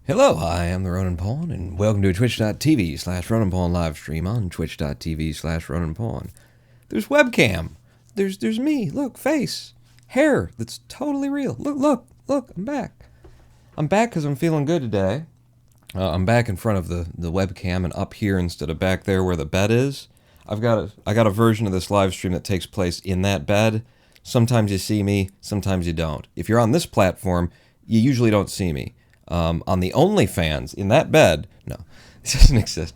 Hello, I am the Ronan Pawn, and welcome to twitch.tv/Ronan Pawn live stream on twitch.tv/Ronan Pawn. There's webcam. There's me. Look, face. Hair that's totally real. Look, I'm back. I'm back because I'm feeling good today. I'm back in front of the webcam and up here instead of back there where the bed is. I got a version of this live stream that takes place in that bed. Sometimes you see me, sometimes you don't. If you're on this platform, you usually don't see me. On the OnlyFans, in that bed, no, it doesn't exist.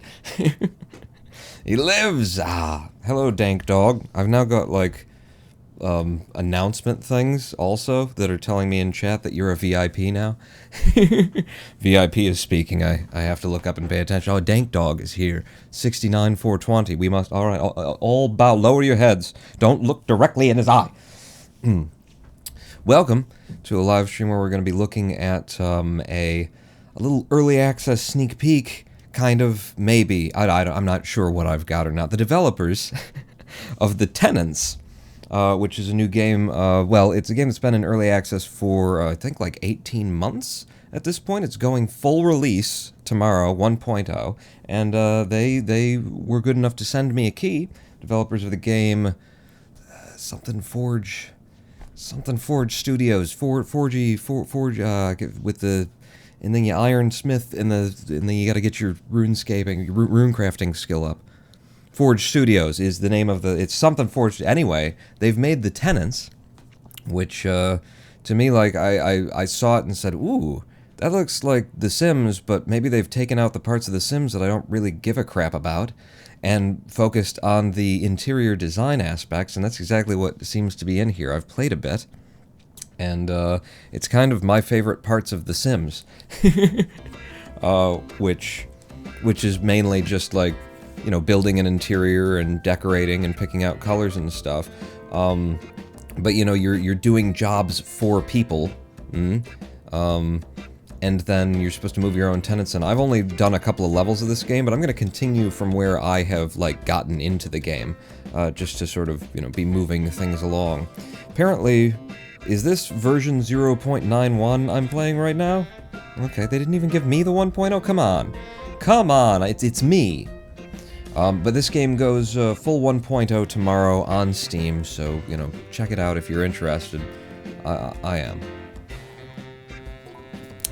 He lives! Hello, Dank Dog. I've now got, announcement things, also, that are telling me in chat that you're a VIP now. VIP is speaking. I have to look up and pay attention. Oh, Dank Dog is here. 69,420. We must, alright, all bow, lower your heads. Don't look directly in his eye. Welcome to a live stream where we're going to be looking at a little early access sneak peek, kind of, maybe. I'm not sure what I've got or not. The developers of the Tenants, which is a new game. Well, it's a game that's been in early access for, I think, like 18 months at this point. It's going full release tomorrow, 1.0, and they were good enough to send me a key. Developers of the game, something Forge Studios, Forge, with the, and then you ironsmith, and then you got to get your runescaping, rune crafting skill up. Forge Studios is the name of it's something Forge. Anyway, they've made the Tenants, which to me, like, I saw it and said, ooh, that looks like The Sims, but maybe they've taken out the parts of The Sims that I don't really give a crap about, and focused on the interior design aspects, and that's exactly what seems to be in here. I've played a bit, and it's kind of my favorite parts of The Sims, which is mainly just, like, you know, building an interior and decorating and picking out colors and stuff. But, you know, you're doing jobs for people, and then you're supposed to move your own tenants in. I've only done a couple of levels of this game, but I'm going to continue from where I have, like, gotten into the game, just to sort of, you know, be moving things along. Apparently, is this version 0.91 I'm playing right now? Okay, they didn't even give me the 1.0? Come on, it's me. But this game goes full 1.0 tomorrow on Steam, so, you know, check it out if you're interested. I am.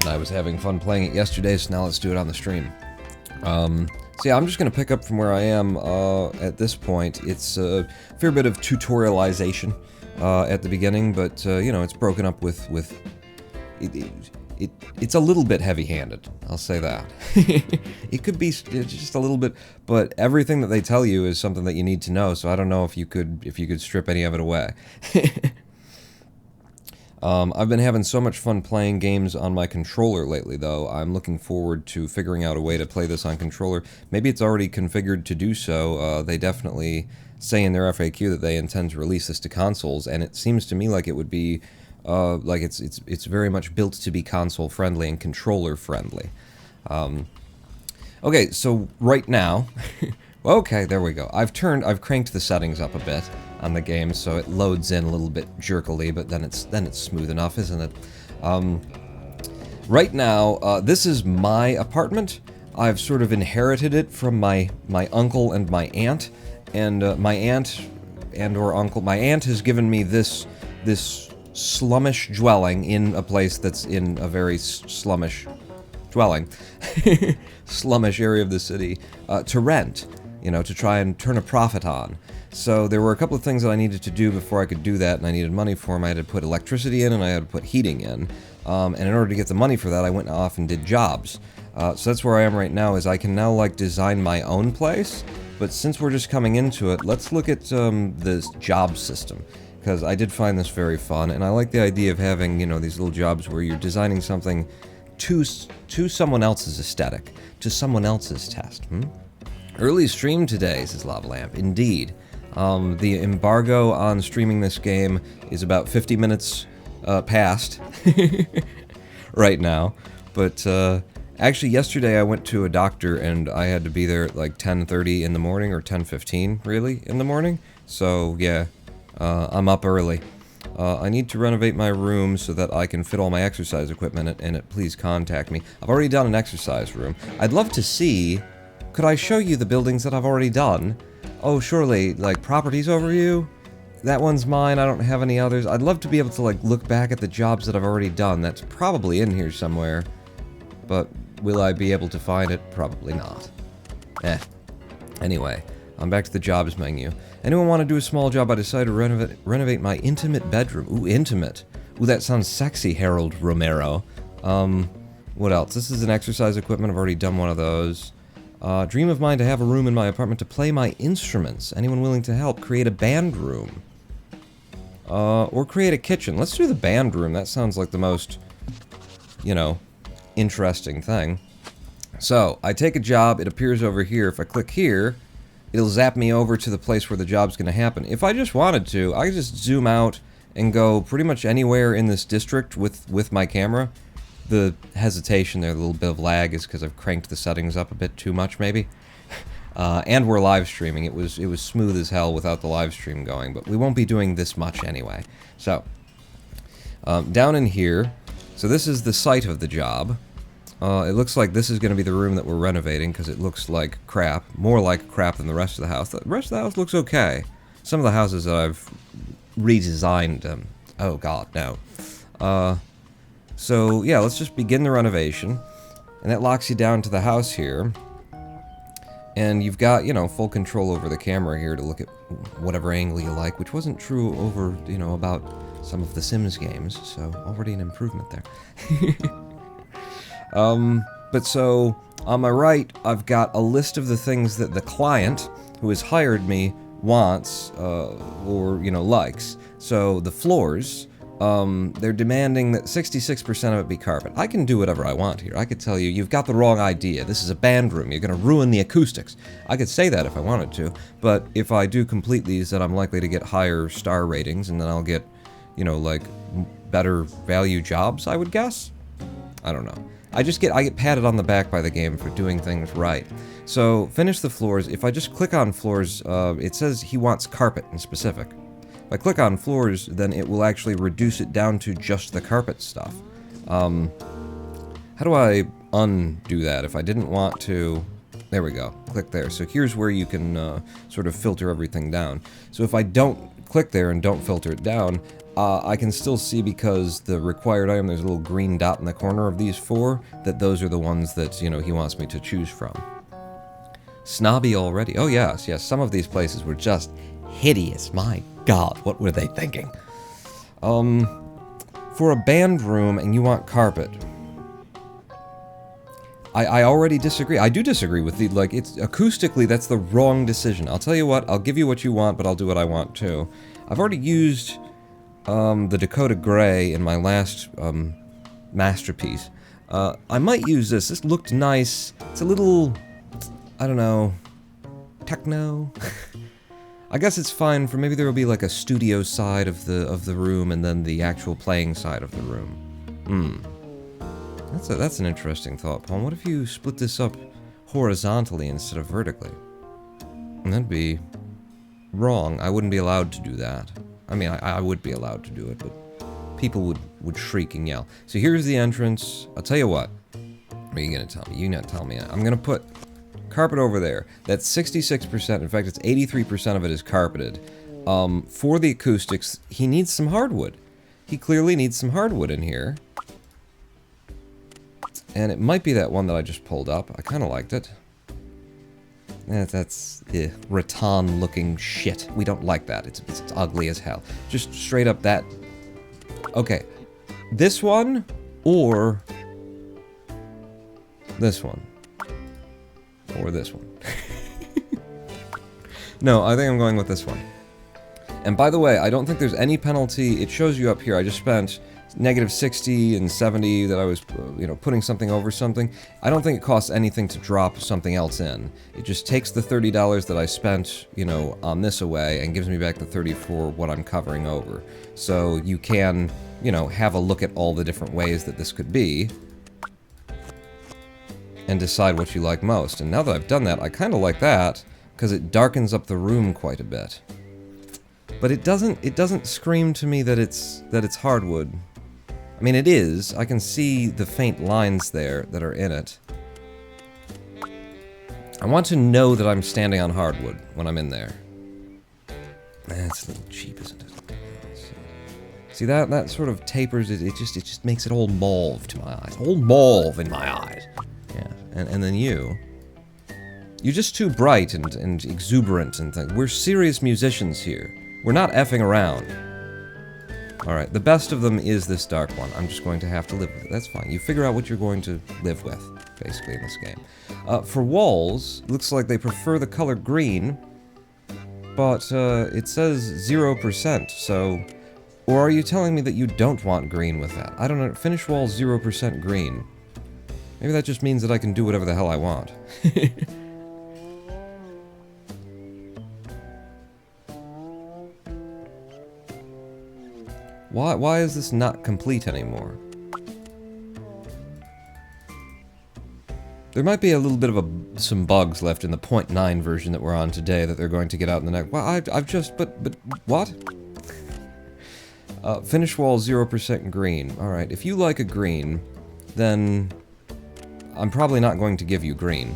And I was having fun playing it yesterday, so now let's do it on the stream. So yeah, I'm just going to pick up from where I am at this point. It's a fair bit of tutorialization at the beginning, but, you know, it's broken up with it's a little bit heavy-handed, I'll say that. It could be just a little bit, but everything that they tell you is something that you need to know, so I don't know if you could strip any of it away. I've been having so much fun playing games on my controller lately, though. I'm looking forward to figuring out a way to play this on controller. Maybe it's already configured to do so. They definitely say in their FAQ that they intend to release this to consoles, and it seems to me like it would be, like it's very much built to be console-friendly and controller-friendly. Okay, so right now... Okay, there we go. I've cranked the settings up a bit on the game, so it loads in a little bit jerkily, but then it's smooth enough, isn't it? Right now, this is my apartment. I've sort of inherited it from my uncle and my aunt, and my aunt has given me this slummish dwelling in a place that's in a very slummish dwelling, slummish area of the city, to rent. You know, to try and turn a profit on. So there were a couple of things that I needed to do before I could do that, and I needed money for them. I had to put electricity in, and I had to put heating in. And in order to get the money for that, I went off and did jobs. So that's where I am right now, is I can now, like, design my own place. But since we're just coming into it, let's look at this job system. Because I did find this very fun, and I like the idea of having, you know, these little jobs where you're designing something to someone else's aesthetic, to someone else's test, Early stream today, says Lava Lamp. Indeed. The embargo on streaming this game is about 50 minutes past right now. But actually, yesterday I went to a doctor and I had to be there at like 10:30 in the morning, or 10:15, really, in the morning. So, yeah, I'm up early. I need to renovate my room so that I can fit all my exercise equipment in it. Please contact me. I've already done an exercise room. I'd love to see... Could I show you the buildings that I've already done? Oh, surely, like, properties overview? That one's mine, I don't have any others. I'd love to be able to, like, look back at the jobs that I've already done. That's probably in here somewhere. But will I be able to find it? Probably not. Anyway, I'm back to the jobs menu. Anyone want to do a small job? I decided to renovate my intimate bedroom. Ooh, intimate. Ooh, that sounds sexy, Harold Romero. What else? This is an exercise equipment. I've already done one of those. Dream of mine to have a room in my apartment to play my instruments. Anyone willing to help? Create a band room. Or create a kitchen. Let's do the band room. That sounds like the most, you know, interesting thing. So, I take a job. It appears over here. If I click here, it'll zap me over to the place where the job's going to happen. If I just wanted to, I could just zoom out and go pretty much anywhere in this district with my camera. The hesitation there, the little bit of lag, is because I've cranked the settings up a bit too much, maybe. And we're live streaming. It was smooth as hell without the live stream going, but we won't be doing this much anyway. So, down in here, so this is the site of the job. It looks like this is going to be the room that we're renovating, because it looks like crap. More like crap than the rest of the house. The rest of the house looks okay. Some of the houses that I've redesigned, oh god, no. So, yeah, let's just begin the renovation. And that locks you down to the house here. And you've got, you know, full control over the camera here to look at whatever angle you like, which wasn't true over, you know, about some of the Sims games, so already an improvement there. But so, on my right, I've got a list of the things that the client who has hired me wants, or, you know, likes. So, the floors, they're demanding that 66% of it be carpet. I can do whatever I want here. I could tell you, you've got the wrong idea. This is a band room. You're going to ruin the acoustics. I could say that if I wanted to, but if I do complete these, then I'm likely to get higher star ratings, and then I'll get, you know, like, better value jobs, I would guess? I don't know. I get patted on the back by the game for doing things right. So, finish the floors. If I just click on floors, it says he wants carpet in specific. If I click on floors, then it will actually reduce it down to just the carpet stuff. How do I undo that? If I didn't want to... There we go. Click there. So here's where you can sort of filter everything down. So if I don't click there and don't filter it down, I can still see, because the required item, there's a little green dot in the corner of these four, that those are the ones that, you know, he wants me to choose from. Snobby already. Oh, yes, yes. Some of these places were just hideous. My god, what were they thinking? For a band room and you want carpet, I already disagree. I do disagree with the, like, it's acoustically, that's the wrong decision. I'll tell you what, I'll give you what you want, but I'll do what I want too. I've already used the Dakota Gray in my last masterpiece. I might use this. This looked nice. It's a little, I don't know, techno. I guess it's fine for, maybe there will be like a studio side of the room and then the actual playing side of the room. That's an interesting thought, Paul. What if you split this up horizontally instead of vertically? That'd be wrong. I wouldn't be allowed to do that. I mean, I would be allowed to do it, but people would shriek and yell. So here's the entrance. I'll tell you what. What are you gonna tell me? You're not telling me. I'm gonna put carpet over there. That's 66%. In fact, it's 83% of it is carpeted. For the acoustics, he needs some hardwood. He clearly needs some hardwood in here. And it might be that one that I just pulled up. I kind of liked it. That's rattan-looking shit. We don't like that. It's ugly as hell. Just straight up that... Okay. This one, or... this one. Or this one. No, I think I'm going with this one. And by the way, I don't think there's any penalty. It shows you up here. I just spent -60 and 70 that I was, you know, putting something over something. I don't think it costs anything to drop something else in. It just takes the $30 that I spent, you know, on this away and gives me back the 30 for what I'm covering over. So you can, you know, have a look at all the different ways that this could be and decide what you like most. And now that I've done that, I kind of like that because it darkens up the room quite a bit. But it doesn't scream to me that it's hardwood. I mean, it is. I can see the faint lines there that are in it. I want to know that I'm standing on hardwood when I'm in there. That's a little cheap, isn't it? See that sort of tapers it. It just makes it all mauve to my eyes. All mauve in my eyes. Yeah. And then you're just too bright and exuberant and things. We're serious musicians here. We're not effing around. Alright, the best of them is this dark one. I'm just going to have to live with it. That's fine. You figure out what you're going to live with, basically, in this game. For walls, looks like they prefer the color green, but it says 0%, so... Or are you telling me that you don't want green with that? I don't know. Finish walls 0% green. Maybe that just means that I can do whatever the hell I want. Why is this not complete anymore? There might be a little bit of some bugs left in the 0.9 version that we're on today that they're going to get out in the next... Well, I've just... But what? Finish wall 0% green. Alright, if you like a green, then I'm probably not going to give you green.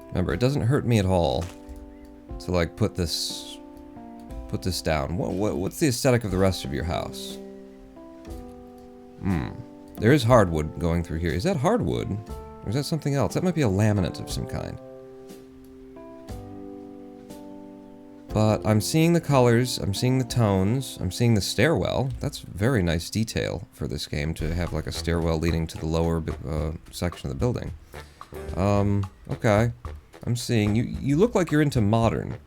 Remember, it doesn't hurt me at all to, like, put this down. What's the aesthetic of the rest of your house? There is hardwood going through here. Is that hardwood? Or is that something else? That might be a laminate of some kind. But I'm seeing the colors, I'm seeing the tones, I'm seeing the stairwell. That's very nice detail for this game, to have like a stairwell leading to the lower section of the building. Okay. I'm seeing... You look like you're into modern.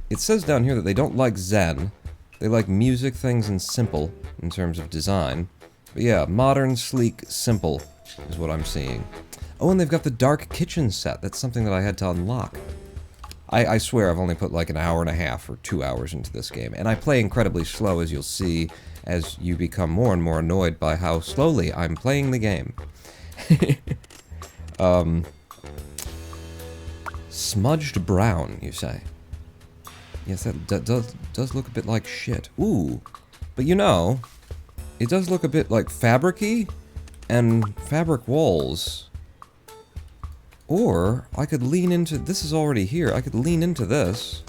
It says down here that they don't like Zen. They like music, things, and simple in terms of design. But yeah, modern, sleek, simple is what I'm seeing. Oh, and they've got the dark kitchen set. That's something that I had to unlock. I swear I've only put like an hour and a half or 2 hours into this game. And I play incredibly slow, as you'll see, as you become more and more annoyed by how slowly I'm playing the game. Smudged brown, you say? Yes, that does look a bit like shit. Ooh. But you know, it does look a bit like fabric-y, and fabric walls. Or, I could lean into... This is already here. I could lean into this.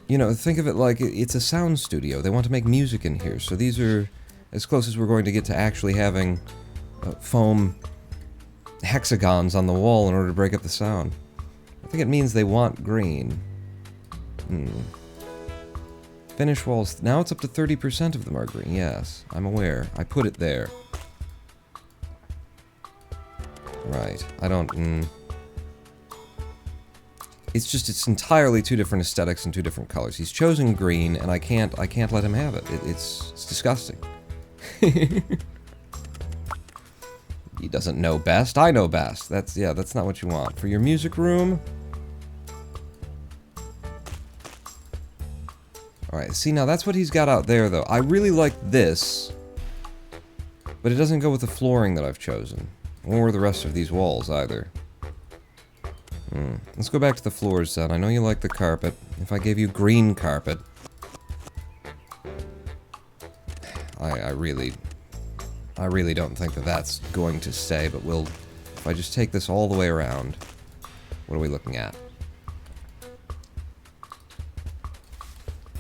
You know, think of it like it's a sound studio. They want to make music in here. So these are as close as we're going to get to actually having foam hexagons on the wall in order to break up the sound. I think it means they want green. Finish walls... Now it's up to 30% of them are green. Yes, I'm aware. I put it there. Right. I don't... It's entirely two different aesthetics and two different colors. He's chosen green, and I can't let him have it. It's disgusting. He doesn't know best. I know best. That's not what you want. For your music room... Alright, see, now that's what he's got out there, though. I really like this, but it doesn't go with the flooring that I've chosen. Or the rest of these walls, either. Let's go back to the floors, then. I know you like the carpet. If I gave you green carpet... I really don't think that that's going to stay, but we'll... If I just take this all the way around... What are we looking at?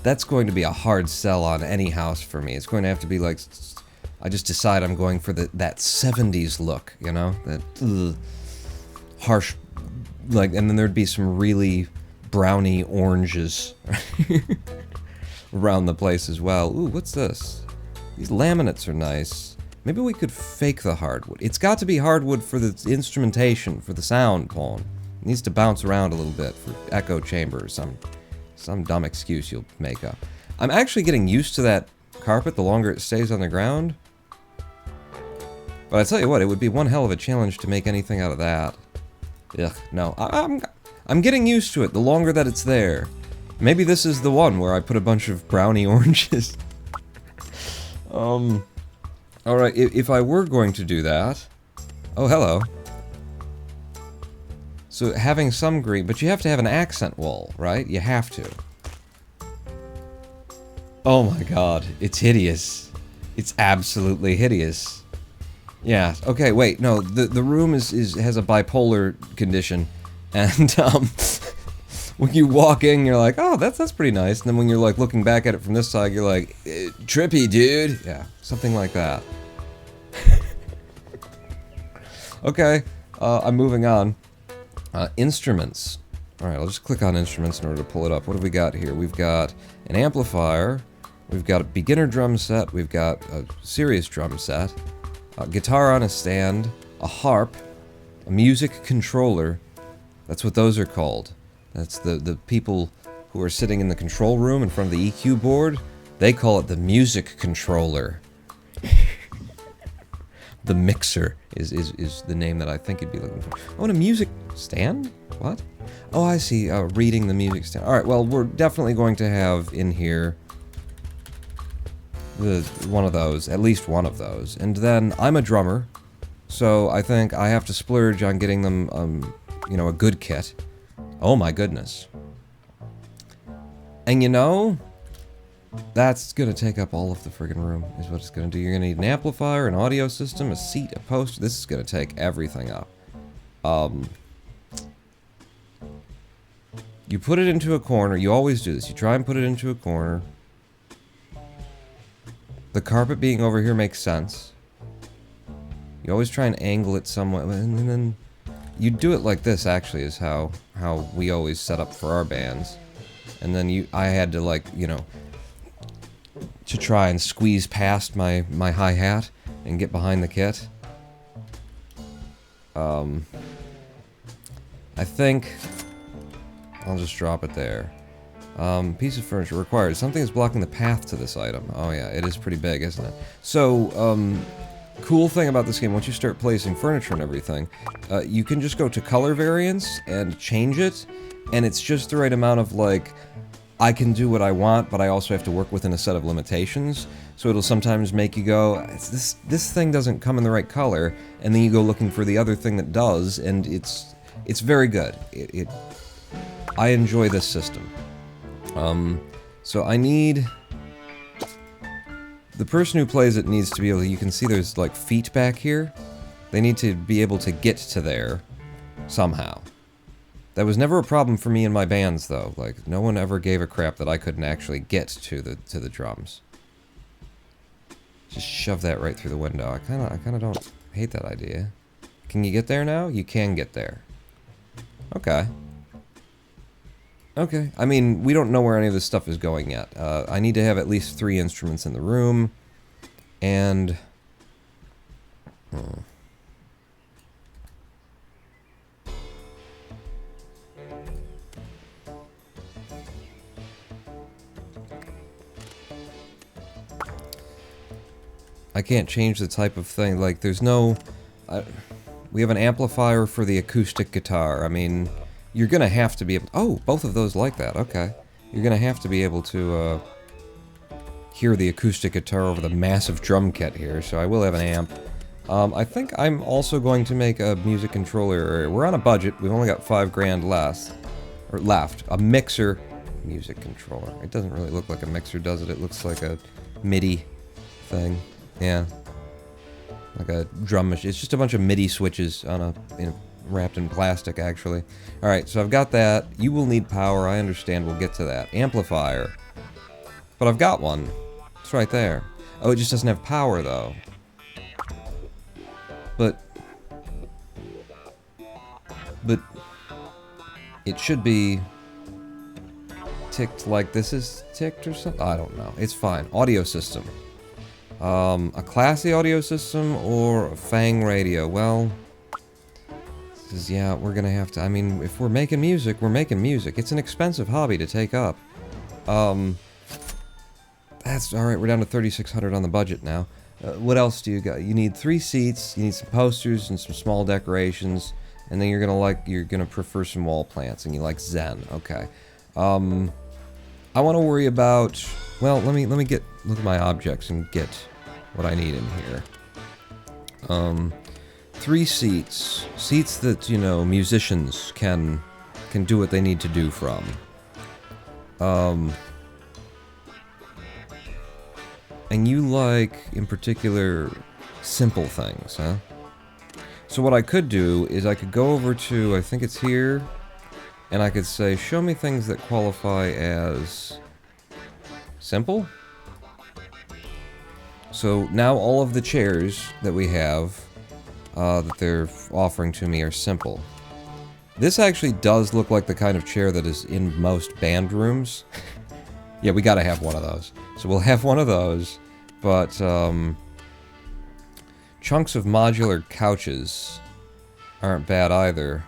That's going to be a hard sell on any house for me. It's going to have to be like... I just decide I'm going for that 70s look, you know? That harsh, like, and then there'd be some really browny oranges around the place as well. Ooh, what's this? These laminates are nice. Maybe we could fake the hardwood. It's got to be hardwood for the instrumentation, for the sound, Paul. It needs to bounce around a little bit for echo chamber or some dumb excuse you'll make up. I'm actually getting used to that carpet the longer it stays on the ground. But I tell you what, it would be one hell of a challenge to make anything out of that. Ugh, no. I'm getting used to it the longer that it's there. Maybe this is the one where I put a bunch of brownie oranges. Alright, if I were going to do that... Oh, hello. So, having some green... But you have to have an accent wall, right? You have to. Oh my god, it's hideous. It's absolutely hideous. Yeah, okay, wait, no, the room has a bipolar condition, and, when you walk in, you're like, oh, that's pretty nice, and then when you're, like, looking back at it from this side, you're like, trippy, dude! Yeah, something like that. Okay, I'm moving on. Instruments. Alright, I'll just click on instruments in order to pull it up. What have we got here? We've got an amplifier, we've got a beginner drum set, we've got a serious drum set, a guitar on a stand, a harp, a music controller. That's what those are called. That's the people who are sitting in the control room in front of the EQ board. They call it the music controller. The mixer is the name that I think you'd be looking for. Oh, and a music stand? What? Oh, I see. Reading the music stand. Alright, well, we're definitely going to have in here one of those, at least one of those. And then, I'm a drummer, so I think I have to splurge on getting them, you know, a good kit. Oh my goodness. And you know, that's gonna take up all of the friggin' room, is what it's gonna do. You're gonna need an amplifier, an audio system, a seat, a poster. This is gonna take everything up. You put it into a corner. You always do this. You try and put it into a corner. The carpet being over here makes sense. You always try and angle it somewhat, and then you do it like this, actually, is how we always set up for our bands. And then I had to, like, you know, to try and squeeze past my hi-hat and get behind the kit. I think I'll just drop it there. Piece of furniture required. Something is blocking the path to this item. Oh yeah, it is pretty big, isn't it? So, cool thing about this game, once you start placing furniture and everything, you can just go to color variants and change it, and it's just the right amount of, like, I can do what I want, but I also have to work within a set of limitations. So it'll sometimes make you go, this thing doesn't come in the right color, and then you go looking for the other thing that does, and it's very good. I enjoy this system. So I need... The person who plays it needs to be able to... You can see there's, like, feet back here. They need to be able to get to there somehow. That was never a problem for me in my bands, though. Like, no one ever gave a crap that I couldn't actually get to the drums. Just shove that right through the window. I kinda don't hate that idea. Can you get there now? You can get there. Okay. Okay. I mean, we don't know where any of this stuff is going yet. I need to have at least 3 instruments in the room. And... I can't change the type of thing, like, there's no... we have an amplifier for the acoustic guitar. I mean, you're gonna have to be able... Oh, both of those like that, okay. You're gonna have to be able to, hear the acoustic guitar over the massive drum kit here, so I will have an amp. I think I'm also going to make a music controller. We're on a budget, we've only got $5 less. Or left. A mixer... Music controller. It doesn't really look like a mixer, does it? It looks like a MIDI thing. Yeah. Like a drum machine. It's just a bunch of MIDI switches on wrapped in plastic, actually. Alright, so I've got that. You will need power, I understand, we'll get to that. Amplifier. But I've got one. It's right there. Oh, it just doesn't have power, though. But... It should be... ticked like this is ticked or something? I don't know. It's fine. Audio system. A classy audio system or a Fang radio? Well, this is, yeah, we're gonna have to, I mean, if we're making music, we're making music. It's an expensive hobby to take up. That's, alright, we're down to $3,600 on the budget now. What else do you got? You need 3 seats, you need some posters and some small decorations, and then you're gonna prefer some wall plants, and you like Zen, okay. I want to worry about... Well, let me look at my objects and get what I need in here. 3 seats. Seats that, you know, musicians can do what they need to do from. And you like, in particular, simple things, huh? So what I could do is I could go over to, I think it's here, and I could say, show me things that qualify as simple. So now all of the chairs that we have, that they're offering to me are simple. This actually does look like the kind of chair that is in most band rooms. Yeah, we gotta have one of those. So we'll have one of those, but, chunks of modular couches aren't bad either.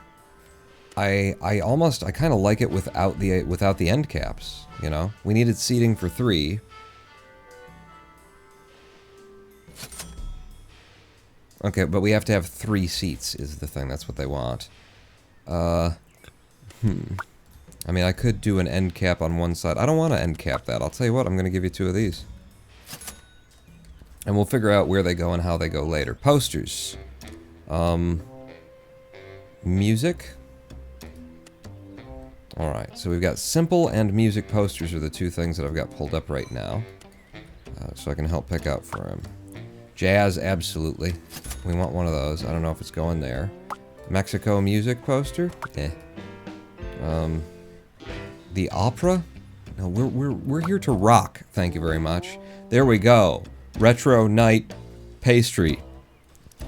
I kind of like it without the end caps, you know? We needed seating for 3. Okay, but we have to have 3 seats is the thing. That's what they want. I mean, I could do an end cap on one side. I don't want to end cap that. I'll tell you what, I'm going to give you 2 of these. And we'll figure out where they go and how they go later. Posters. Music. Alright, so we've got simple and music posters are the 2 things that I've got pulled up right now. So I can help pick out for him. Jazz, absolutely. We want one of those. I don't know if it's going there. Mexico music poster? Eh. The opera? No, we're here to rock. Thank you very much. There we go. Retro night pastry.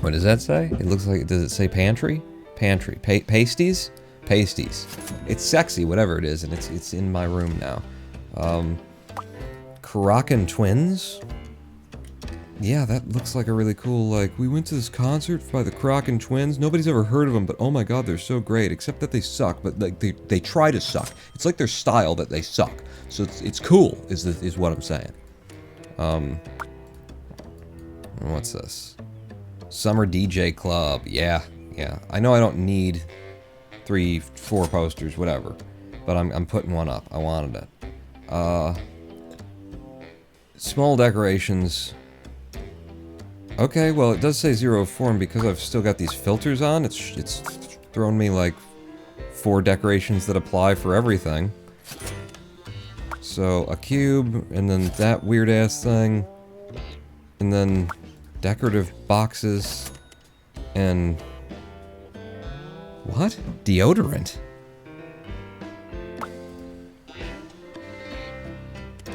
What does that say? It looks like, does it say pantry? Pantry. Pasties? Pasties. It's sexy, whatever it is, and it's in my room now. Karakan Twins? Yeah, that looks like a really cool, like, we went to this concert by the Karakan Twins. Nobody's ever heard of them, but oh my god, they're so great. Except that they suck, but like they try to suck. It's like their style that they suck. So it's cool, is what I'm saying. What's this? Summer DJ Club. Yeah. I know I don't need 3, 4 posters, whatever. But I'm putting one up. I wanted it. Small decorations. Okay, well, it does say 0 form because I've still got these filters on. It's thrown me like 4 decorations that apply for everything. So a cube, and then that weird ass thing, and then decorative boxes, and what? Deodorant?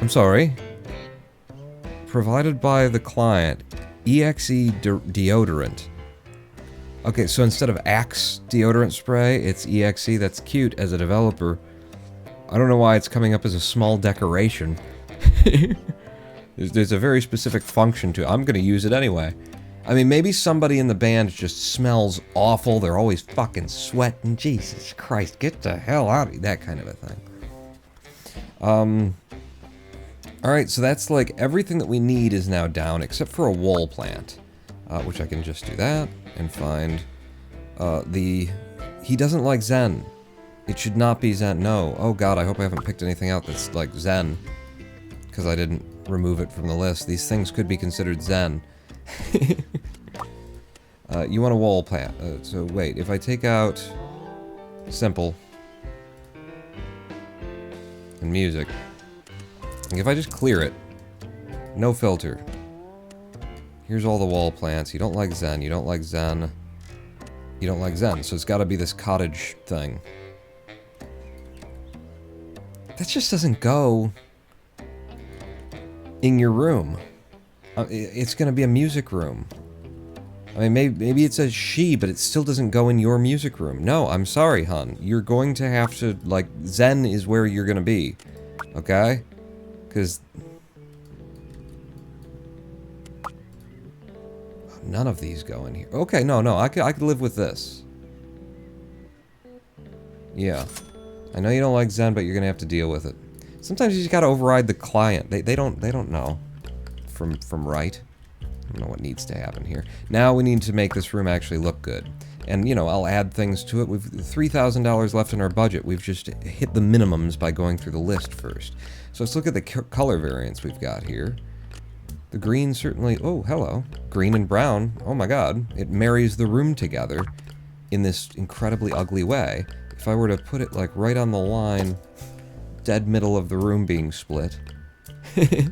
I'm sorry. Provided by the client. EXE deodorant. Okay, so instead of Axe deodorant spray, it's EXE. That's cute as a developer. I don't know why it's coming up as a small decoration. There's a very specific function to it. I'm gonna use it anyway. I mean, maybe somebody in the band just smells awful. They're always fucking sweating. Jesus Christ, get the hell out of here. That kind of a thing. Alright, so that's like everything that we need is now down except for a wall plant. Which I can just do that and find he doesn't like Zen. It should not be Zen. No. Oh god, I hope I haven't picked anything out that's like Zen. Because I didn't remove it from the list. These things could be considered Zen. You want a wall plant. So wait, if I take out simple and music, if I just clear it, no filter. Here's all the wall plants. You don't like Zen, you don't like Zen, you don't like Zen, so it's gotta be this cottage thing. That just doesn't go in your room. It's gonna be a music room. I mean, maybe it says she, but it still doesn't go in your music room. No, I'm sorry, hun. You're going to have to, like, Zen is where you're gonna be. Okay? Because none of these go in here. Okay, no, I could live with this. Yeah. I know you don't like Zen, but you're gonna have to deal with it. Sometimes you just gotta override the client. They don't know from right. I don't know what needs to happen here. Now we need to make this room actually look good. And, you know, I'll add things to it. We've $3,000 left in our budget. We've just hit the minimums by going through the list first. So let's look at the color variants we've got here. The green certainly... Oh, hello. Green and brown. Oh my god. It marries the room together in this incredibly ugly way. If I were to put it, like, right on the line, dead middle of the room being split. Is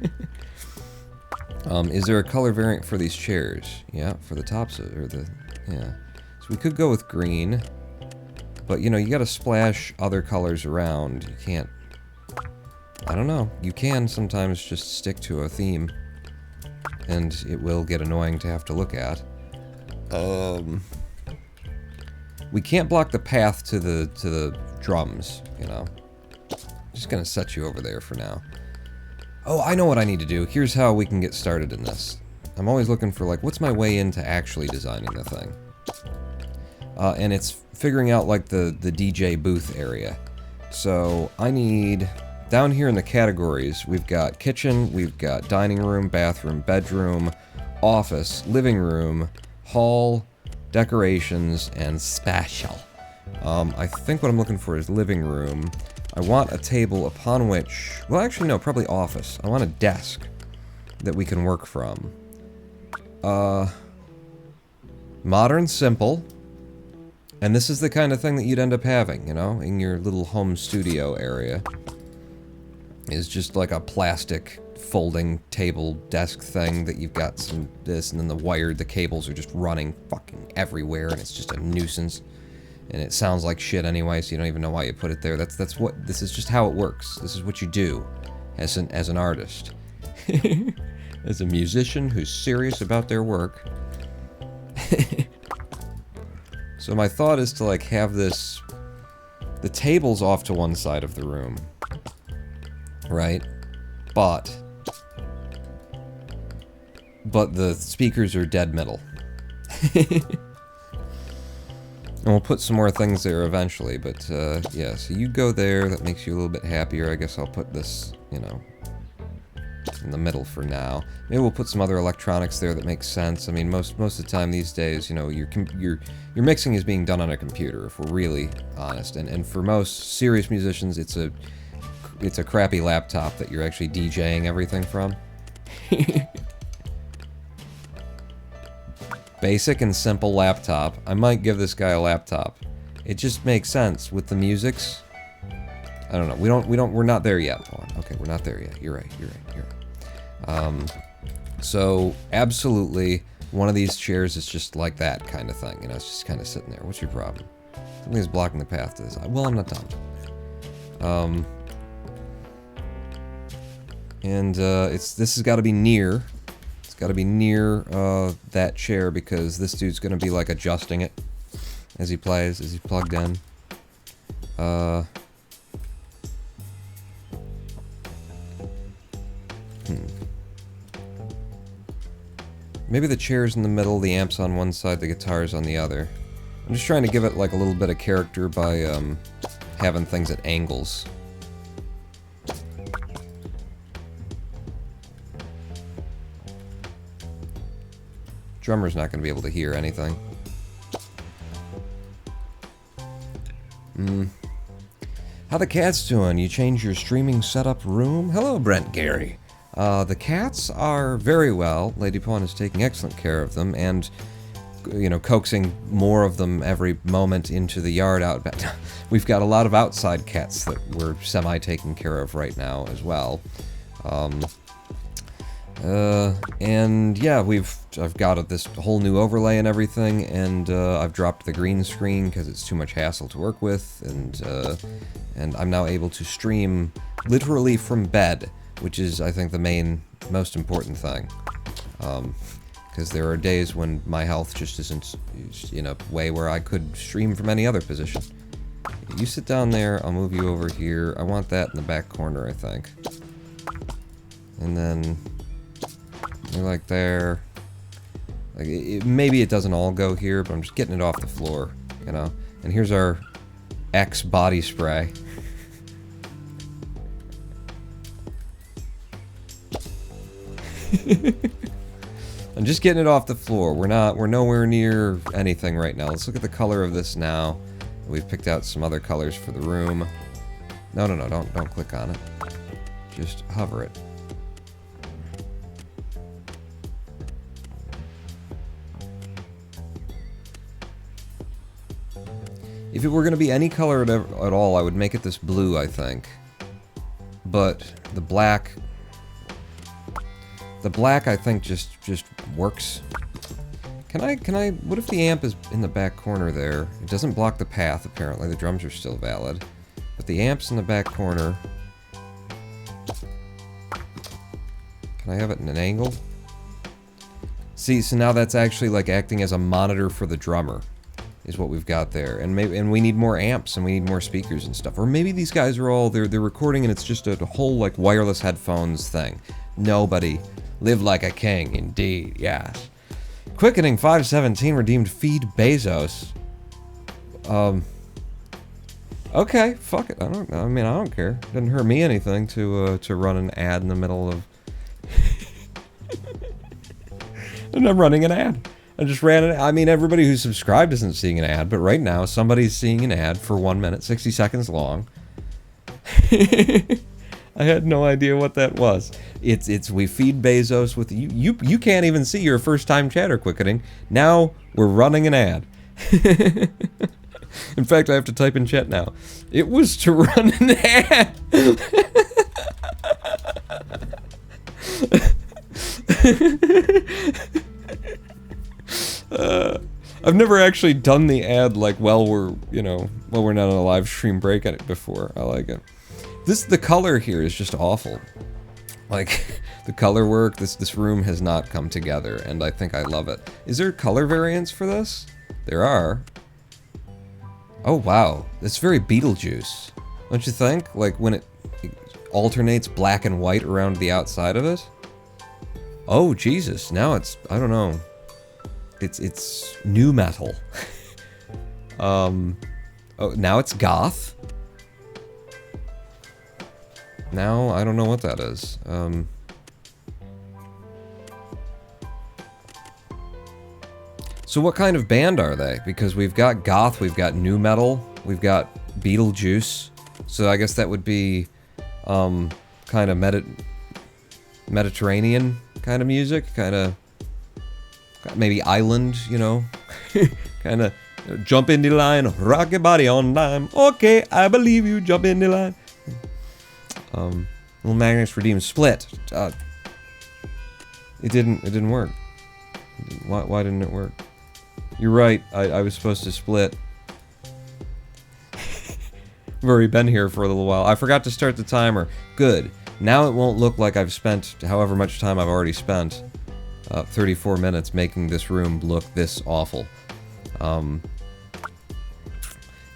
there a color variant for these chairs? Yeah, for the tops, or the... Yeah. So we could go with green. But, you know, you gotta splash other colors around. You can't... I don't know. You can sometimes just stick to a theme. And it will get annoying to have to look at. We can't block the path to the drums, you know. Just gonna set you over there for now. Oh, I know what I need to do. Here's how we can get started in this. I'm always looking for, like, what's my way into actually designing the thing? And it's figuring out, like, the DJ booth area. So, I need... Down here in the categories, we've got kitchen, we've got dining room, bathroom, bedroom, office, living room, hall, decorations, and spatial. I think what I'm looking for is living room. I want a table upon which... Well, actually, no, probably office. I want a desk that we can work from. Modern, simple. And this is the kind of thing that you'd end up having, you know, in your little home studio area. Is just like a plastic folding table desk thing that you've got some this, and then the cables are just running fucking everywhere, and it's just a nuisance. And it sounds like shit anyway, so you don't even know why you put it there. This is just how it works. This is what you do as an artist. As a musician who's serious about their work. So my thought is to, like, have the table's off to one side of the room. Right? But the speakers are dead middle. And we'll put some more things there eventually, but, yeah, so you go there, that makes you a little bit happier. I guess I'll put this, you know, in the middle for now. Maybe we'll put some other electronics there that makes sense. I mean, most of the time these days, you know, your mixing is being done on a computer, if we're really honest. And for most serious musicians, it's a crappy laptop that you're actually DJing everything from. Basic and simple laptop. I might give this guy a laptop. It just makes sense with the musics. I don't know. We're not there yet. Hold on. Okay, we're not there yet. You're right. So absolutely, one of these chairs is just like that kind of thing. You know, it's just kind of sitting there. What's your problem? Something's blocking the path to this. Well, I'm not done. This has got to be near. It's got to be near that chair, because this dude's going to be, like, adjusting it as he plays, as he's plugged in. Maybe the chair's in the middle, the amp's on one side, the guitar's on the other. I'm just trying to give it, like, a little bit of character by having things at angles. Drummer's not going to be able to hear anything. How the cats doing? You changed your streaming setup room? Hello, Brent Gary. The cats are very well. Lady Pawn is taking excellent care of them, and, you know, coaxing more of them every moment into the yard out. We've got a lot of outside cats that we're semi-taking care of right now as well. And yeah, I've got this whole new overlay and everything, and I've dropped the green screen because it's too much hassle to work with, and I'm now able to stream literally from bed, which is, I think, the most important thing. Because there are days when my health just isn't in a way where I could stream from any other position. You sit down there, I'll move you over here. I want that in the back corner, I think. And then you're like there. Like, maybe it doesn't all go here, but I'm just getting it off the floor, you know? And here's our X body spray. I'm just getting it off the floor. We're nowhere near anything right now. Let's look at the color of this now. We've picked out some other colors for the room. No, don't click on it. Just hover it. If it were going to be any color at all, I would make it this blue, I think. But the black, I think, just works. Can I, what if the amp is in the back corner there? It doesn't block the path, apparently. The drums are still valid. But the amp's in the back corner. Can I have it in an angle? See, so now that's actually like acting as a monitor for the drummer, is what we've got there. And we need more amps and we need more speakers and stuff. Or maybe these guys are all, they're recording and it's just a whole like wireless headphones thing. Nobody. Live like a king, indeed, yes. Quickening 517 redeemed Feed Bezos. Okay, fuck it. I don't care. Doesn't hurt me anything to run an ad in the middle of. And I'm running an ad. I just ran it. I mean, everybody who's subscribed isn't seeing an ad, but right now somebody's seeing an ad for 1 minute, 60 seconds long. I had no idea what that was. It's we feed Bezos with you can't even see your first time chatter quickening. Now we're running an ad. In fact, I have to type in chat now. It was to run an ad. I've never actually done the ad like while we're not on a live stream break at it before. I like it. The color here is just awful. Like, the color work, this room has not come together, and I think I love it. Is there color variants for this? There are. Oh wow, it's very Beetlejuice, don't you think? Like when it alternates black and white around the outside of it. Oh Jesus, now it's, I don't know. It's new metal. Oh, now it's goth. Now, I don't know what that is. So what kind of band are they? Because we've got goth, we've got new metal, we've got Beetlejuice. So I guess that would be kind of Mediterranean kind of music, kind of maybe island, you know, kind of jump in the line, rock your body on time. Okay, I believe you. Jump in the line. Little Magnus redeemed split. It didn't work. Why didn't it work? You're right. I was supposed to split. I've already been here for a little while. I forgot to start the timer. Good. Now it won't look like I've spent however much time I've already spent. 34 minutes making this room look this awful.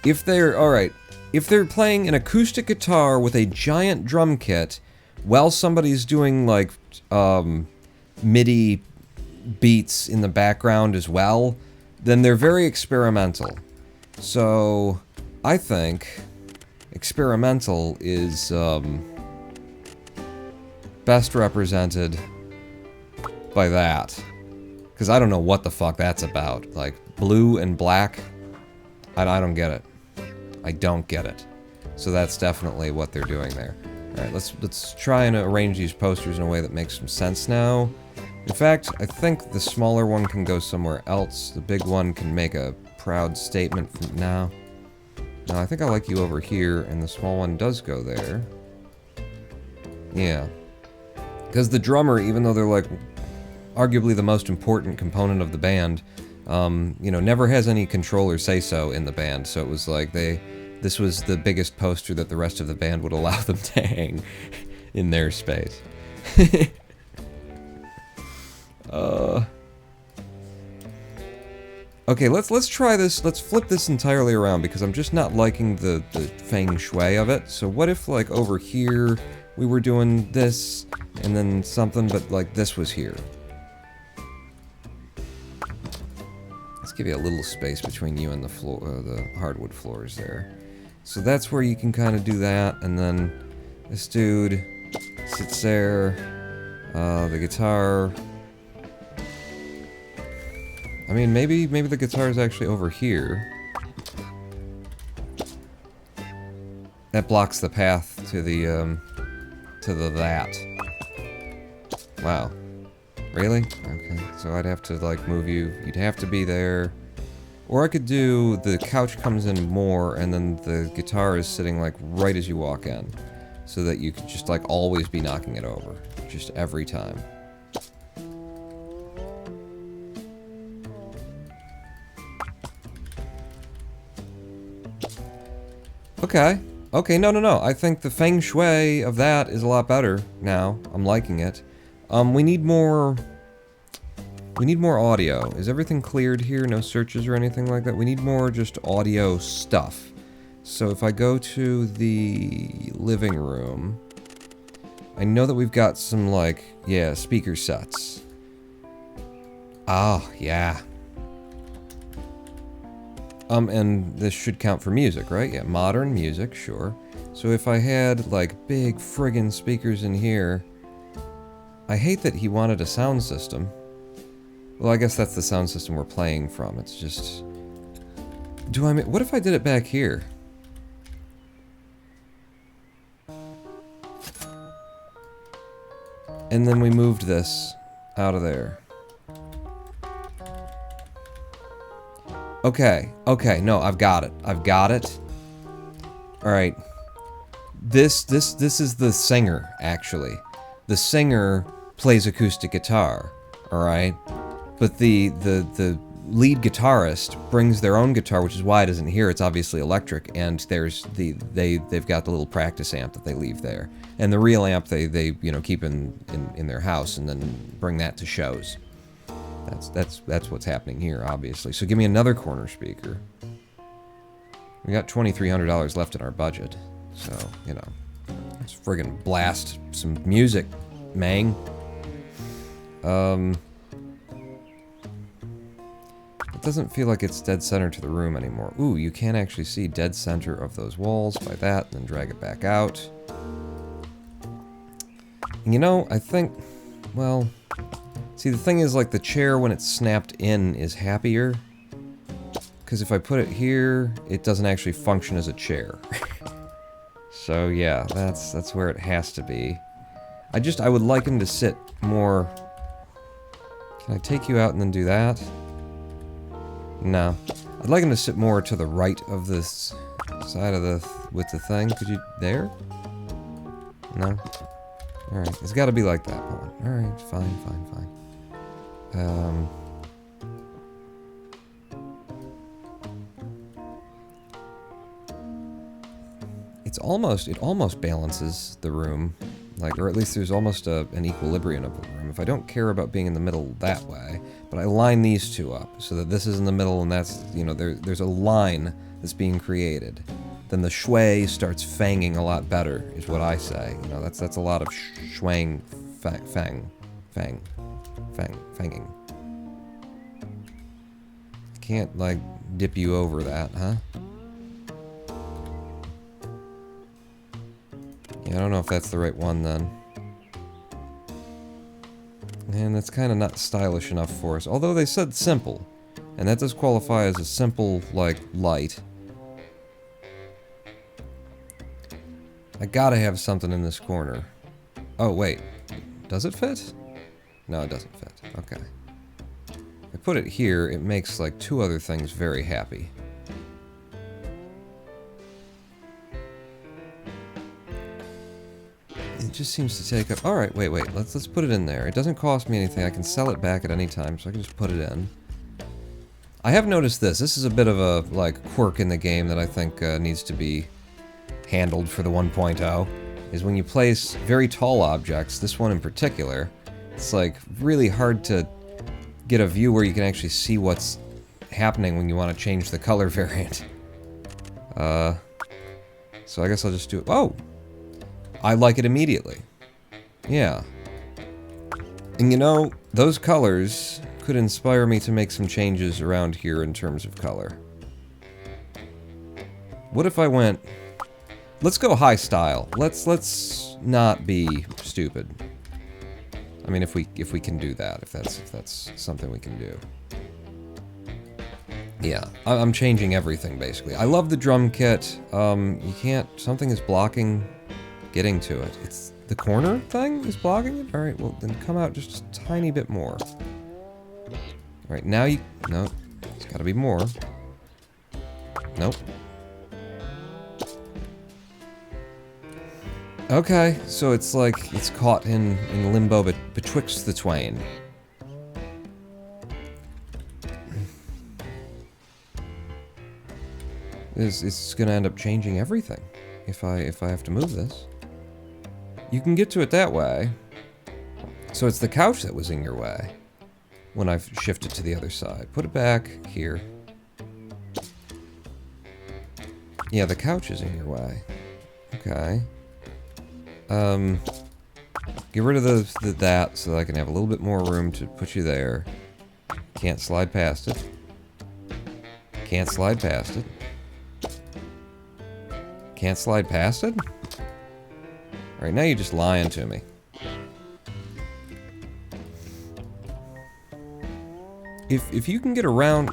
If they're playing an acoustic guitar with a giant drum kit while somebody's doing like MIDI beats in the background as well, then they're very experimental. So I think experimental is best represented by that. Because I don't know what the fuck that's about. Like blue and black, I don't get it. I don't get it. So that's definitely what they're doing there. Alright, let's try and arrange these posters in a way that makes some sense now. In fact, I think the smaller one can go somewhere else. The big one can make a proud statement from now. No, I think I like you over here, and the small one does go there. Yeah. Because the drummer, even though they're like arguably the most important component of the band, you know, never has any control or say-so in the band, so it was like this was the biggest poster that the rest of the band would allow them to hang in their space. Okay, let's try this. Let's flip this entirely around because I'm just not liking the feng shui of it. So what if, like, over here we were doing this and then something, but like this was here? Let's give you a little space between you and the floor, the hardwood floors there. So that's where you can kind of do that, and then this dude sits there. The guitar. I mean, maybe the guitar is actually over here. That blocks the path to the that. Wow. Really? Okay. So I'd have to like move you. You'd have to be there. Or I could do the couch comes in more and then the guitar is sitting like right as you walk in. So that you could just like always be knocking it over. Just every time. Okay. Okay, no. I think the feng shui of that is a lot better now. I'm liking it. We need more... We need more audio. Is everything cleared here? No searches or anything like that? We need more just audio stuff. So if I go to the living room... I know that we've got some, like, yeah, speaker sets. Oh, yeah. And this should count for music, right? Yeah, modern music, sure. So if I had, like, big friggin' speakers in here... I hate that he wanted a sound system. Well, I guess that's the sound system we're playing from. It's just... What if I did it back here? And then we moved this out of there. Okay, no, I've got it. Alright. This is the singer, actually. The singer plays acoustic guitar, alright? But the lead guitarist brings their own guitar, which is why it isn't here. It's obviously electric, and there's they've got the little practice amp that they leave there, and the real amp they you know keep in their house and then bring that to shows. That's what's happening here, obviously. So give me another corner speaker. We got $2,300 left in our budget, so you know, let's friggin' blast some music, mang. It doesn't feel like it's dead center to the room anymore. Ooh, you can actually see dead center of those walls by that, and then drag it back out. And you know, I think, well, see the thing is like the chair when it's snapped in is happier. Because if I put it here, it doesn't actually function as a chair. So yeah, that's where it has to be. I would like him to sit more... Can I take you out and then do that? No. I'd like him to sit more to the right of this side of with the thing. Could you... There? No? Alright. It's gotta be like that. Alright, fine. It almost balances the room. Like, or at least there's almost an equilibrium of the room. If I don't care about being in the middle that way, but I line these two up so that this is in the middle and that's, you know, there's a line that's being created. Then the shui starts fanging a lot better, is what I say. You know, that's a lot of shuang, fanging. I can't, like, dip you over that, huh? Yeah, I don't know if that's the right one then. And that's kind of not stylish enough for us. Although they said simple. And that does qualify as a simple, like, light. I gotta have something in this corner. Oh, wait. Does it fit? No, it doesn't fit. Okay. If I put it here, it makes, like, two other things very happy. It just seems to take up... Alright, wait. Let's put it in there. It doesn't cost me anything. I can sell it back at any time, so I can just put it in. I have noticed this. This is a bit of a, like, quirk in the game that I think needs to be handled for the 1.0. Is when you place very tall objects, this one in particular, it's, like, really hard to get a view where you can actually see what's happening when you want to change the color variant. So I guess I'll just do it... Oh! I like it immediately. Yeah. And you know, those colors could inspire me to make some changes around here in terms of color. What if I went... Let's go high style. Let's not be stupid. I mean, if we can do that, if that's something we can do. Yeah, I'm changing everything basically. I love the drum kit. You can't... Something is blocking getting to it. It's the corner thing is blocking it? Alright, well then come out just a tiny bit more. Alright, now you... No, it's gotta be more. Nope. Okay, so it's like it's caught in limbo betwixt the twain. It's gonna end up changing everything if I have to move this. You can get to it that way. So it's the couch that was in your way when I've shifted to the other side. Put it back here. Yeah, the couch is in your way. Okay. Get rid of that so that I can have a little bit more room to put you there. Can't slide past it. Can't slide past it. Can't slide past it? Alright, now you're just lying to me. If you can get around...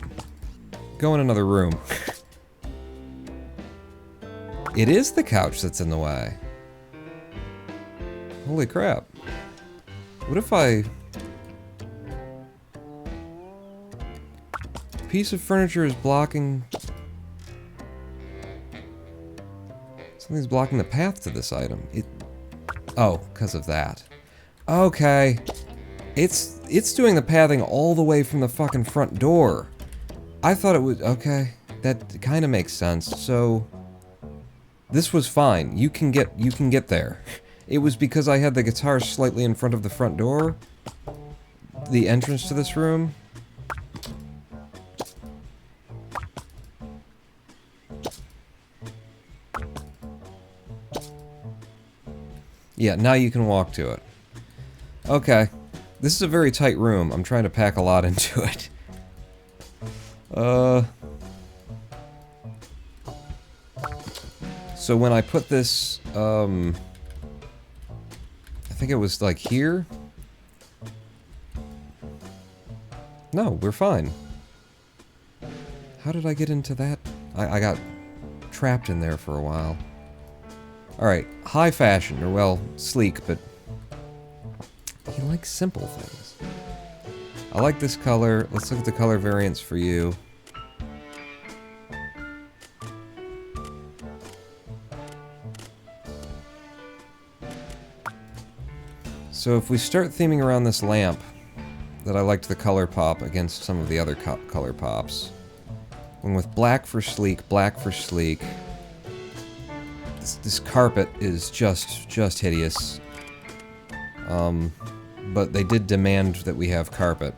Go in another room. It is the couch that's in the way. Holy crap. What if I... Piece of furniture is blocking... Something's blocking the path to this item. Oh, because of that. Okay. It's doing the pathing all the way from the fucking front door. I thought it was... Okay. That kind of makes sense. So... This was fine. You can get there. It was because I had the guitar slightly in front of the front door. The entrance to this room. Yeah, now you can walk to it. Okay. This is a very tight room. I'm trying to pack a lot into it. So when I put this, I think it was like here? No, we're fine. How did I get into that? I got trapped in there for a while. Alright, high fashion, or well, sleek, but he likes simple things. I like this color. Let's look at the color variants for you. So if we start theming around this lamp, that I liked the color pop against some of the other color pops. Going with black for sleek, black for sleek. This carpet is just hideous. But they did demand that we have carpet.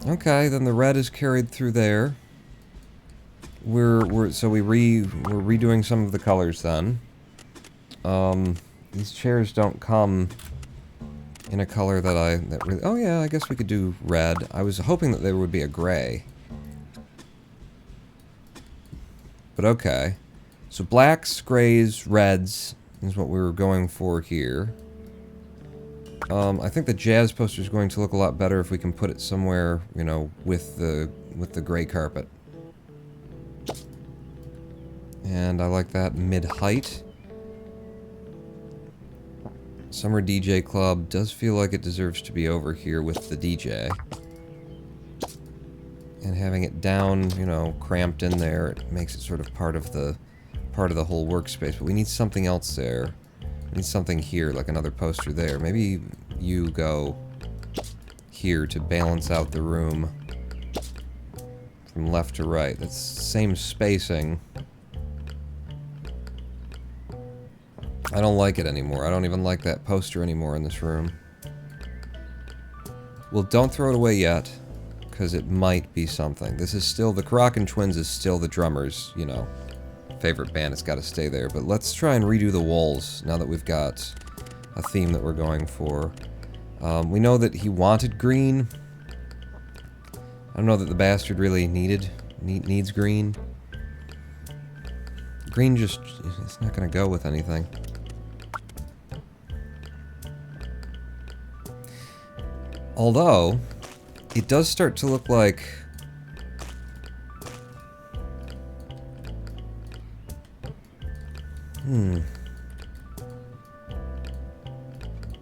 Okay, then the red is carried through there. We're redoing some of the colors then. These chairs don't come in a color that really... Oh yeah, I guess we could do red. I was hoping that there would be a gray. But okay. So blacks, grays, reds is what we were going for here. I think the jazz poster is going to look a lot better if we can put it somewhere, you know, with the gray carpet. And I like that mid-height. Summer DJ Club does feel like it deserves to be over here with the DJ. And having it down, you know, cramped in there, it makes it sort of part of the whole workspace. But we need something else there. We need something here, like another poster there. Maybe you go here to balance out the room from left to right. That's same spacing. I don't like it anymore. I don't even like that poster anymore in this room. Well, don't throw it away yet, because it might be something. This is still... The Karakin Twins is still the drummer's, you know, favorite band. It's got to stay there. But let's try and redo the walls, now that we've got a theme that we're going for. We know that he wanted green. I don't know that the bastard really needs green. Green just... It's not going to go with anything. Although, it does start to look like...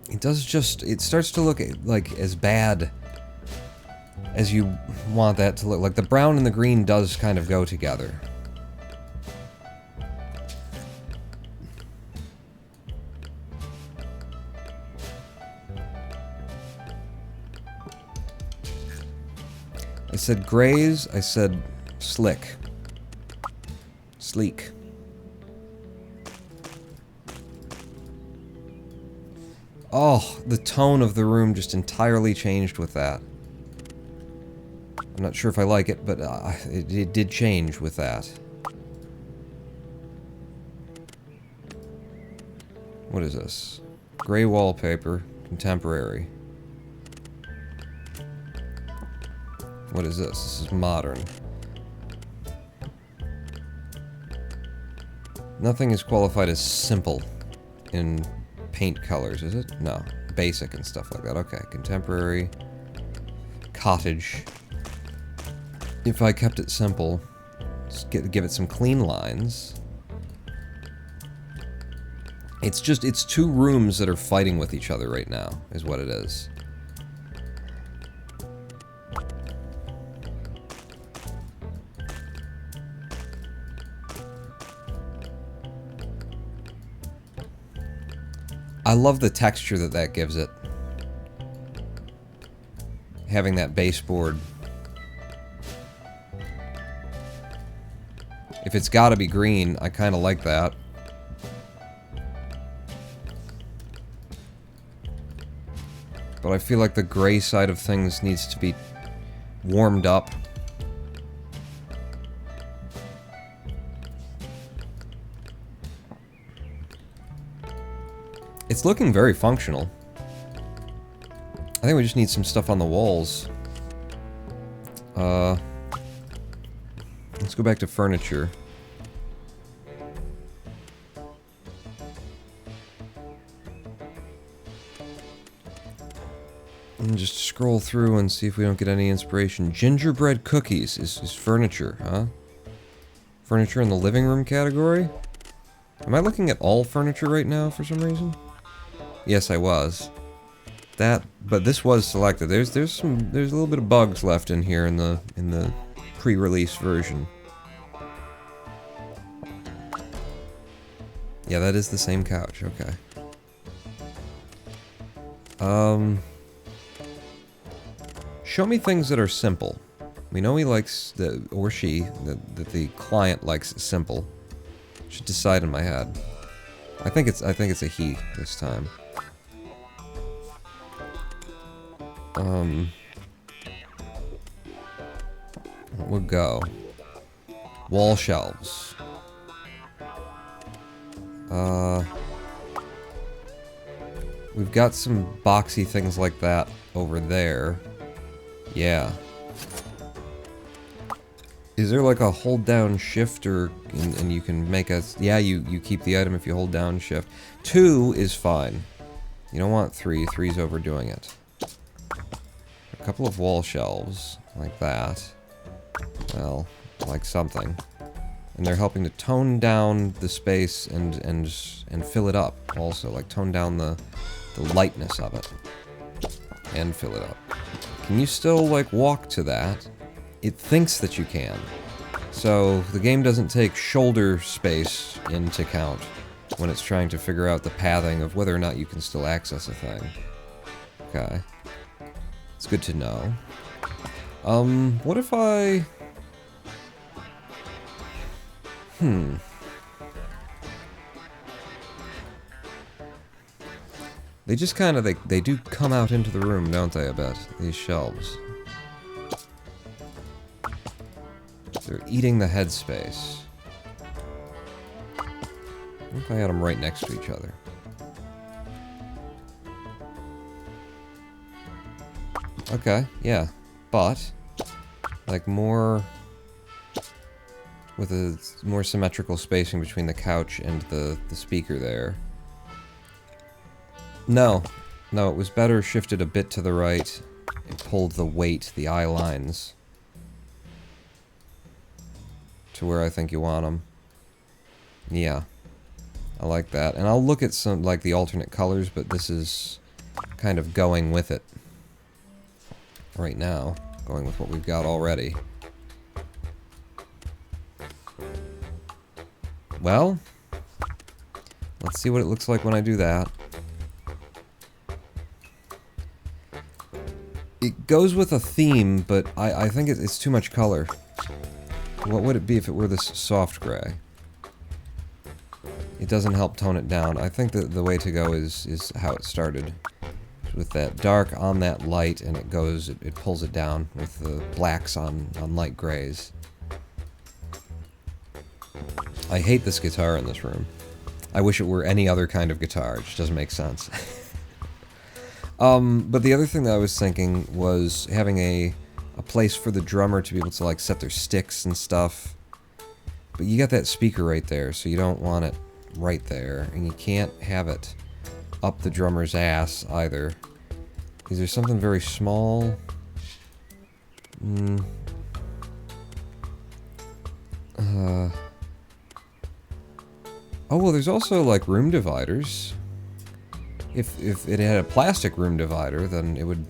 It it does just, it starts to look like as bad as you want that to look. Like the brown and the green does kind of go together. I said grays, I said slick. Sleek. Oh, the tone of the room just entirely changed with that. I'm not sure if I like it, but it did change with that. What is this? Gray wallpaper, contemporary. What is this? This is modern. Nothing is qualified as simple in paint colors, is it? No. Basic and stuff like that. Okay, contemporary. Cottage. If I kept it simple, just give it some clean lines. It's just, it's two rooms that are fighting with each other right now, is what it is. I love the texture that that gives it. Having that baseboard. If it's gotta be green, I kinda like that. But I feel like the gray side of things needs to be warmed up. It's looking very functional. I think we just need some stuff on the walls. Let's go back to furniture. And just scroll through and see if we don't get any inspiration. Gingerbread cookies is furniture, huh? Furniture in the living room category? Am I looking at all furniture right now for some reason? Yes, I was. But this was selected. There's a little bit of bugs left in here in the pre-release version. Yeah, that is the same couch. Okay. Show me things that are simple. We know he likes that the client likes simple. Should decide in my head. I think it's a he this time. We'll go. Wall shelves. We've got some boxy things like that over there. Yeah. Is there like a hold down shift and you can make a... Yeah, you keep the item if you hold down shift. 2 is fine. You don't want 3. 3's overdoing it. A couple of wall shelves like that. Well, like something. And they're helping to tone down the space and fill it up also. Like tone down the lightness of it. And fill it up. Can you still like walk to that? It thinks that you can. So the game doesn't take shoulder space into account when it's trying to figure out the pathing of whether or not you can still access a thing. Okay. It's good to know. What if I... They just kind of, they do come out into the room, don't they, I bet? These shelves. They're eating the headspace. What if I had them right next to each other? Okay, yeah. But, like more... with a more symmetrical spacing between the couch and the speaker there. No. No, it was better shifted a bit to the right. It pulled the weight, the eye lines, to where I think you want them. Yeah. I like that. And I'll look at some, like, the alternate colors, but this is kind of going with it right now. Going with what we've got already. Well, let's see what it looks like when I do that. It goes with a theme, but I think it's too much color. What would it be if it were this soft gray? It doesn't help tone it down. I think that the way to go is how it started. With that dark on that light, and it goes, it pulls it down with the blacks on light grays. I hate this guitar in this room. I wish it were any other kind of guitar. It just doesn't make sense. But the other thing that I was thinking was having a place for the drummer to be able to, like, set their sticks and stuff. But you got that speaker right there, so you don't want it right there. And you can't have it up the drummer's ass, either. Is there something very small? Oh, well, there's also, like, room dividers. If it had a plastic room divider, then it would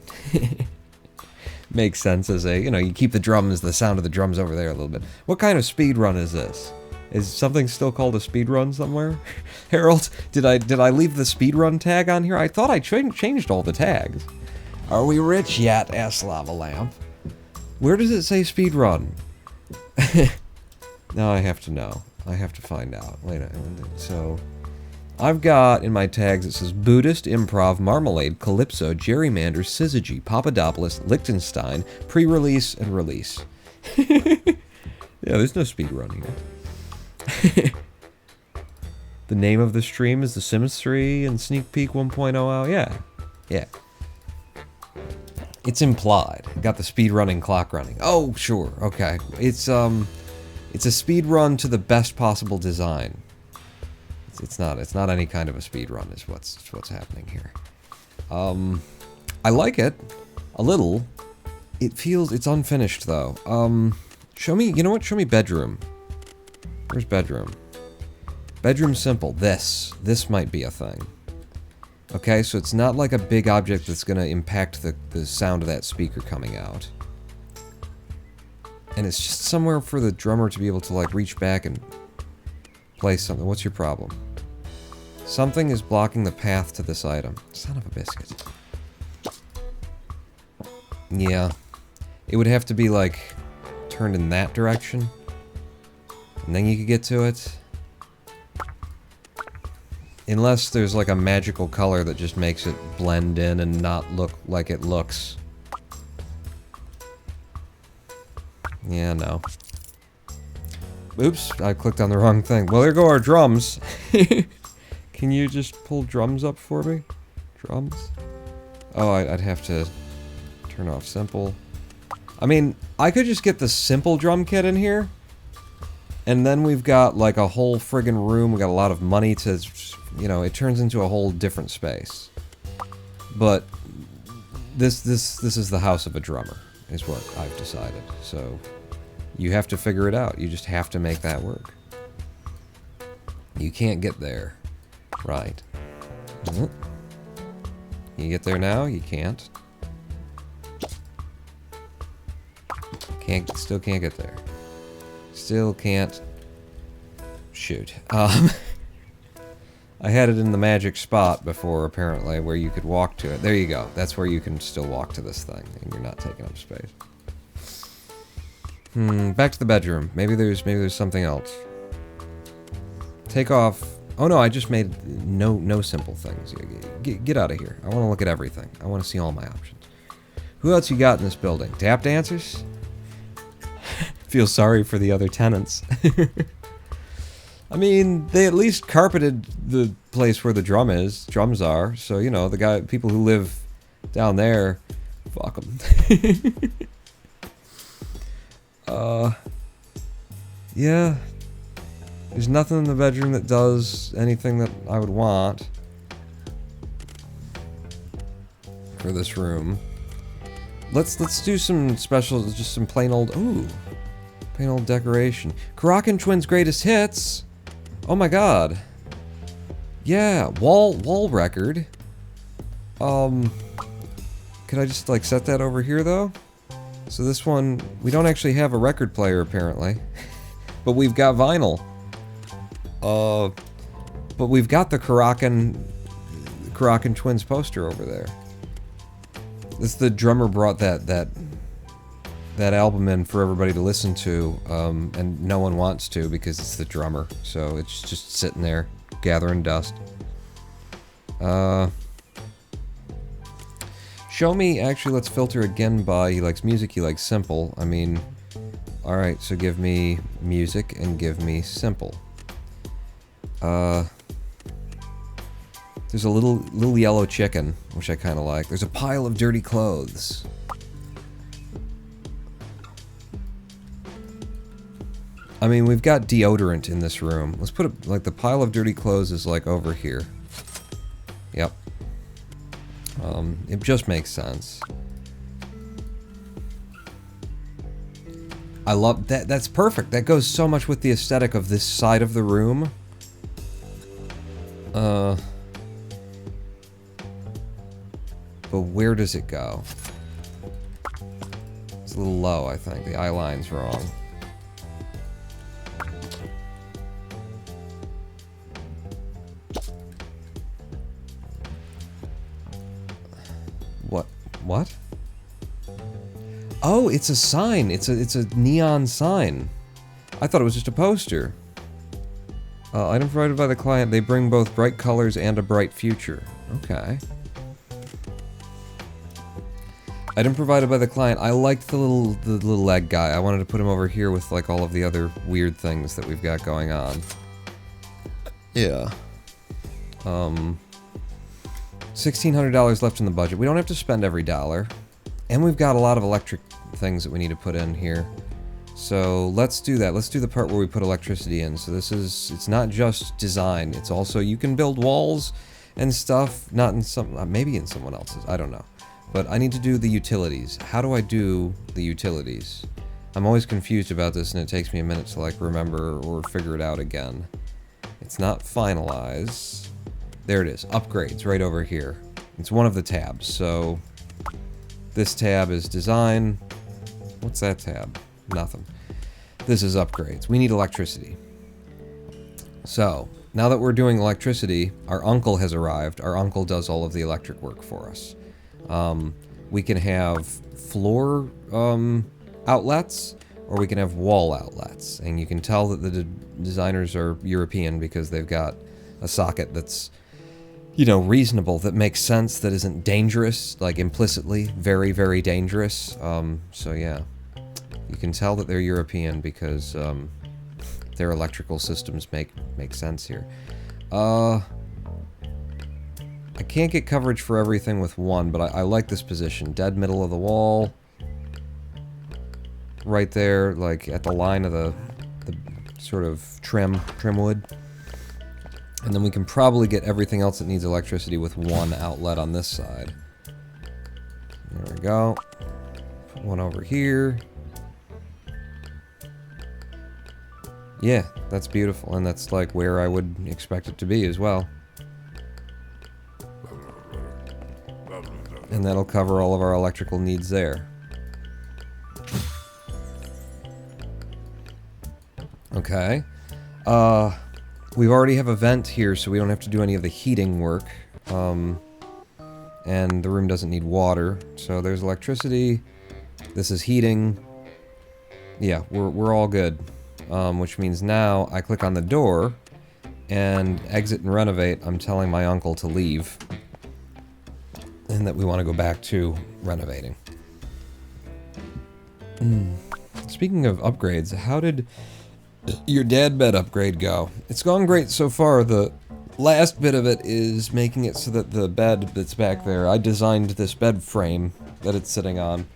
make sense as a, you know, you keep the drums, the sound of the drums over there a little bit. What kind of speed run is this? Is something still called a speed run somewhere? Harold, did I leave the speed run tag on here? I thought I changed all the tags. Are we rich yet? Asked Lava Lamp. Where does it say speed run? Now I have to know. I have to find out. Wait a minute. So, I've got in my tags, it says Buddhist, Improv, Marmalade, Calypso, Gerrymander, Syzygy, Papadopoulos, Liechtenstein, pre-release, and release. Yeah, there's no speed run here. The name of the stream is The Sims 3 and Sneak Peek 1.0. Oh, yeah. Yeah. It's implied. Got the speed running clock running. Oh, sure. Okay. It's a speed run to the best possible design. It's not any kind of a speed run is what's happening here. I like it a little. It's unfinished though. Show me, you know what? Show me bedroom. Where's bedroom? Bedroom simple. This might be a thing. Okay, so it's not like a big object that's gonna impact the sound of that speaker coming out. And it's just somewhere for the drummer to be able to, like, reach back and play something. What's your problem? Something is blocking the path to this item. Son of a biscuit. Yeah. It would have to be, like, turned in that direction. And then you could get to it. Unless there's, like, a magical color that just makes it blend in and not look like it looks. Yeah, no. Oops, I clicked on the wrong thing. Well, there go our drums. Can you just pull drums up for me? Drums? Oh, I'd have to turn off simple. I mean, I could just get the simple drum kit in here. And then we've got, like, a whole friggin' room. We got a lot of money to, you know, it turns into a whole different space. But this is the house of a drummer, is what I've decided. So you have to figure it out. You just have to make that work. You can't get there. Right. You get there now? You can't. Still can't get there. Still can't. Shoot. I had it in the magic spot before, apparently, where you could walk to it. There you go. That's where you can still walk to this thing, and you're not taking up space. Back to the bedroom. Maybe there's something else. Take off. Oh no, I just made no simple things. Get out of here. I want to look at everything. I want to see all my options. Who else you got in this building? Tap dancers? Feel sorry for the other tenants. I mean, they at least carpeted the place where the drums are. So, you know, people who live down there, fuck them. Yeah. There's nothing in the bedroom that does anything that I would want for this room. Let's do some specials, just some plain old decoration. Karakin Twins Greatest Hits. Oh my god. Yeah, wall record. Could I just, like, set that over here, though? So this one, we don't actually have a record player, apparently. But we've got vinyl. But we've got the Karakin Twins poster over there. The drummer brought that album in for everybody to listen to, and no one wants to because it's the drummer. So it's just sitting there, gathering dust. Show me, actually, let's filter again by he likes music, he likes simple. I mean, alright, so give me music and give me simple. There's a little yellow chicken, which I kind of like. There's a pile of dirty clothes. I mean, we've got deodorant in this room. Let's put it, like, the pile of dirty clothes is, like, over here. Yep. It just makes sense. I love that. That's perfect. That goes so much with the aesthetic of this side of the room. But where does it go? It's a little low, I think. The eye line's wrong. What? Oh, it's a sign. It's a neon sign. I thought it was just a poster. Item provided by the client. They bring both bright colors and a bright future. Okay. Item provided by the client. I liked the little leg guy. I wanted to put him over here with, like, all of the other weird things that we've got going on. Yeah. $1,600 left in the budget. We don't have to spend every dollar. And we've got a lot of electric things that we need to put in here. So let's do that. Let's do the part where we put electricity in. So this is, it's not just design. It's also, you can build walls and stuff. Not in some, maybe in someone else's. I don't know. But I need to do the utilities. How do I do the utilities? I'm always confused about this and it takes me a minute to, like, remember or figure it out again. It's not finalize. There it is, upgrades, right over here. It's one of the tabs, so this tab is design. What's that tab? Nothing. This is upgrades. We need electricity. So, now that we're doing electricity, our uncle has arrived. Our uncle does all of the electric work for us. We can have floor outlets, or we can have wall outlets. And you can tell that the designers are European because they've got a socket that's, you know, reasonable, that makes sense, that isn't dangerous, like implicitly, very, very dangerous. So yeah, you can tell that they're European because their electrical systems make sense here. I can't get coverage for everything with one, but I like this position. Dead middle of the wall. Right there, like at the line of the sort of trim wood. And then we can probably get everything else that needs electricity with one outlet on this side. There we go. Put one over here. Yeah, that's beautiful, and that's like where I would expect it to be as well. And that'll cover all of our electrical needs there. Okay. We already have a vent here, so we don't have to do any of the heating work. And the room doesn't need water. So there's electricity. This is heating. Yeah, we're all good. Which means now I click on the door and exit and renovate. I'm telling my uncle to leave. And that we want to go back to renovating. Speaking of upgrades, how did your dad bed upgrade go? It's gone great so far. The last bit of it is making it so that the bed that's back there, I designed this bed frame that it's sitting on,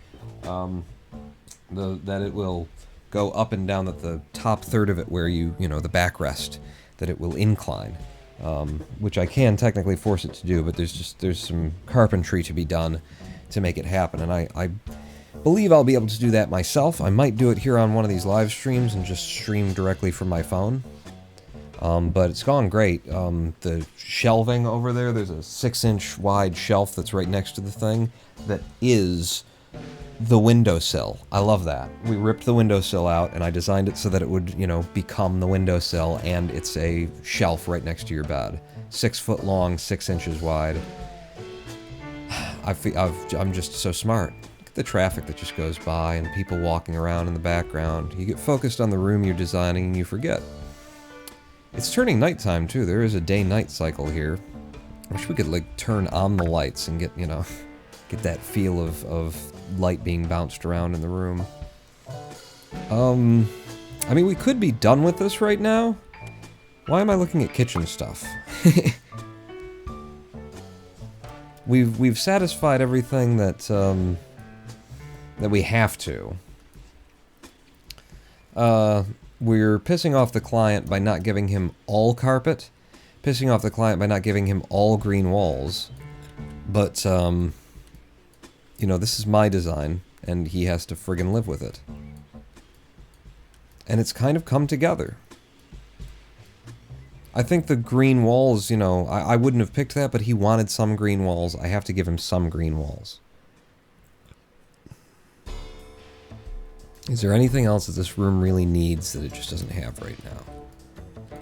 that it will go up and down, that the top third of it where you know, the backrest, that it will incline, which I can technically force it to do, but there's some carpentry to be done to make it happen, and I believe I'll be able to do that myself. I might do it here on one of these live streams and just stream directly from my phone. But it's gone great. The shelving over there, there's a 6-inch wide shelf that's right next to the thing that is the windowsill. I love that. We ripped the windowsill out, and I designed it so that it would, you know, become the windowsill, and it's a shelf right next to your bed. 6 foot long, 6 inches wide. I'm just so smart. Look at the traffic that just goes by and people walking around in the background. You get focused on the room you're designing and you forget. It's turning nighttime too. There is a day-night cycle here. I wish we could like turn on the lights and get, you know, get that feel of light being bounced around in the room. I mean, we could be done with this right now. Why am I looking at kitchen stuff? We've satisfied everything that that we have to. We're pissing off the client by not giving him all carpet, pissing off the client by not giving him all green walls. But you know, this is my design, and he has to friggin' live with it. And it's kind of come together. I think the green walls, you know, I wouldn't have picked that, but he wanted some green walls. I have to give him some green walls. Is there anything else that this room really needs that it just doesn't have right now?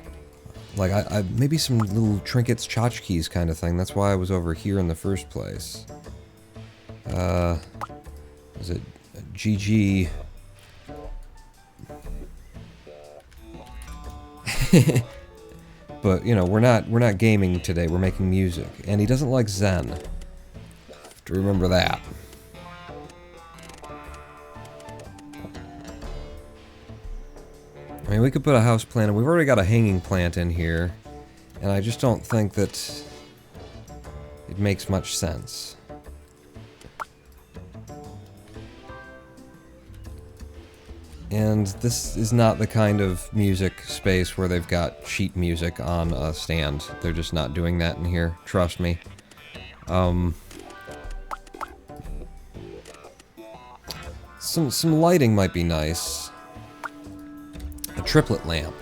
Like, maybe some little trinkets, tchotchkes kind of thing. That's why I was over here in the first place. Was it GG? But, you know, we're not gaming today, we're making music. And he doesn't like Zen. Have to remember that. I mean, we could put a house plant in. We've already got a hanging plant in here. And I just don't think that it makes much sense. And this is not the kind of music space where they've got sheet music on a stand. They're just not doing that in here. Trust me. Some lighting might be nice. A triplet lamp.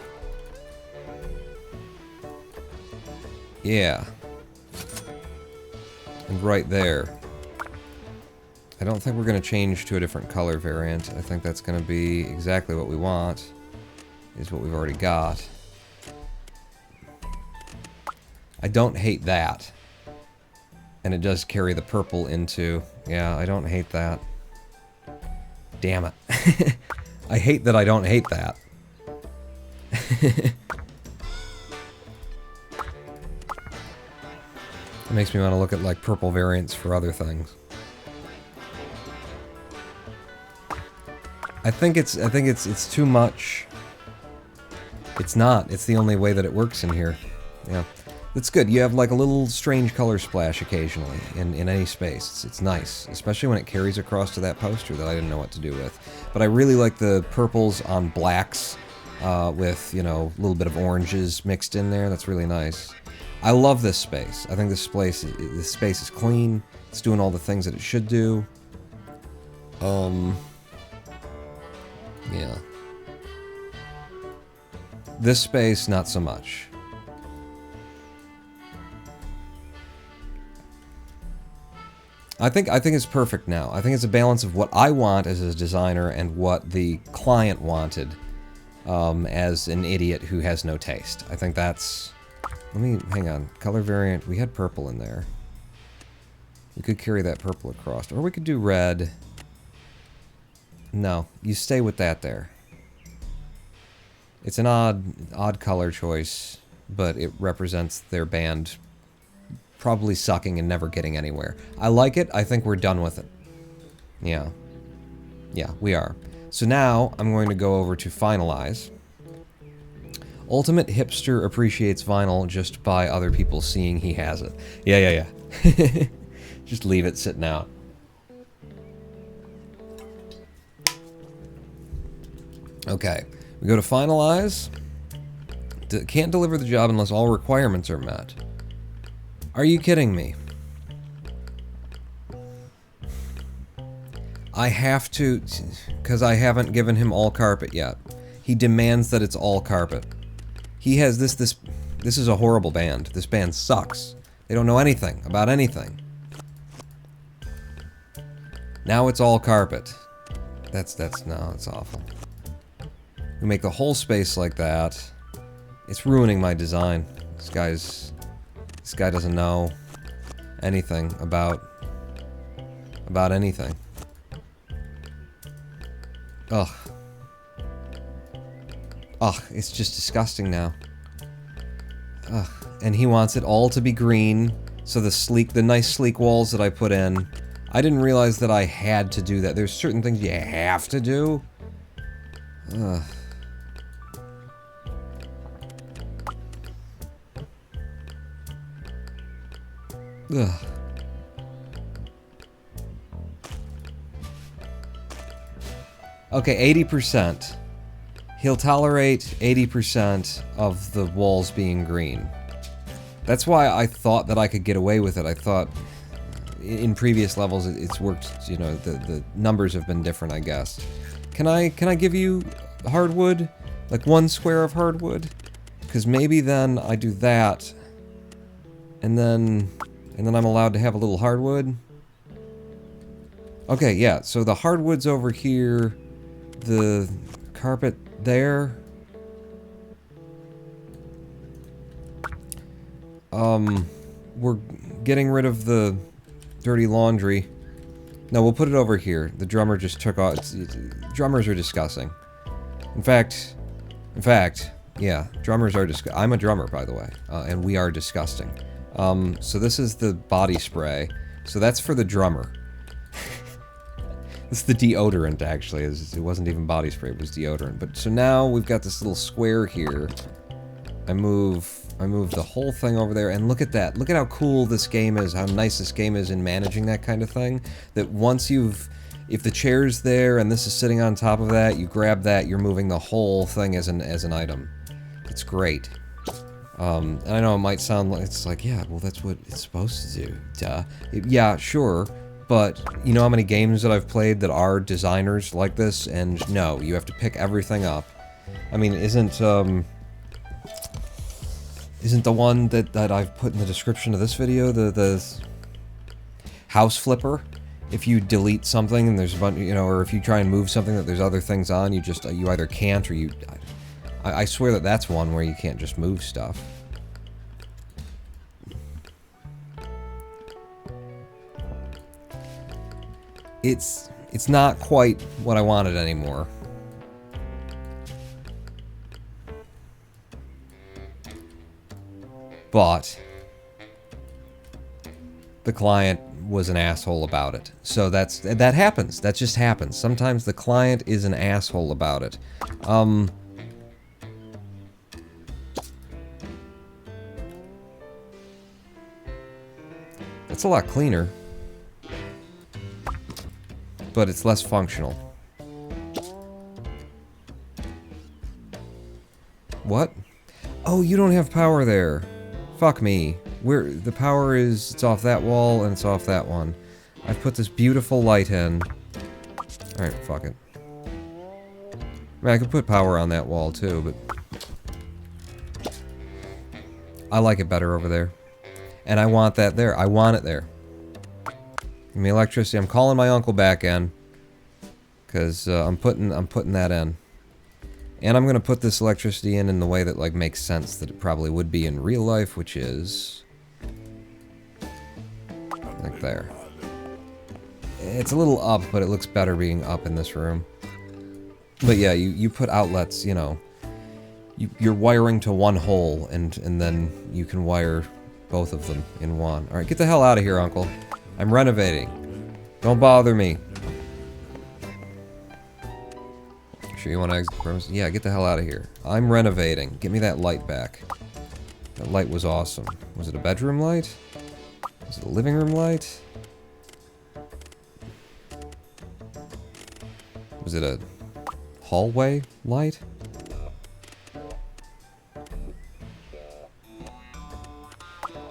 Yeah. And right there. I don't think we're going to change to a different color variant. I think that's going to be exactly what we want. Is what we've already got. I don't hate that. And it does carry the purple into... Yeah, I don't hate that. Damn it. I hate that I don't hate that. It makes me want to look at like purple variants for other things. I think it's too much. It's not. It's the only way that it works in here. Yeah. It's good. You have like a little strange color splash occasionally in any space. It's nice, especially when it carries across to that poster that I didn't know what to do with. But I really like the purples on blacks with, you know, a little bit of oranges mixed in there. That's really nice. I love this space. I think this space is clean. It's doing all the things that it should do. Yeah. This space, not so much. I think it's perfect now. I think it's a balance of what I want as a designer and what the client wanted as an idiot who has no taste. I think that's... Let me... Hang on. Color variant. We had purple in there. We could carry that purple across. Or we could do red. No. You stay with that there. It's an odd color choice, but it represents their band probably sucking and never getting anywhere. I like it. I think we're done with it. Yeah. Yeah, we are. So now, I'm going to go over to finalize. Ultimate hipster appreciates vinyl just by other people seeing he has it. Yeah. Just leave it sitting out. Okay. We go to finalize. Can't deliver the job unless all requirements are met. Are you kidding me? I have to, because I haven't given him all carpet yet. He demands that it's all carpet. He has this is a horrible band. This band sucks. They don't know anything about anything. Now it's all carpet. No, it's awful. We make the whole space like that. It's ruining my design. This guy doesn't know anything about anything. Ugh. Ugh, it's just disgusting now. Ugh. And he wants it all to be green, so the nice sleek walls that I put in, I didn't realize that I had to do that. There's certain things you have to do. Ugh. Ugh. Okay, 80%. He'll tolerate 80% of the walls being green. That's why I thought that I could get away with it. I thought in previous levels it's worked, you know, the numbers have been different, I guess. Can I give you hardwood? Like 1 square of hardwood? Because maybe then I do that, and then I'm allowed to have a little hardwood. Okay, yeah, so the hardwood's over here, the carpet there. We're getting rid of the dirty laundry. No, we'll put it over here. The drummer just took off. Drummers are disgusting. In fact, yeah, drummers are disgusting. I'm a drummer, by the way, and we are disgusting. So this is the body spray. So that's for the drummer. This is the deodorant, actually. It wasn't even body spray, it was deodorant. But so now we've got this little square here. I move the whole thing over there, and look at that. Look at how cool this game is, how nice this game is in managing that kind of thing. That once if the chair's there and this is sitting on top of that, you grab that, you're moving the whole thing as an item. It's great. And I know it might sound like, it's like, yeah, well, that's what it's supposed to do. Duh. Yeah, sure. But you know how many games that I've played that are designers like this? And no, you have to pick everything up. I mean, isn't the one that I've put in the description of this video the house flipper? If you delete something and there's a bunch, you know, or if you try and move something that there's other things on, you either can't or you. I swear that that's one where you can't just move stuff. It's not quite what I wanted anymore. But the client was an asshole about it. So that happens. That just happens. Sometimes the client is an asshole about it. It's a lot cleaner. But it's less functional. What? Oh, you don't have power there. Fuck me. The power is, it's off that wall and it's off that one. I've put this beautiful light in. Alright, fuck it. I mean, I could put power on that wall too, but I like it better over there. And I want that there. I want it there. Give me electricity. I'm calling my uncle back in. Because I'm putting that in. And I'm going to put this electricity in the way that, like, makes sense that it probably would be in real life, which is like there. It's a little up, but it looks better being up in this room. But yeah, you put outlets, you know. You're wiring to one hole, and then you can wire both of them in one. Alright, get the hell out of here, Uncle. I'm renovating. Don't bother me. Sure you want to exit the premise? Yeah, get the hell out of here. I'm renovating. Get me that light back. That light was awesome. Was it a bedroom light? Was it a living room light? Was it a hallway light?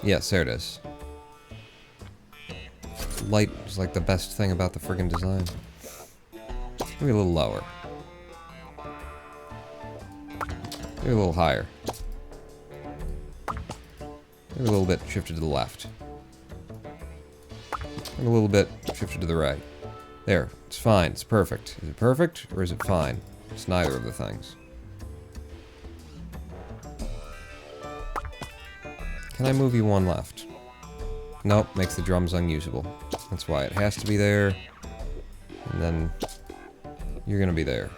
Yes, there it is. Light is like the best thing about the friggin' design. Maybe a little lower. Maybe a little higher. Maybe a little bit shifted to the left. And a little bit shifted to the right. There. It's fine. It's perfect. Is it perfect or is it fine? It's neither of the things. Can I move you one left? Nope. Makes the drums unusable. That's why it has to be there. And then you're gonna be there.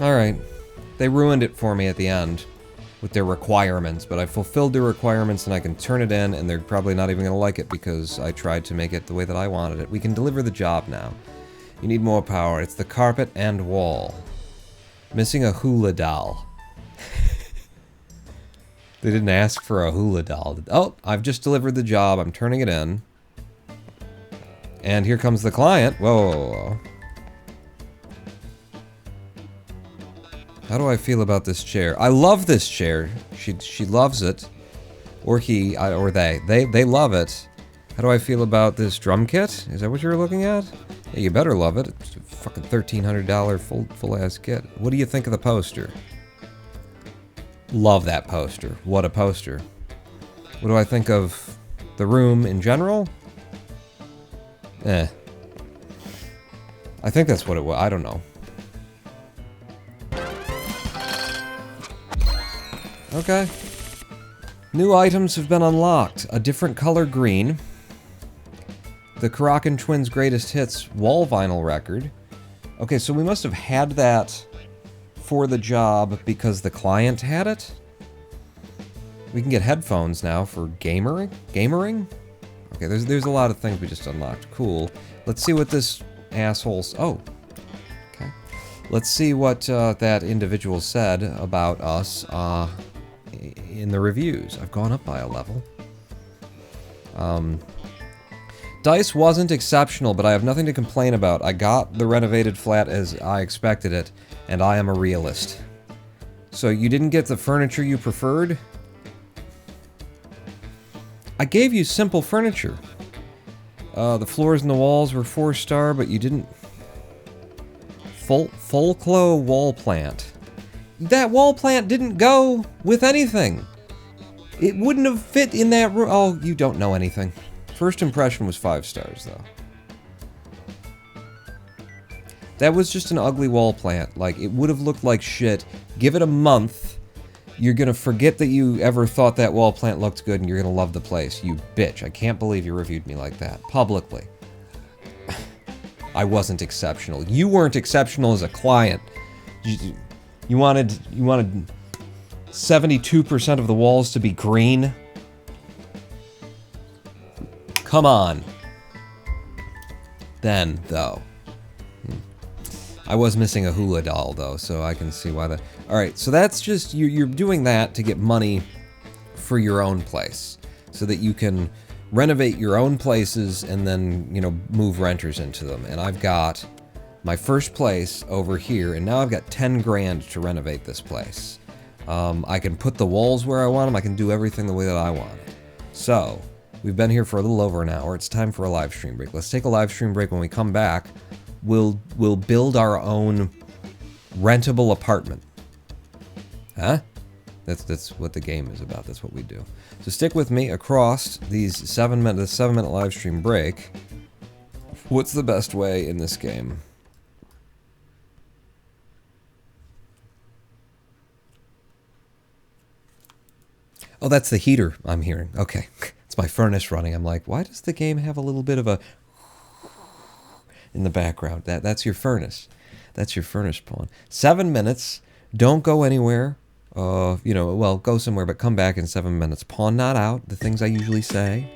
Alright. They ruined it for me at the end with their requirements, but I fulfilled their requirements and I can turn it in, and they're probably not even going to like it because I tried to make it the way that I wanted it. We can deliver the job now. You need more power. It's the carpet and wall. Missing a hula doll. They didn't ask for a hula doll. Oh, I've just delivered the job. I'm turning it in. And here comes the client. Whoa, whoa, whoa. How do I feel about this chair? I love this chair. She loves it. Or he, or they. They love it. How do I feel about this drum kit? Is that what you're looking at? Yeah, you better love it. It's a fucking $1,300 full-ass kit. What do you think of the poster? Love that poster. What a poster. What do I think of the room in general? Eh. I think that's what it was. I don't know. Okay. New items have been unlocked. A different color green. The Karakin Twins' greatest hits wall vinyl record. Okay, so we must have had that for the job because the client had it. We can get headphones now for gamering? Okay, there's a lot of things we just unlocked. Cool. Let's see what this asshole's... Oh. Okay. Let's see what that individual said about us in the reviews. I've gone up by a level. Dice wasn't exceptional, but I have nothing to complain about. I got the renovated flat as I expected it, and I am a realist. So you didn't get the furniture you preferred? I gave you simple furniture. The floors and the walls were 4-star, but you didn't... Folklo wall plant. That wall plant didn't go with anything. It wouldn't have fit in that room. Oh, you don't know anything. First impression was 5 stars, though. That was just an ugly wall plant. Like, it would have looked like shit. Give it a month. You're gonna forget that you ever thought that wall plant looked good, and you're gonna love the place. You bitch. I can't believe you reviewed me like that. Publicly. I wasn't exceptional. You weren't exceptional as a client. You wanted 72% of the walls to be green? Come on. Then, though. I was missing a hula doll, though, so I can see why that... Alright, so that's just... You're doing that to get money for your own place. So that you can renovate your own places and then, you know, move renters into them. And I've got my first place over here, and now I've got 10 grand to renovate this place. I can put the walls where I want them. I can do everything the way that I want it. So, we've been here for a little over an hour. It's time for a live stream break. Let's take a live stream break. When we come back, we'll build our own rentable apartment. Huh? That's what the game is about. That's what we do. So stick with me across these 7-minute live stream break. What's the best way in this game? Oh, that's the heater I'm hearing. Okay. It's my furnace running. I'm like, why does the game have a little bit of a in the background? That's your furnace. That's your furnace pawn. 7 minutes. Don't go anywhere. You know, well, go somewhere, but come back in 7 minutes. Pawn not out. The things I usually say.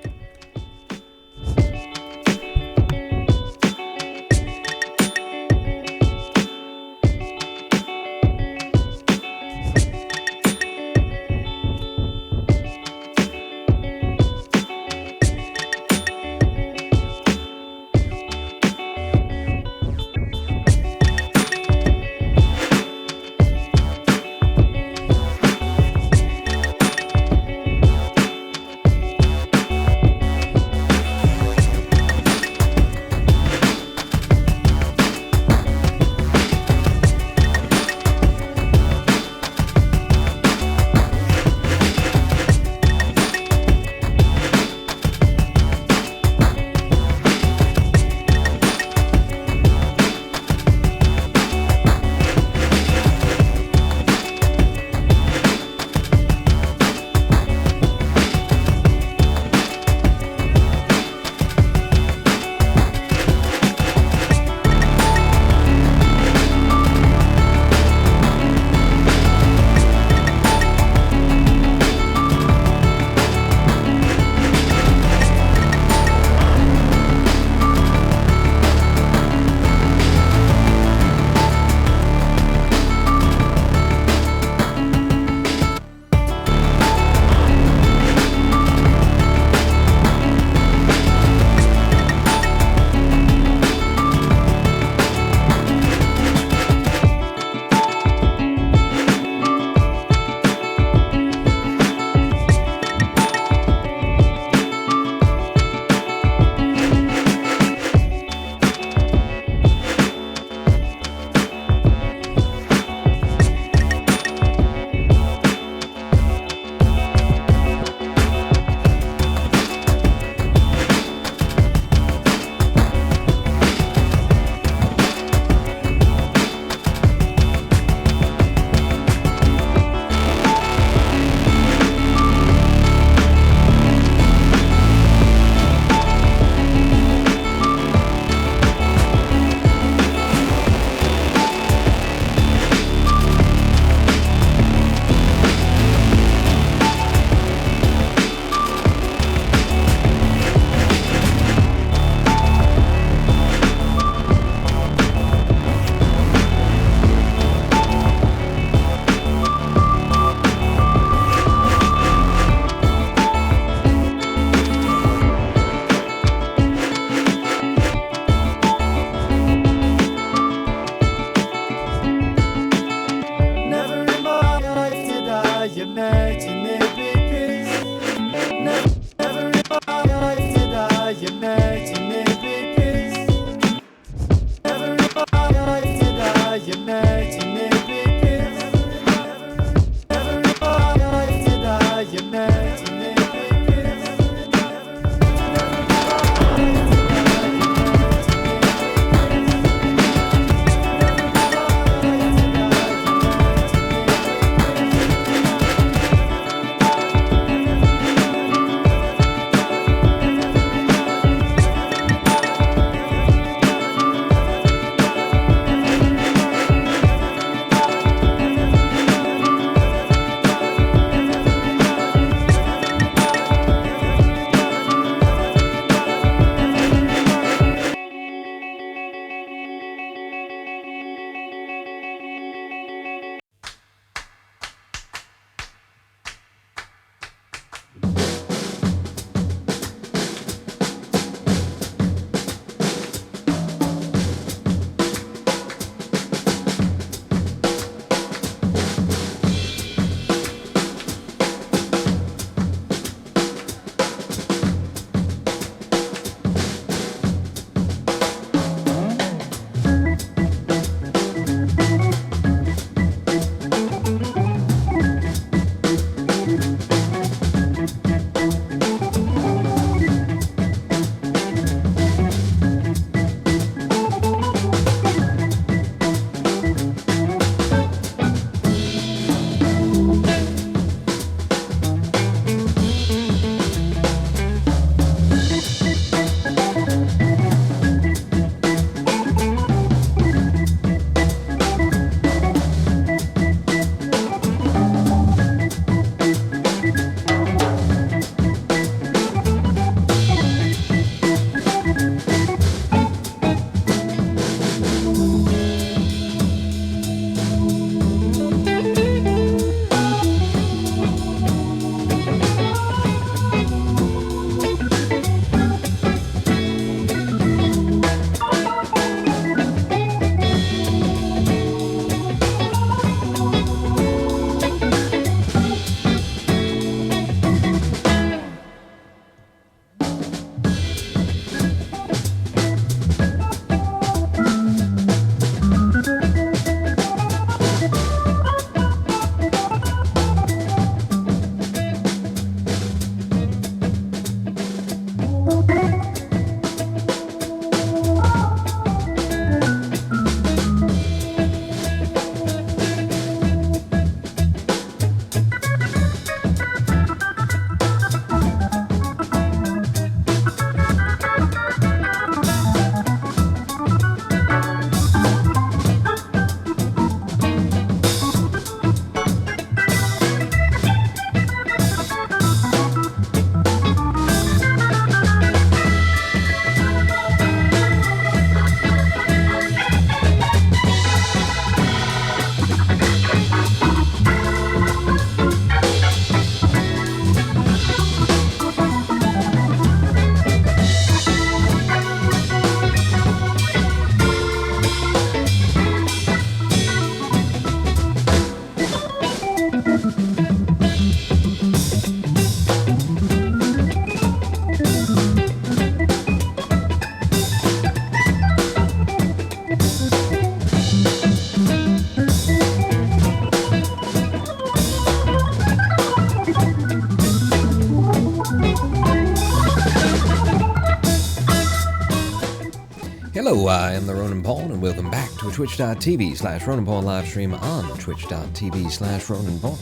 Hello, I am the Ronan Paul, and welcome back to twitch.tv/Ronan Paul livestream on twitch.tv/Ronan Paul.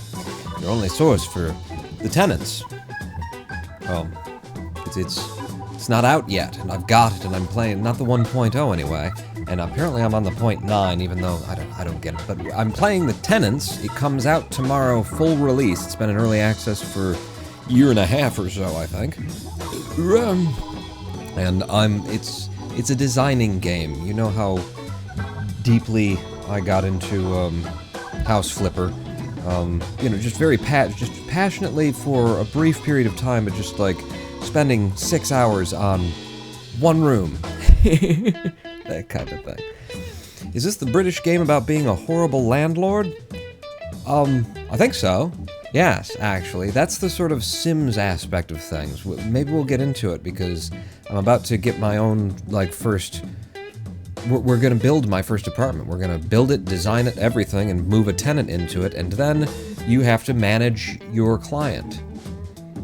Your only source for the Tenants. Well, it's not out yet, and I've got it, and I'm playing, not the 1.0 anyway, and apparently I'm on the 0.9, even though I don't get it, but I'm playing the Tenants. It comes out tomorrow, full release. It's been in early access for a year and a half or so, I think. And it's a designing game. You know how deeply I got into House Flipper. You know, just just passionately for a brief period of time, but just like spending 6 hours on one room. That kind of thing. Is this the British game about being a horrible landlord? I think so. Yes, actually. That's the sort of Sims aspect of things. Maybe we'll get into it, because I'm about to get my own, like, first... We're gonna build my first apartment. We're gonna build it, design it, everything, and move a tenant into it, and then you have to manage your client.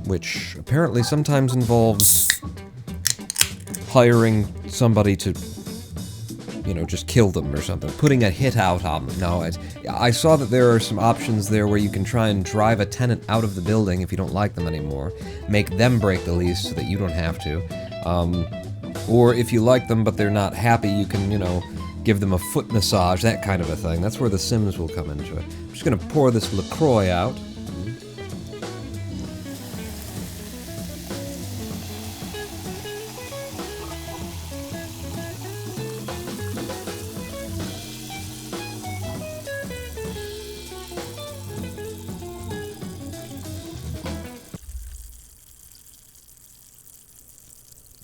Which apparently sometimes involves hiring somebody to, you know, just kill them or something. Putting a hit out on them. No, I saw that there are some options there where you can try and drive a tenant out of the building if you don't like them anymore. Make them break the lease so that you don't have to. Or if you like them but they're not happy, you can, you know, give them a foot massage, that kind of a thing. That's where the Sims will come into it. I'm just gonna pour this LaCroix out.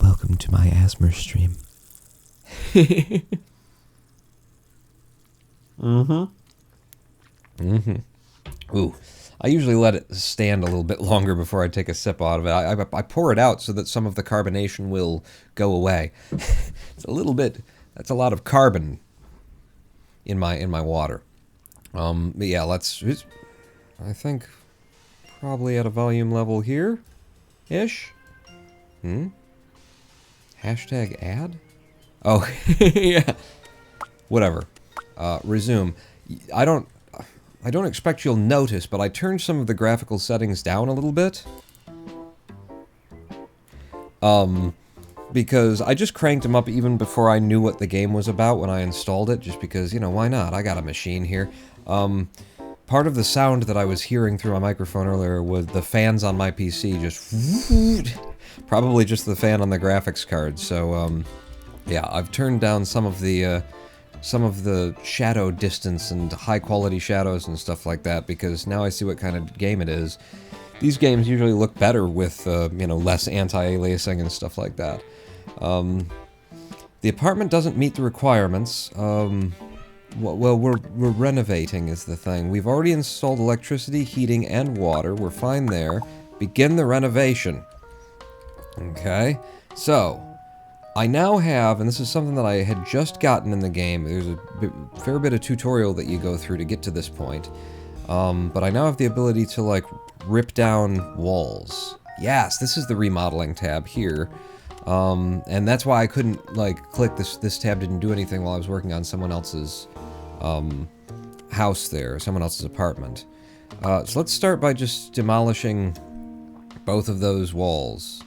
Welcome to my asthma stream. Ooh, I usually let it stand a little bit longer before I take a sip out of it. I pour it out so that some of the carbonation will go away. It's a little bit, that's a lot of carbon in my water. But yeah, I think probably at a volume level here, ish. Hashtag ad? Oh, yeah. Whatever. Resume. I don't expect you'll notice, but I turned some of the graphical settings down a little bit. Because I just cranked them up even before I knew what the game was about when I installed it, just because, you know, why not? I got a machine here. Part of the sound that I was hearing through my microphone earlier was the fans on my PC just... Probably just the fan on the graphics card, so, yeah, I've turned down some of the shadow distance and high-quality shadows and stuff like that, because now I see what kind of game it is. These games usually look better with, you know, less anti-aliasing and stuff like that. The apartment doesn't meet the requirements. Well, we're renovating is the thing. We've already installed electricity, heating, and water. We're fine there. Begin the renovation. Okay, so I now have, and this is something that I had just gotten in the game, there's a fair bit of tutorial that you go through to get to this point, but I now have the ability to, like, rip down walls. Yes, this is the remodeling tab here. And that's why I couldn't, like, click this tab didn't do anything while I was working on someone else's, house there, someone else's apartment. So let's start by just demolishing both of those walls.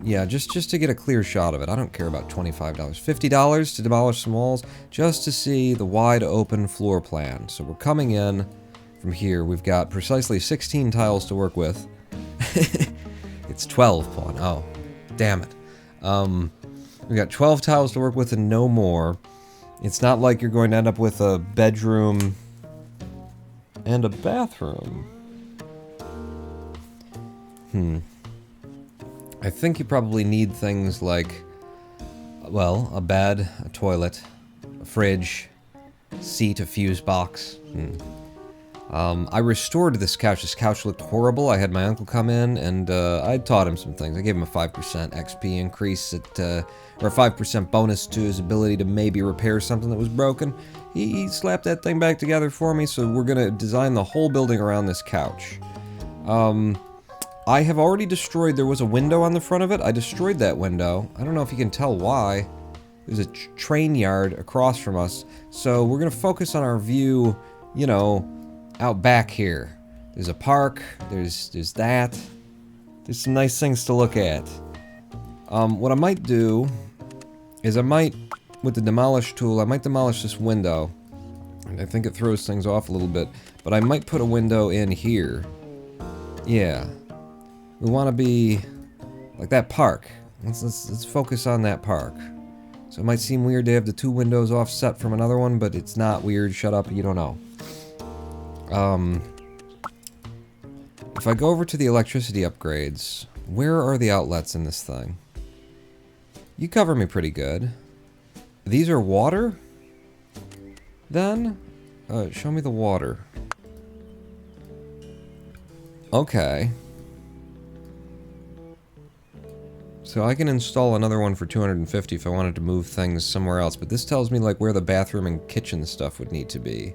Yeah, just to get a clear shot of it. I don't care about $25. $50 to demolish some walls, just to see the wide open floor plan. So we're coming in from here. We've got precisely 16 tiles to work with. It's 12, Pawn. Oh, damn it. We've got 12 tiles to work with and no more. It's not like you're going to end up with a bedroom and a bathroom. I think you probably need things like, well, a bed, a toilet, a fridge, seat, a fuse box. I restored this couch. This couch looked horrible. I had my uncle come in, and I taught him some things. I gave him a 5% XP increase, or a 5% bonus to his ability to maybe repair something that was broken. He slapped that thing back together for me, so we're going to design the whole building around this couch. I have already destroyed, there was a window on the front of it. I destroyed that window. I don't know if you can tell why. There's a train yard across from us. So we're going to focus on our view, you know, out back here. There's a park. There's that. There's some nice things to look at. What I might do is I might, with the demolish tool, I might demolish this window. And I think it throws things off a little bit. But I might put a window in here. Yeah. We want to be like that park. Let's focus on that park. So it might seem weird to have the two windows offset from another one, but it's not weird. Shut up, you don't know. If I go over to the electricity upgrades, where are the outlets in this thing? You cover me pretty good. These are water? Then? Show me the water. Okay. So I can install another one for 250 if I wanted to move things somewhere else, but this tells me like where the bathroom and kitchen stuff would need to be.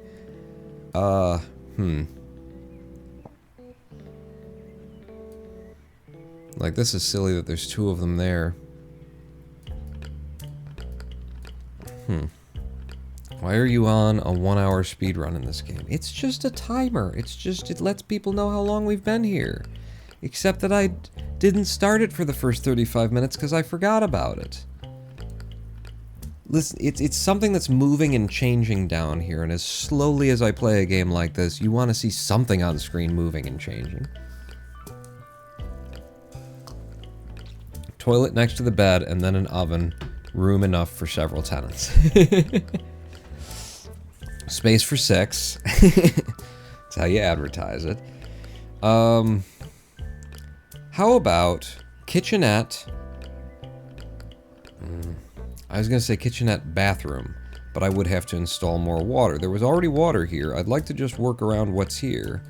Like, this is silly that there's two of them there. Why are you on a 1-hour speed run in this game? It's just a timer. It lets people know how long we've been here. Except that I didn't start it for the first 35 minutes because I forgot about it. Listen, it's something that's moving and changing down here, and as slowly as I play a game like this, you want to see something on screen moving and changing. Toilet next to the bed, and then an oven. Room enough for several tenants. Space for 6. That's how you advertise it. How about kitchenette? I was going to say kitchenette bathroom, but I would have to install more water. There was already water here. I'd like to just work around what's here.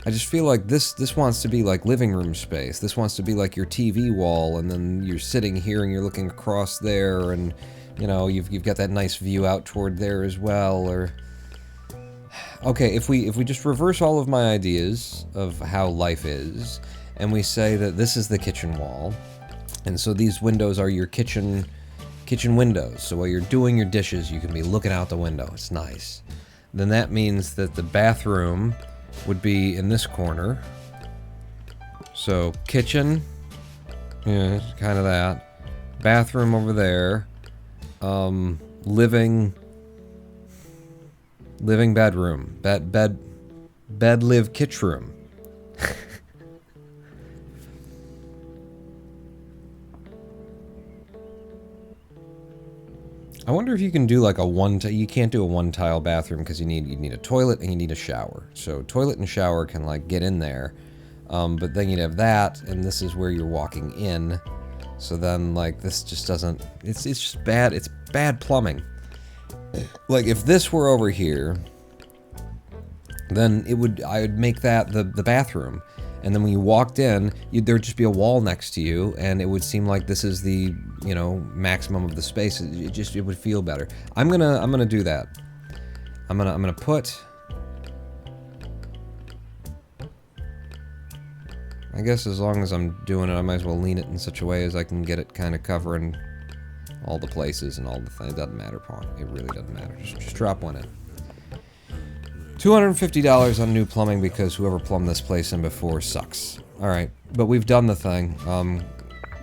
I just feel like this wants to be like living room space. This wants to be like your TV wall, and then you're sitting here and you're looking across there, and you know, you've got that nice view out toward there as well. Or okay, if we just reverse all of my ideas of how life is, and we say that this is the kitchen wall, and so these windows are your kitchen windows. So while you're doing your dishes, you can be looking out the window. It's nice. Then that means that the bathroom would be in this corner. So kitchen, yeah, kind of that. Bathroom over there. Living bedroom. Bed live kitch room. I wonder if you can do like a you can't do a one-tile bathroom because you need a toilet and you need a shower. So toilet and shower can like get in there, but then you'd have that, and this is where you're walking in. So then like this just doesn't. It's just bad. It's bad plumbing. Like if this were over here, then I would make that the bathroom. And then when you walked in, there'd just be a wall next to you, and it would seem like this is the, you know, maximum of the space. It would feel better. I'm gonna do that. I'm gonna put I guess as long as I'm doing it, I might as well lean it in such a way as I can get it kind of covering all the places and all the things. It doesn't matter, Paul. It really doesn't matter. Just drop one in. $250 on new plumbing because whoever plumbed this place in before sucks. Alright, but we've done the thing.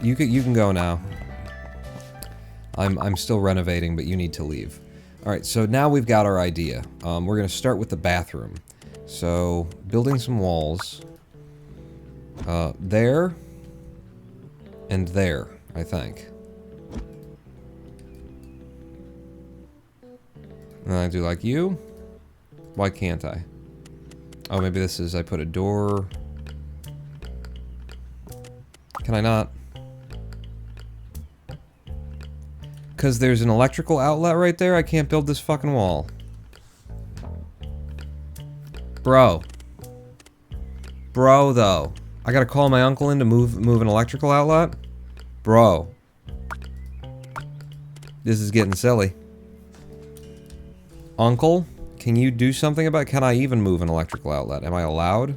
You can go now. I'm still renovating, but you need to leave. Alright, so now we've got our idea. We're going to start with the bathroom. So, building some walls. There. And there, I think. And I do like you. Why can't I? Oh, maybe this is, I put a door. Can I not? Because there's an electrical outlet right there, I can't build this fucking wall. Bro. Bro, though. I gotta call my uncle in to move an electrical outlet? Bro. This is getting silly. Uncle, can you do something about it? Can I even move an electrical outlet? Am I allowed?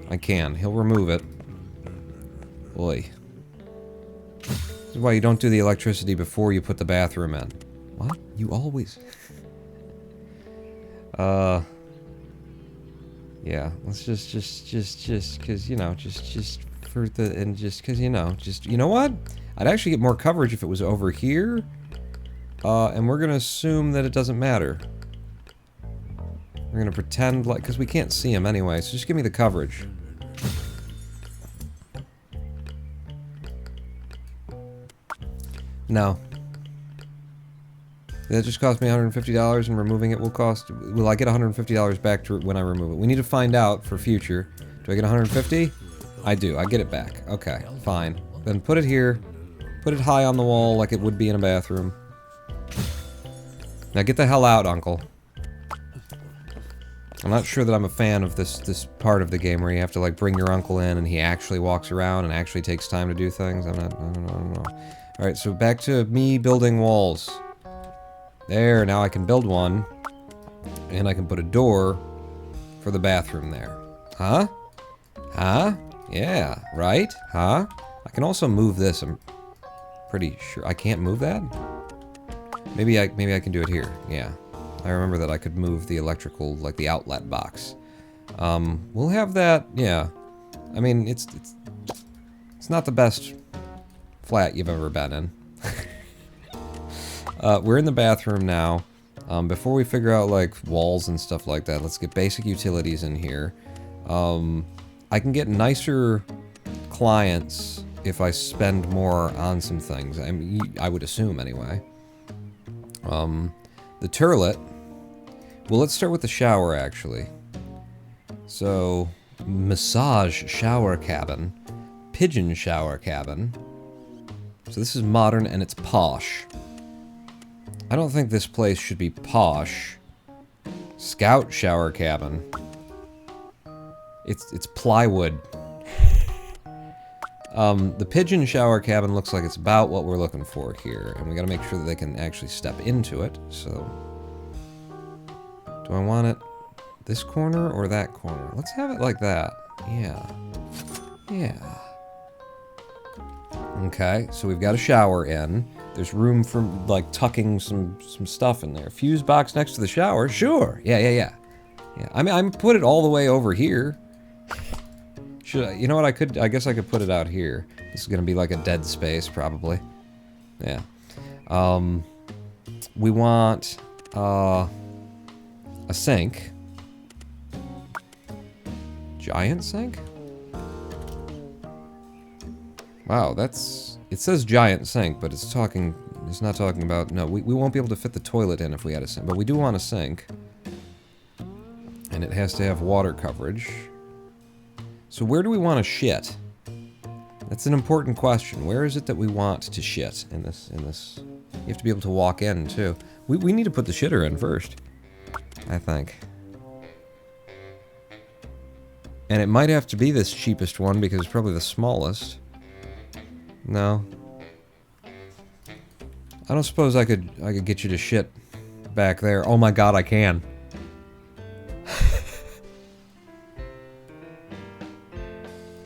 I can. He'll remove it. Boy. This is why you don't do the electricity before you put the bathroom in. What? You always... Yeah, let's just, cause, you know, just for the, and just cause, you know what? I'd actually get more coverage if it was over here. And we're gonna assume that it doesn't matter. We're gonna pretend like, cause we can't see him anyway, so just give me the coverage. No. That just cost me $150 and removing it will cost... Will I get $150 back to when I remove it? We need to find out for future. Do I get $150? I do. I get it back. Okay, fine. Then put it here. Put it high on the wall like it would be in a bathroom. Now get the hell out, Uncle. I'm not sure that I'm a fan of this part of the game where you have to like bring your uncle in and he actually walks around and actually takes time to do things. I don't know. Alright, so back to me building walls. There, now I can build one. And I can put a door for the bathroom there. Huh? Huh? Yeah, right? Huh? I can also move this, I'm pretty sure. I can't move that? Maybe I can do it here, yeah. I remember that I could move the electrical, like the outlet box. We'll have that, yeah. I mean, it's not the best flat you've ever been in. We're in the bathroom now. Before we figure out, like, walls and stuff like that, let's get basic utilities in here. I can get nicer clients if I spend more on some things. I mean, I would assume, anyway. The toilet. Well, let's start with the shower, actually. So, massage shower cabin. Pigeon shower cabin. So this is modern and it's posh. I don't think this place should be posh. Scout shower cabin. It's plywood. The pigeon shower cabin looks like it's about what we're looking for here, and we gotta make sure that they can actually step into it, so... Do I want it this corner or that corner? Let's have it like that. Yeah. Yeah. Okay, so we've got a shower in. There's room for, like, tucking some stuff in there. Fuse box next to the shower? Sure! Yeah. I mean, I put it all the way over here. Should I, you know what, I guess I could put it out here. This is gonna be like a dead space, probably. Yeah. We want, a sink. Giant sink? Wow, that's... It says giant sink, but it's not talking about... No, we won't be able to fit the toilet in if we had a sink, but we do want a sink. And it has to have water coverage. So where do we want to shit? That's an important question. Where is it that we want to shit in this... You have to be able to walk in, too. We need to put the shitter in first, I think. And it might have to be this cheapest one because it's probably the smallest. No. I don't suppose I could get you to shit back there. Oh my god, I can.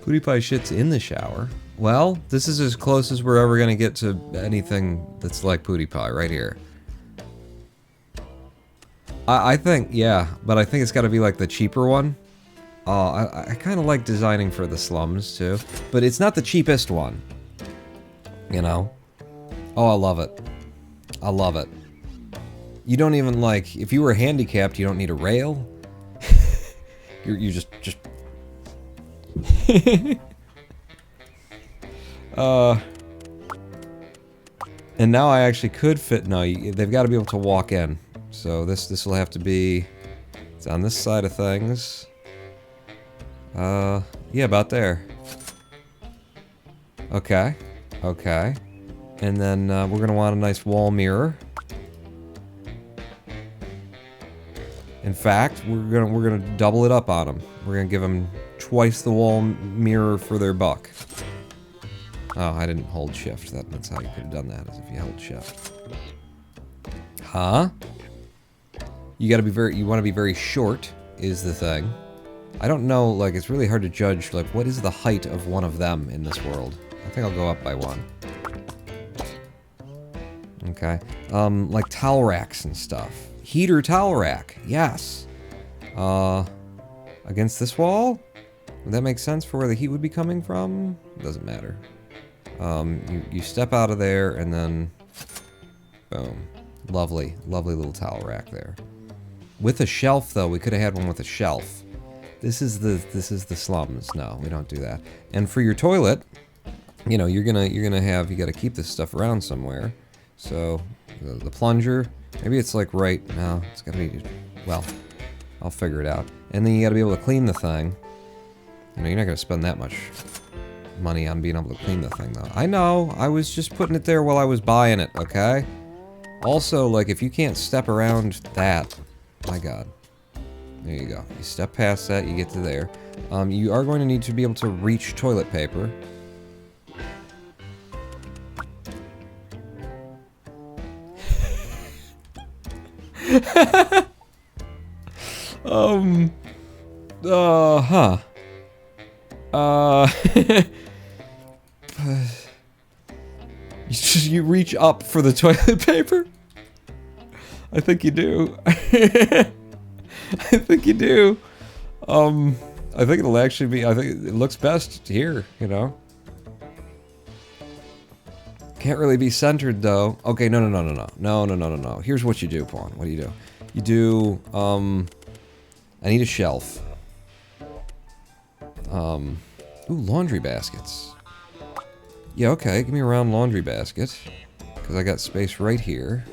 Pootie Pie shits in the shower. Well, this is as close as we're ever gonna get to anything that's like Pootie Pie right here. I think, yeah, but I think it's gotta be like the cheaper one. I kind of like designing for the slums too, but it's not the cheapest one. You know? Oh, I love it. I love it. You don't even like, if you were handicapped, you don't need a rail. you just and now I actually could fit, no, they've got to be able to walk in. So this will have to be, it's on this side of things. Yeah, about there. Okay. Okay. And then, we're gonna want a nice wall mirror. In fact, we're gonna double it up on them. We're gonna give them twice the wall mirror for their buck. Oh, I didn't hold shift. That's how you could have done that, is if you held shift. Huh? You gotta be you wanna be very short, is the thing. I don't know, like, it's really hard to judge, like, what is the height of one of them in this world? I think I'll go up by one. Okay. Like towel racks and stuff. Heater towel rack, yes. Against this wall? Would that make sense for where the heat would be coming from? Doesn't matter. You step out of there and then... boom. Lovely, lovely little towel rack there. With a shelf, though, we could have had one with a shelf. This is the slums. No, we don't do that. And for your toilet, you know, you gotta keep this stuff around somewhere. So, the plunger, maybe it's like right, no, it's gotta be, well, I'll figure it out. And then you gotta be able to clean the thing. You know, you're not gonna spend that much money on being able to clean the thing, though. I know, I was just putting it there while I was buying it, okay? Also, like, if you can't step around that, my god. There you go. You step past that, you get to there. You are going to need to be able to reach toilet paper. You reach up for the toilet paper? I think you do. I think you do. I think it'll actually be, I think it looks best here, you know? Can't really be centered, though. Okay, no. Here's what you do, Pawn. What do you do? You do, I need a shelf. Ooh, laundry baskets. Yeah, okay, give me a round laundry basket. Because I got space right here.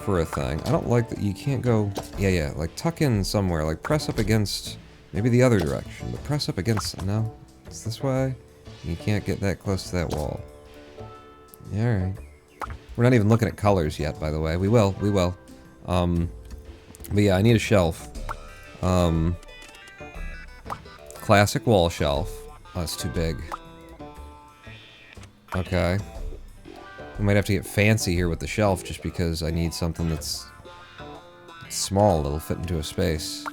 For a thing. I don't like that you can't go... Yeah, like tuck in somewhere. Like press up against... Maybe the other direction. But press up against... No? It's this way? You can't get that close to that wall. Yeah, alright. We're not even looking at colors yet, by the way. We will. But yeah, I need a shelf. Classic wall shelf. Oh, it's too big. Okay. I might have to get fancy here with the shelf just because I need something that's small that'll fit into a space.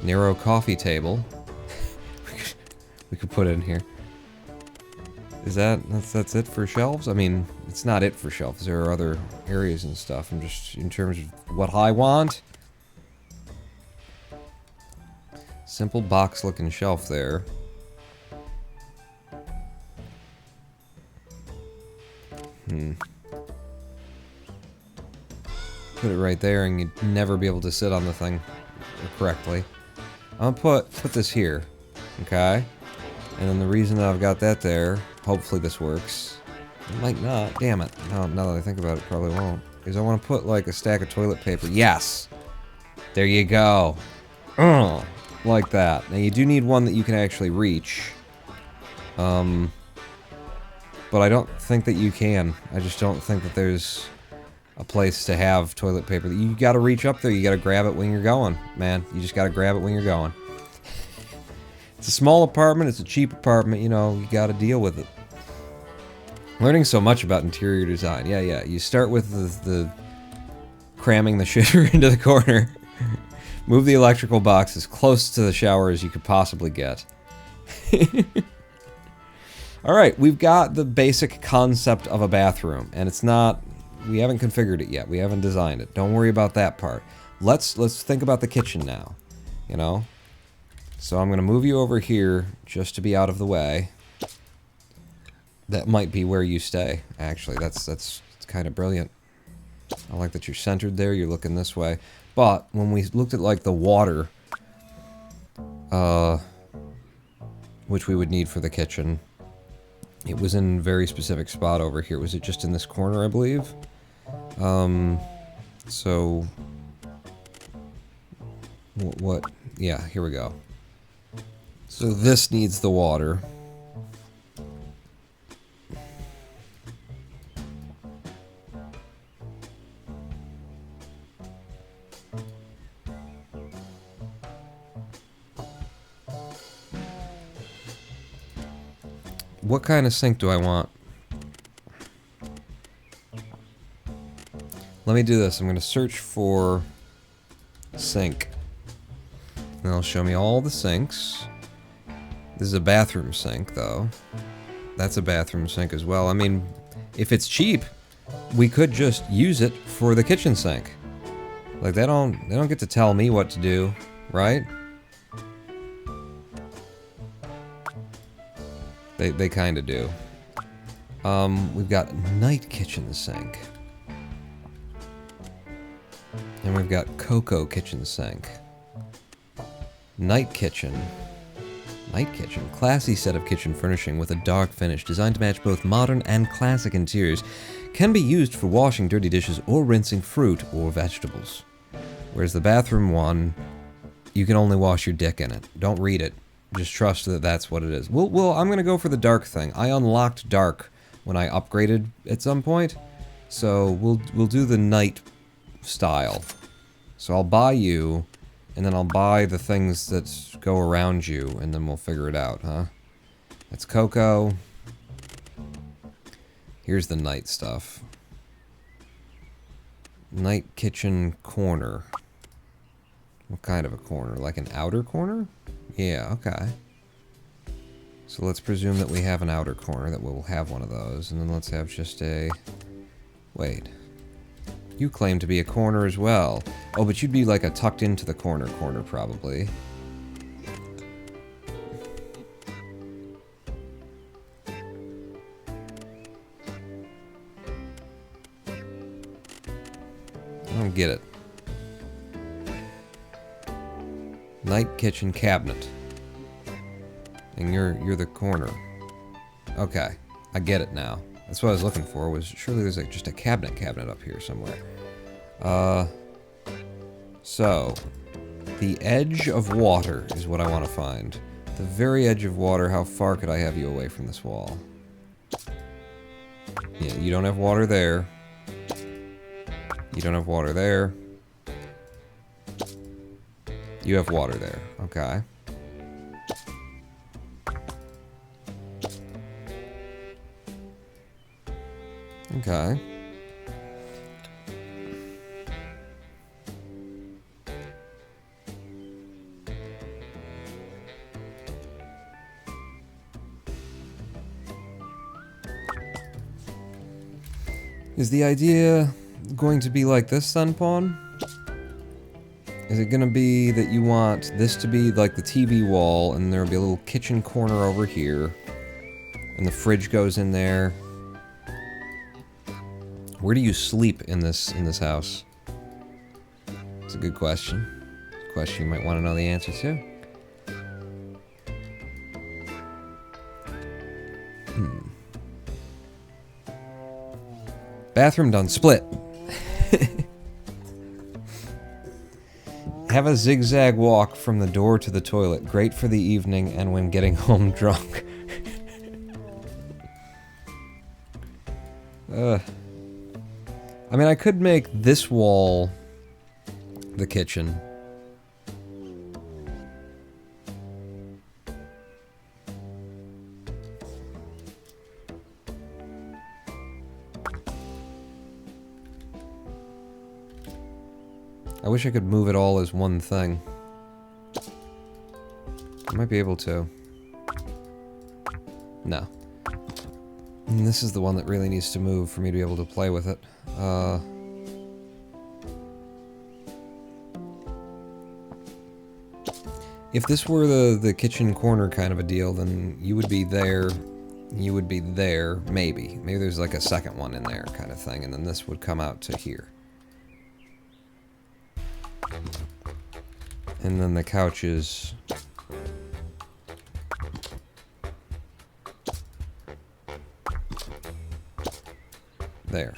Narrow coffee table. we could put it in here. Is that's it for shelves? I mean, it's not it for shelves. There are other areas and stuff. I'm just, in terms of what I want. Simple box-looking shelf there. Put it right there and you'd never be able to sit on the thing correctly. I'm gonna put this here, okay? And then the reason that I've got that there, hopefully this works. It might not, damn it. Now that I think about it, probably won't. Is I want to put like a stack of toilet paper. Yes! There you go. Like that. Now you do need one that you can actually reach. But I don't think that you can. I just don't think that there's a place to have toilet paper. You gotta reach up there, you gotta grab it when you're going, man. You just gotta grab it when you're going. It's a small apartment, it's a cheap apartment, you know, you gotta deal with it. Learning so much about interior design. Yeah, yeah. You start with the cramming the shitter into the corner. Move the electrical box as close to the shower as you could possibly get. Alright, we've got the basic concept of a bathroom, and it's not... We haven't configured it yet. We haven't designed it. Don't worry about that part. Let's think about the kitchen now. You know? So I'm going to move you over here just to be out of the way. That might be where you stay, actually. That's kind of brilliant. I like that you're centered there. You're looking this way. But when we looked at, like, the water... which we would need for the kitchen... It was in a very specific spot over here. Was it just in this corner, I believe? So... What? Yeah, here we go. So this needs the water. What kind of sink do I want? Let me do this. I'm going to search for sink. And it'll show me all the sinks. This is a bathroom sink, though. That's a bathroom sink as well. I mean, if it's cheap, we could just use it for the kitchen sink. Like, they don't get to tell me what to do, right? They kind of do. We've got night kitchen sink. And we've got cocoa kitchen sink. Night kitchen. Night kitchen. Classy set of kitchen furnishing with a dark finish designed to match both modern and classic interiors. Can be used for washing dirty dishes or rinsing fruit or vegetables. Whereas the bathroom one, you can only wash your dick in it. Don't read it. Just trust that that's what it is. Well, I'm gonna go for the dark thing. I unlocked dark when I upgraded at some point, so we'll do the night style. So I'll buy you, and then I'll buy the things that go around you, and then we'll figure it out, huh? That's cocoa. Here's the night stuff. Night kitchen corner. What kind of a corner? Like an outer corner? Yeah, okay. So let's presume that we have an outer corner, that we'll have one of those, and then let's have just a... Wait. You claim to be a corner as well. Oh, but you'd be like a tucked into the corner probably. I don't get it. Night kitchen cabinet. And you're the corner. Okay, I get it now. That's what I was looking for, was surely there's like just a cabinet up here somewhere. So, the edge of water is what I want to find. The very edge of water, how far could I have you away from this wall? Yeah, you don't have water there. You don't have water there. You have water there. Okay. Okay. Is the idea going to be like this, then, Pawn? Is it gonna be that you want this to be like the TV wall, and there'll be a little kitchen corner over here, and the fridge goes in there? Where do you sleep in this house? It's a good question. It's a question you might want to know the answer to. Bathroom done. Split. Have a zigzag walk from the door to the toilet. Great for the evening and when getting home drunk. I mean, I could make this wall the kitchen. I wish I could move it all as one thing. I might be able to. No. And this is the one that really needs to move for me to be able to play with it. If this were the kitchen corner kind of a deal, then you would be there, you would be there, maybe. Maybe there's like a second one in there kind of thing, and then this would come out to here. And then the couch is... there.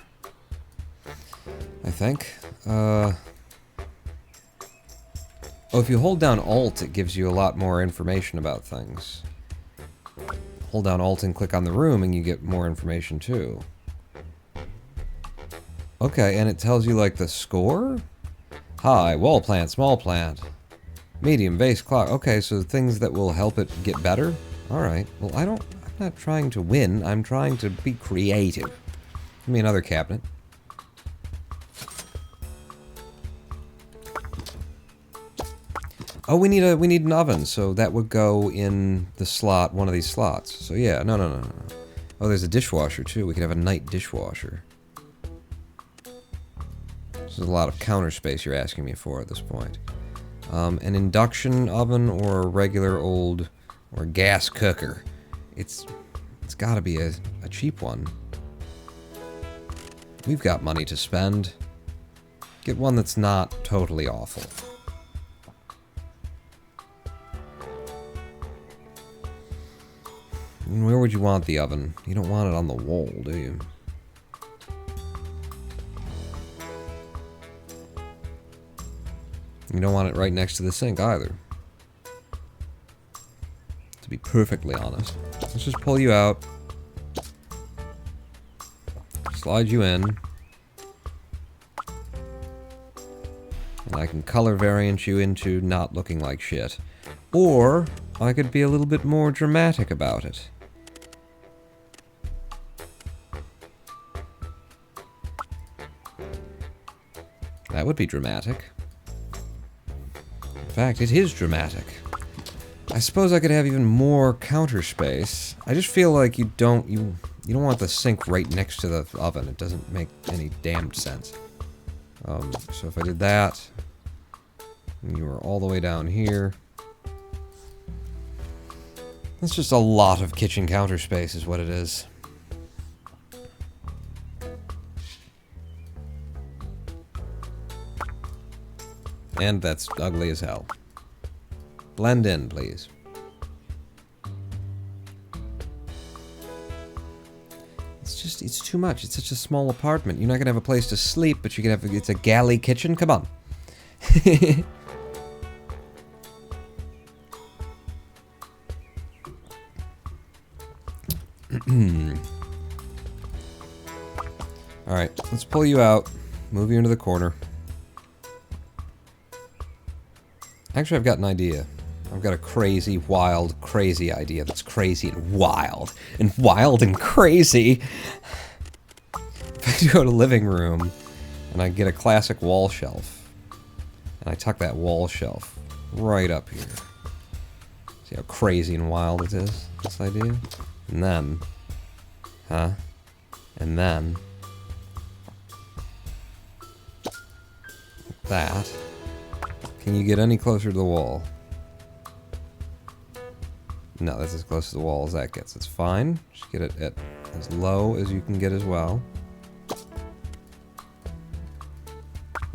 I think. Oh, if you hold down Alt, it gives you a lot more information about things. Hold down Alt and click on the room and you get more information too. Okay, and it tells you like the score? High, wall plant, small plant. Medium, vase, clock. Okay, so things that will help it get better? Alright, well I'm not trying to win, I'm trying to be creative. Give me another cabinet. Oh, we need an oven, so that would go in the slot, one of these slots. So yeah, no. Oh, there's a dishwasher too. We could have a night dishwasher. This is a lot of counter space you're asking me for at this point. An induction oven or a regular old or gas cooker. It's got to be a cheap one. We've got money to spend. Get one that's not totally awful. And where would you want the oven? You don't want it on the wall, do you? You don't want it right next to the sink either. To be perfectly honest. Let's just pull you out. Slide you in. And I can color variant you into not looking like shit. Or I could be a little bit more dramatic about it. That would be dramatic. In fact, it is dramatic. I suppose I could have even more counter space. I just feel like you don't want the sink right next to the oven. It doesn't make any damned sense. So if I did that, and you were all the way down here, that's just a lot of kitchen counter space is what it is. And that's ugly as hell. Blend in, please. It's too much. It's such a small apartment. You're not gonna have a place to sleep, but you can have it's a galley kitchen. Come on. Alright, let's pull you out. Move you into the corner. Actually, I've got an idea. I've got a crazy, wild, crazy idea that's crazy and wild. And wild and crazy. If I go to living room, and I get a classic wall shelf, and I tuck that wall shelf right up here. See how crazy and wild it is, this idea? And then... And then... that... Can you get any closer to the wall? No, that's as close to the wall as that gets. It's fine. Just get it at as low as you can get as well.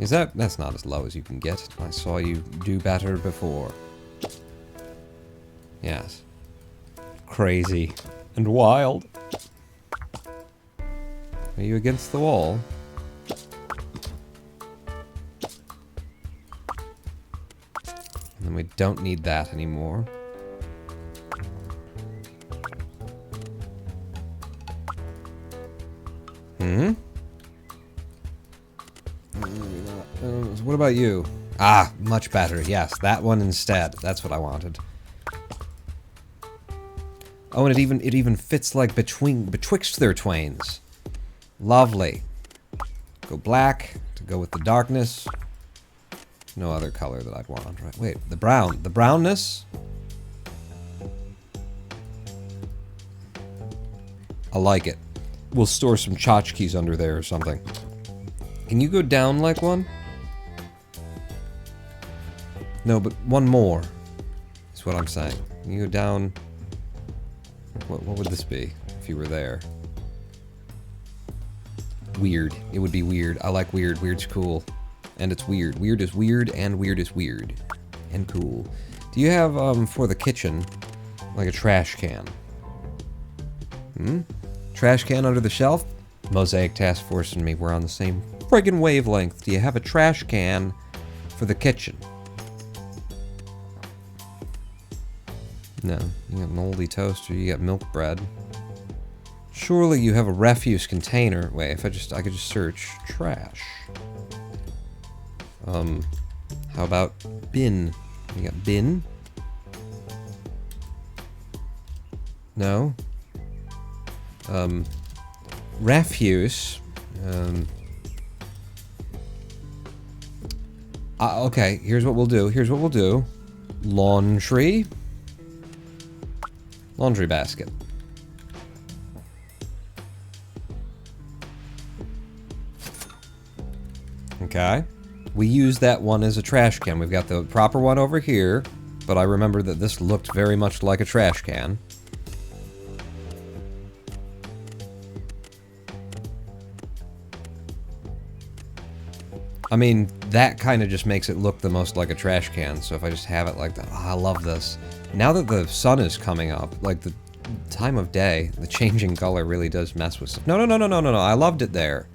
Is that... That's not as low as you can get. I saw you do better before. Yes. Crazy. And wild. Are you against the wall? And we don't need that anymore. What about you? Ah, much better. Yes, that one instead. That's what I wanted. Oh, and it even fits like betwixt their twains. Lovely. Go black to go with the darkness. No other color that I'd want, right? Wait, the brown. The brownness? I like it. We'll store some tchotchkes under there or something. Can you go down like one? No, but one more. Is what I'm saying. Can you go down... What would this be if you were there? Weird. It would be weird. I like weird. Weird's cool. And it's weird. Weird is weird, and weird is weird. And cool. Do you have, for the kitchen, like a trash can? Hmm? Trash can under the shelf? Mosaic Task Force and me, we're on the same friggin' wavelength. Do you have a trash can for the kitchen? No. You got an oldie toaster, you got milk bread. Surely you have a refuse container. Wait, if I could just search trash. How about bin? You got bin? No. Refuse. Okay, here's what we'll do. Laundry. Laundry basket. Okay. We use that one as a trash can. We've got the proper one over here, but I remember that this looked very much like a trash can. I mean, that kind of just makes it look the most like a trash can, so if I just have it like that, oh, I love this. Now that the sun is coming up, like the time of day, the changing color really does mess with stuff. No, I loved it there.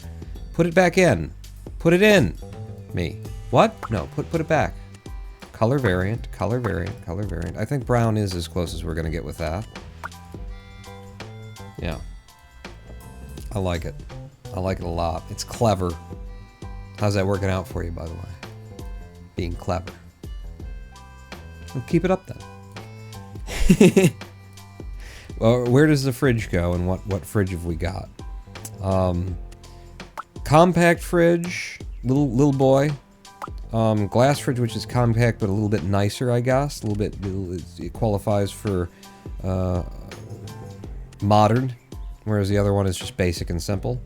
Put it back in. Put it in. Me. What? No, put it back. Color variant, color variant, color variant. I think brown is as close as we're gonna get with that. Yeah. I like it. I like it a lot. It's clever. How's that working out for you, by the way? Being clever. Well, keep it up then. Well, where does the fridge go, and what fridge have we got? Compact fridge, little boy. Glass fridge, which is compact but a little bit nicer, I guess. It qualifies for modern, whereas the other one is just basic and simple.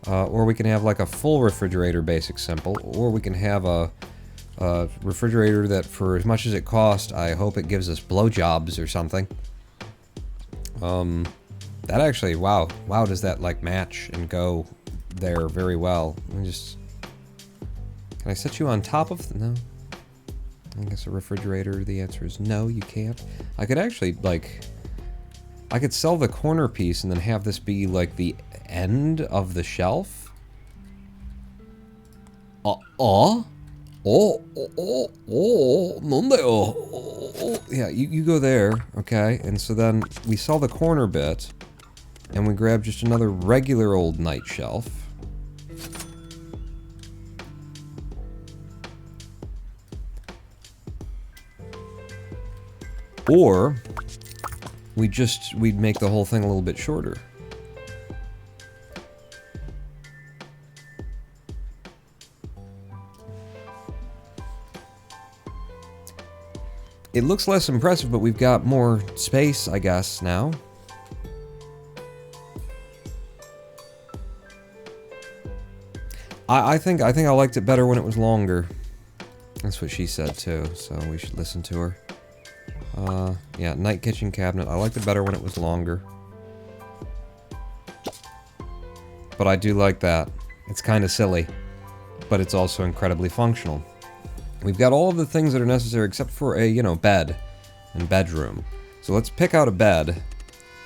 Or we can have like a full refrigerator, basic, simple. Or we can have a refrigerator that, for as much as it costs, I hope it gives us blowjobs or something. That actually, wow, does that like match and go there very well. Let me just... Can I set you on top of... No. I guess a refrigerator, the answer is no, you can't. I could actually, like... I could sell the corner piece and then have this be, like, the end of the shelf? Yeah, you go there, okay? And so then we sell the corner bit, and we grab just another regular old night shelf. Or we'd make the whole thing a little bit shorter. It looks less impressive, but we've got more space, I guess, now. I think I liked it better when it was longer. That's what she said too, so we should listen to her. Yeah, night kitchen cabinet. I liked it better when it was longer. But I do like that. It's kind of silly, but it's also incredibly functional. We've got all of the things that are necessary except for a, you know, bed and bedroom. So let's pick out a bed,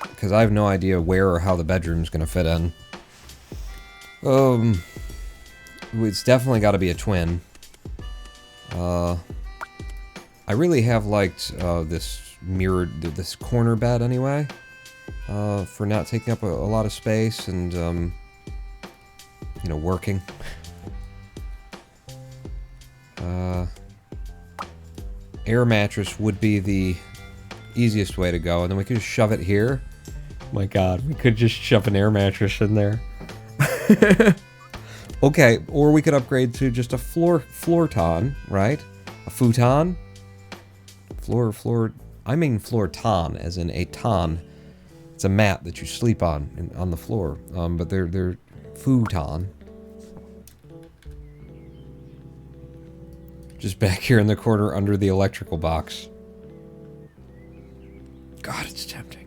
because I have no idea where or how the bedroom's gonna fit in. It's definitely got to be a twin. I really have liked this this corner bed anyway, for not taking up a lot of space and, you know, working. Air mattress would be the easiest way to go, and then we could just shove it here. My god, we could just shove an air mattress in there. Okay, or we could upgrade to just a floorton, right? A futon? I mean floorton, as in a ton. It's a mat that you sleep on the floor. But they're futon. Just back here in the corner under the electrical box. God, it's tempting.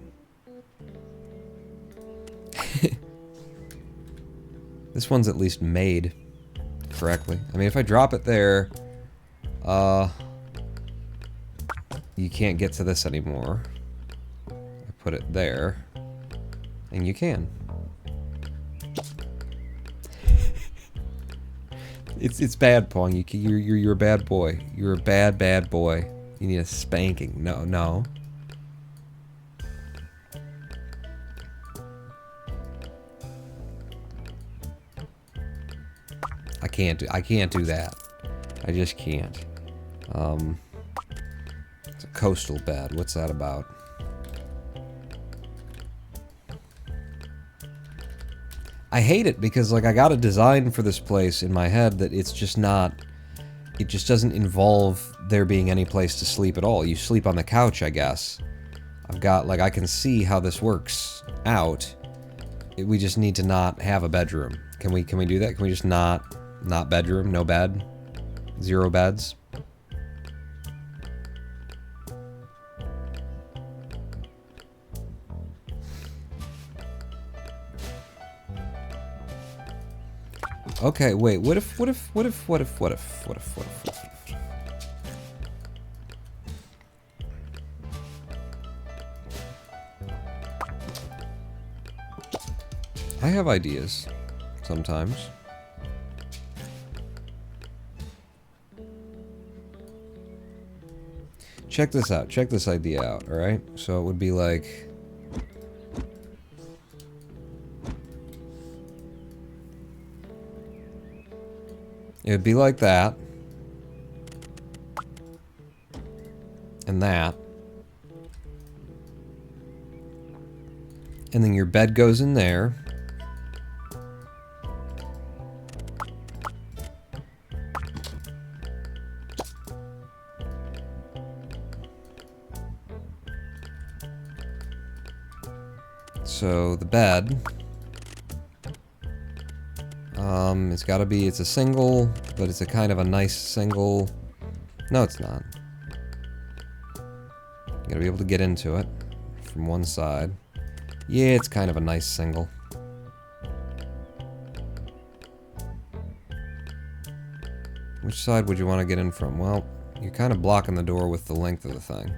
This one's at least made correctly. I mean, if I drop it there, you can't get to this anymore. I put it there, and you can. It's bad, Pong. You're a bad boy. You're a bad boy. You need a spanking. No. I can't do that. I just can't. It's a coastal bed. What's that about? I hate it because, like, I got a design for this place in my head that it's just not... It just doesn't involve there being any place to sleep at all. You sleep on the couch, I guess. I've got, like, I can see how this works out. We just need to not have a bedroom. Can we do that? Can we just not bedroom? No bed? 0 beds? Okay, wait, what if... I have ideas, sometimes. Check this out, check this idea out, alright? So it would be like... It would be like that. And that. And then your bed goes in there. So the bed... it's gotta be, it's a single, but it's a kind of a nice single. No, it's not. You gotta be able to get into it from one side. Yeah, it's kind of a nice single. Which side would you want to get in from? Well, you're kind of blocking the door with the length of the thing.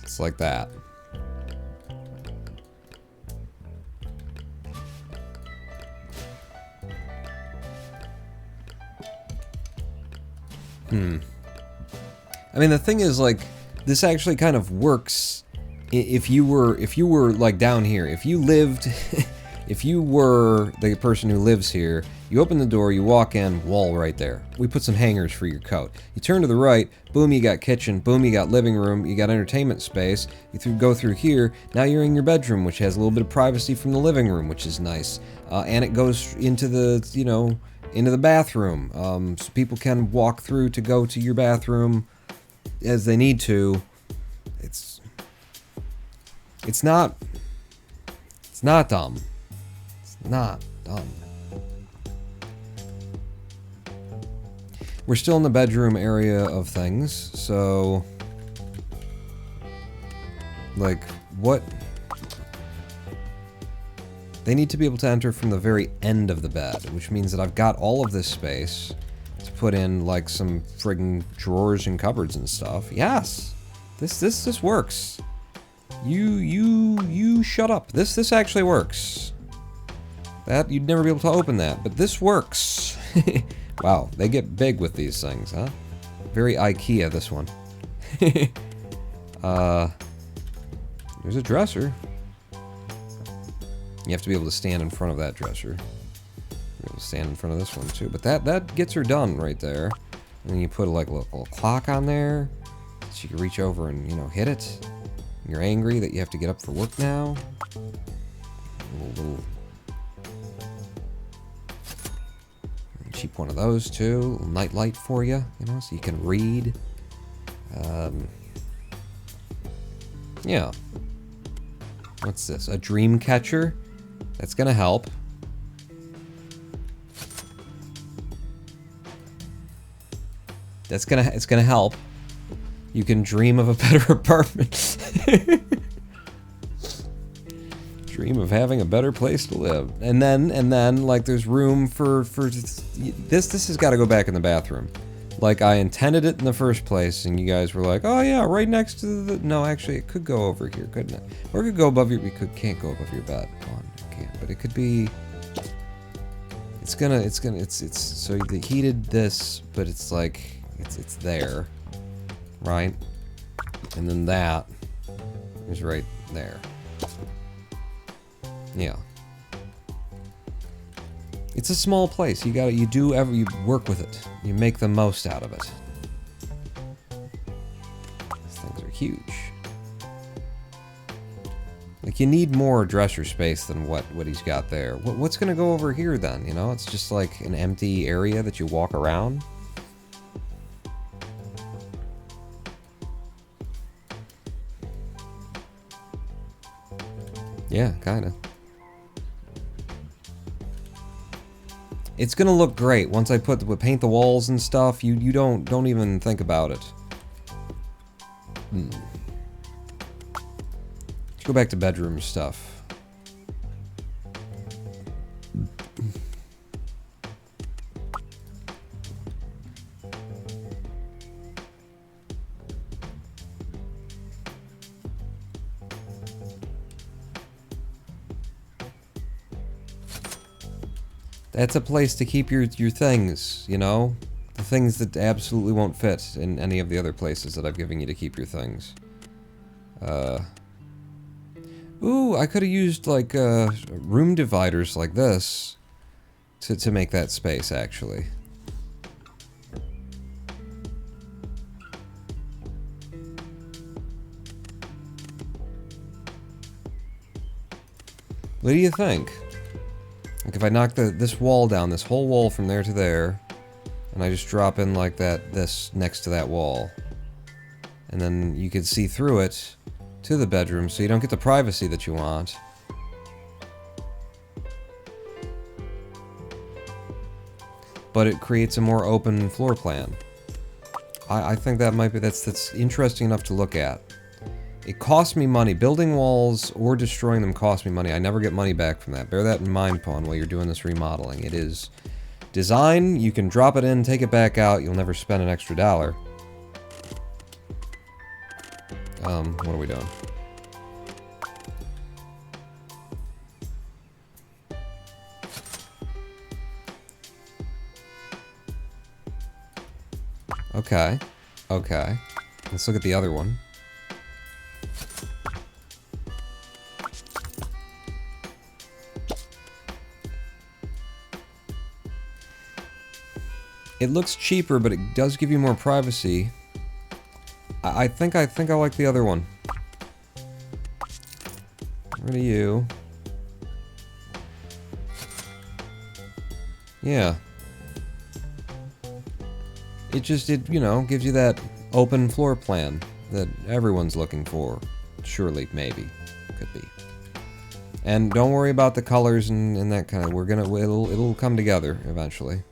It's like that. I mean, the thing is, like, this actually kind of works if you were like down here. If you lived, if you were the person who lives here, you open the door, you walk in, wall right there. We put some hangers for your coat. You turn to the right, boom, you got kitchen, boom, you got living room, you got entertainment space. You go through here, now you're in your bedroom, which has a little bit of privacy from the living room, which is nice. And it goes into the, you know, into the bathroom, so people can walk through to go to your bathroom as they need to. It's not dumb. It's not dumb. We're still in the bedroom area of things, so like, what? They need to be able to enter from the very end of the bed, which means that I've got all of this space to put in, like, some friggin' drawers and cupboards and stuff. Yes! This works. You shut up. This actually works. That, you'd never be able to open that, but this works. Wow, they get big with these things, huh? Very IKEA, this one. There's a dresser. You have to be able to stand in front of that dresser. Be able to stand in front of this one too. But that gets her done right there. And then you put like a little clock on there, so you can reach over and, you know, hit it. You're angry that you have to get up for work now. keep one of those too. A night light for you, you know, so you can read. Yeah. What's this? A dream catcher? That's gonna help. It's gonna help. You can dream of a better apartment. Dream of having a better place to live. And then like there's room for this has got to go back in the bathroom. Like I intended it in the first place, and you guys were like, "Oh yeah, right next to the." No, actually, it could go over here, couldn't it? Or it could go above your. Can't go above your bed. Come on, it can't. But it could be. It's so they heated this, but it's like it's there, right? And then that is right there. Yeah. It's a small place. You work with it. You make the most out of it. These things are huge. Like, you need more dresser space than what he's got there. What's gonna go over here then, you know? It's just like an empty area that you walk around. Yeah, kinda. It's gonna look great once I paint the walls and stuff. You don't even think about it. Let's go back to bedroom stuff. That's a place to keep your things, you know? The things that absolutely won't fit in any of the other places that I've given you to keep your things. Ooh, I could have used, like, room dividers like this to make that space, actually. What do you think? Like, if I knock this wall down, this whole wall from there to there, and I just drop in like this next to that wall, and then you could see through it to the bedroom, so you don't get the privacy that you want. But it creates a more open floor plan. I think that might be, that's interesting enough to look at. It costs me money. Building walls or destroying them costs me money. I never get money back from that. Bear that in mind, Pawn, while you're doing this remodeling. It is design. You can drop it in, take it back out. You'll never spend an extra dollar. What are we doing? Okay. Okay. Let's look at the other one. It looks cheaper, but it does give you more privacy. I think I like the other one. Rid of you. Yeah. It you know, gives you that open floor plan that everyone's looking for. Surely, maybe. Could be. And don't worry about the colors and that kind of, it'll come together eventually.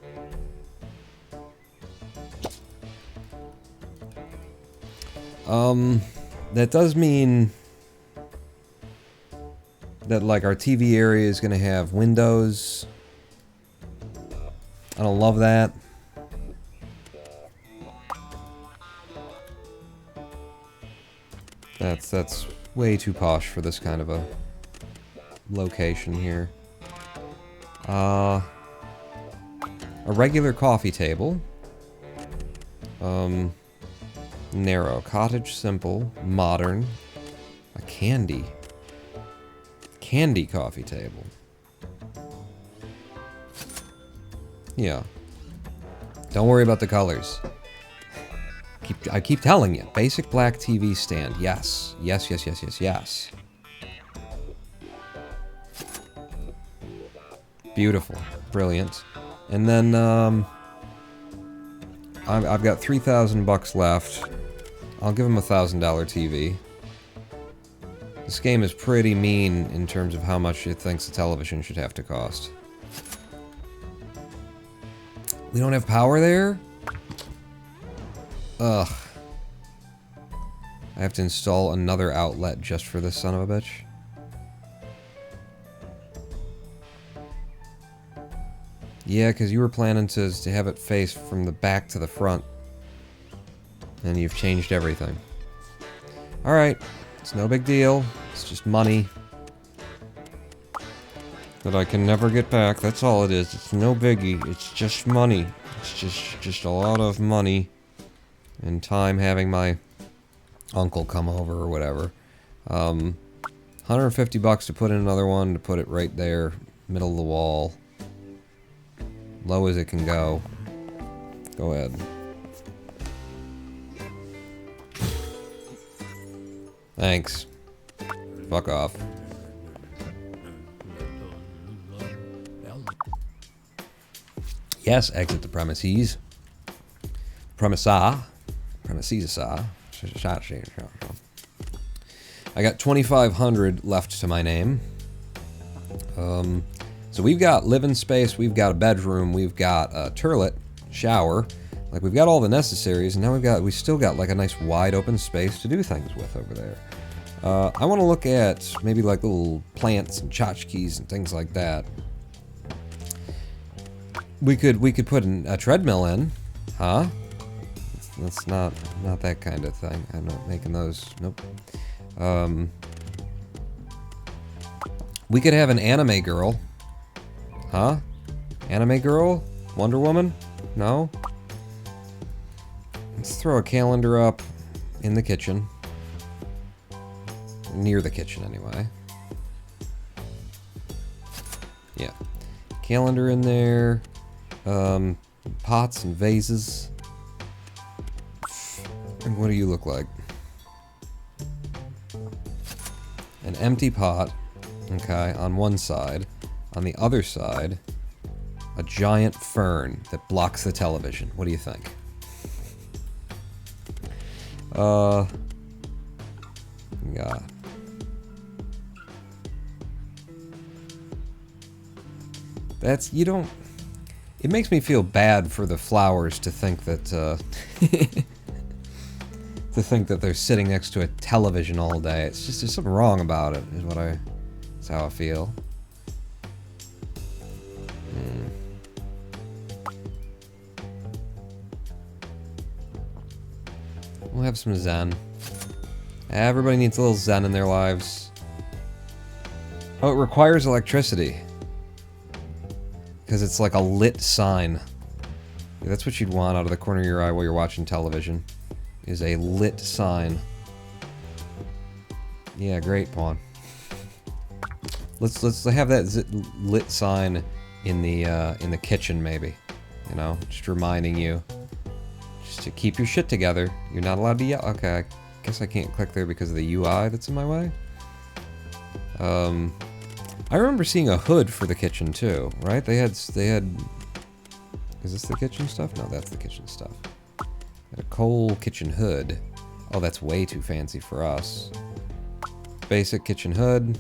That does mean that, like, our TV area is gonna have windows. I don't love that. That's way too posh for this kind of a location here. A regular coffee table. Narrow. Cottage, simple, modern. A candy coffee table. Yeah. Don't worry about the colors. I keep telling you. Basic black TV stand. Yes. Yes, yes, yes, yes, yes. Beautiful. Brilliant. And then, I've got $3,000 left. I'll give him a $1,000 TV. This game is pretty mean in terms of how much it thinks a television should have to cost. We don't have power there? Ugh. I have to install another outlet just for this son of a bitch. Yeah, because you were planning to have it face from the back to the front. And you've changed everything. Alright. It's no big deal. It's just money. That I can never get back. That's all it is. It's no biggie. It's just money. It's just a lot of money. And time having my uncle come over or whatever. $150 to put in another one, to put it right there, middle of the wall. Low as it can go. Go ahead. Thanks. Fuck off. Yes, exit the premises. Premises. I got 2,500 left to my name. So we've got living space, we've got a bedroom, we've got a toilet, shower. Like, we've got all the necessaries, and now we still got like a nice wide open space to do things with over there. I want to look at maybe like little plants and tchotchkes and things like that. We could put a treadmill in, huh? That's not that kind of thing. I'm not making those. Nope. We could have an anime girl. Huh? Anime girl? Wonder Woman? No? Let's throw a calendar up in the kitchen. Near the kitchen, anyway. Yeah. Calendar in there. Pots and vases. And what do you look like? An empty pot. Okay, on one side. On the other side, a giant fern that blocks the television. What do you think? Yeah. That's, you don't... It makes me feel bad for the flowers to think that, to think that they're sitting next to a television all day. It's just, there's something wrong about it, that's how I feel. We'll have some zen. Everybody needs a little zen in their lives. Oh, it requires electricity. Because it's like a lit sign. Yeah, that's what you'd want out of the corner of your eye while you're watching television. Is a lit sign. Yeah, great, Pawn. Let's have that lit sign in the kitchen, maybe. You know, just reminding you. Just to keep your shit together. You're not allowed to yell. Okay, I guess I can't click there because of the UI that's in my way. I remember seeing a hood for the kitchen too, right? They had. Is this the kitchen stuff? No, that's the kitchen stuff. A coal kitchen hood. Oh, that's way too fancy for us. Basic kitchen hood.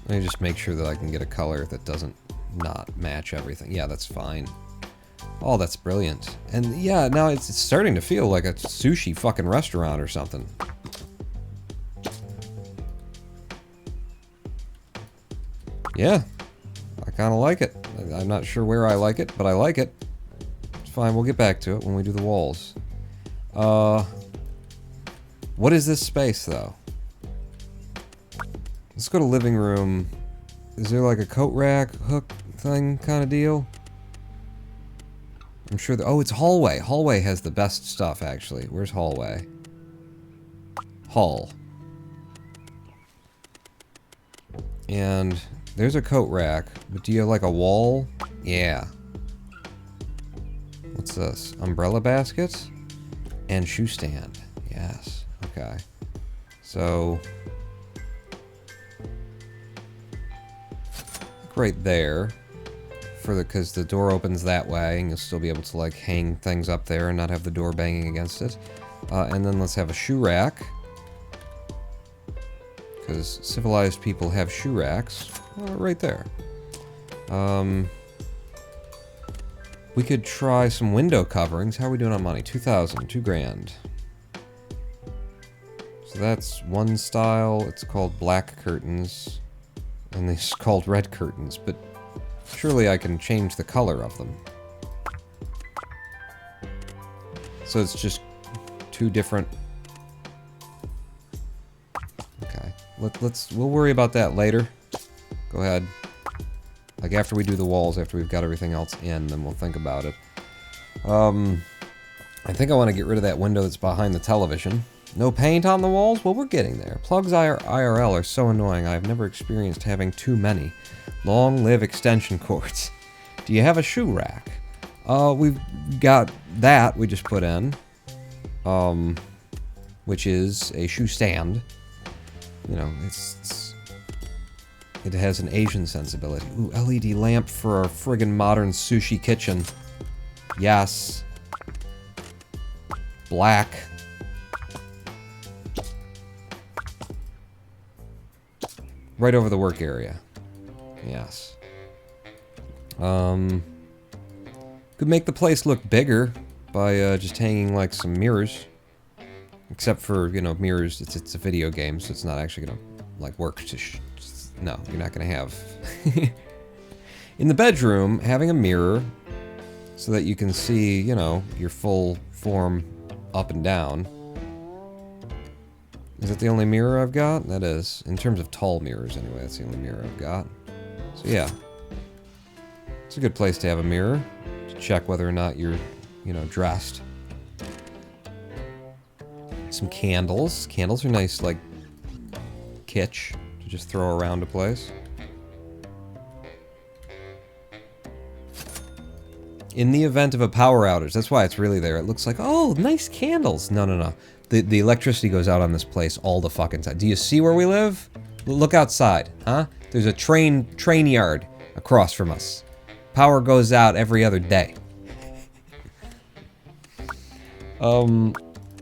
Let me just make sure that I can get a color that doesn't not match everything. Yeah, that's fine. Oh, that's brilliant. And yeah, now it's starting to feel like a sushi fucking restaurant or something. Yeah, I kind of like it. I'm not sure where I like it, but I like it. It's fine, we'll get back to it when we do the walls. What is this space, though? Let's go to living room. Is there like a coat rack, hook thing kind of deal? I'm sure oh, it's hallway. Hallway has the best stuff, actually. Where's hallway? Hall. And there's a coat rack, but do you have like a wall? Yeah. What's this? Umbrella baskets? And shoe stand. Yes. Okay. So... right there. because the door opens that way, and you'll still be able to, like, hang things up there and not have the door banging against it. And then let's have a shoe rack. Because civilized people have shoe racks. Right there. We could try some window coverings. How are we doing on money? 2,000, 2 grand. So that's one style. It's called black curtains. And these are called red curtains, but surely I can change the color of them. So it's just 2 different... Okay. We'll worry about that later. Go ahead. Like, after we do the walls, after we've got everything else in, then we'll think about it. I think I want to get rid of that window that's behind the television. No paint on the walls? Well, we're getting there. Plugs IRL are so annoying. I've never experienced having too many. Long live extension cords. Do you have a shoe rack? We've got that we just put in. Which is a shoe stand. You know, it has an Asian sensibility. Ooh, LED lamp for our friggin' modern sushi kitchen. Yes. Black. Right over the work area. Yes. Could make the place look bigger by just hanging like some mirrors. Except for, you know, mirrors, it's a video game, so it's not actually gonna, like, work to no, you're not gonna have... In the bedroom, having a mirror so that you can see, you know, your full form up and down. Is that the only mirror I've got? That is. In terms of tall mirrors, anyway, that's the only mirror I've got. So, yeah. It's a good place to have a mirror to check whether or not you're, you know, dressed. Some candles. Candles are nice, like, kitsch to just throw around a place. In the event of a power outage, that's why it's really there. It looks like, oh, nice candles. No, no, no. The electricity goes out on this place all the fucking time. Do you see where we live? Look outside, huh? There's a train yard across from us. Power goes out every other day.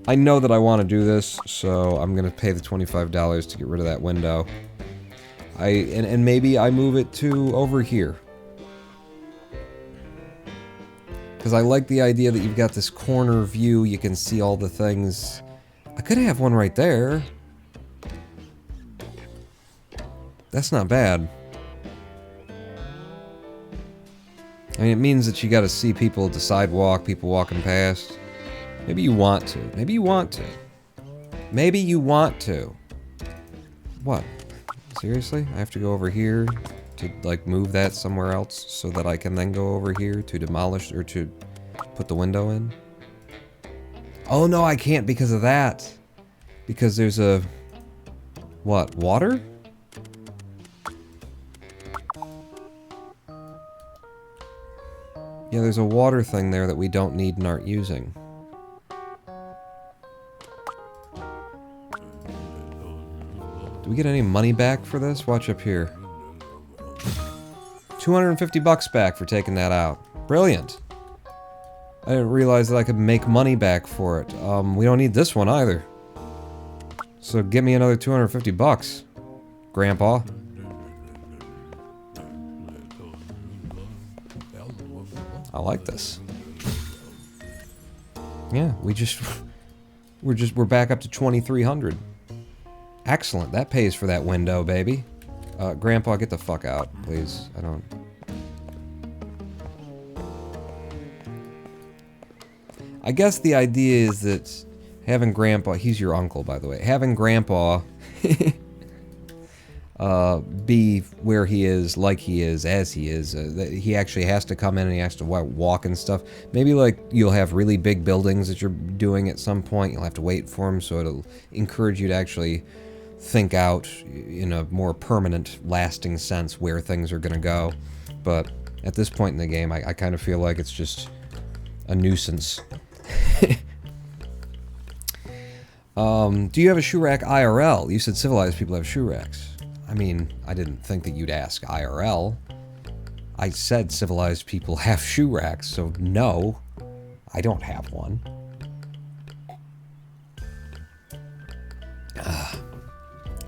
I know that I want to do this, so I'm gonna pay the $25 to get rid of that window. And maybe I move it to over here. Because I like the idea that you've got this corner view, you can see all the things. I could have one right there. That's not bad. I mean, it means that you gotta see people at the sidewalk, people walking past. Maybe you want to. Maybe you want to. Maybe you want to. What? Seriously? I have to go over here to, like, move that somewhere else so that I can then go over here to demolish or to put the window in? Oh, no, I can't because of that. Because there's a... What? Water? Yeah, there's a water thing there that we don't need and aren't using. Do we get any money back for this? Watch up here. 250 bucks back for taking that out. Brilliant. I didn't realize that I could make money back for it. We don't need this one either. So give me another 250 bucks, Grandpa. I like this. Yeah, we're back up to 2,300. Excellent. That pays for that window, baby. Grandpa, get the fuck out, please. I don't... I guess the idea is that having Grandpa... He's your uncle, by the way. Having Grandpa be where he is, like he is, as he is. He actually has to come in and he has to walk and stuff. Maybe, like, you'll have really big buildings that you're doing at some point. You'll have to wait for him, so it'll encourage you to actually think out in a more permanent, lasting sense where things are going to go. But at this point in the game, I kind of feel like it's just a nuisance. Do you have a shoe rack IRL? You said civilized people have shoe racks. I mean, I didn't think that you'd ask IRL. I said civilized people have shoe racks, so no, I don't have one.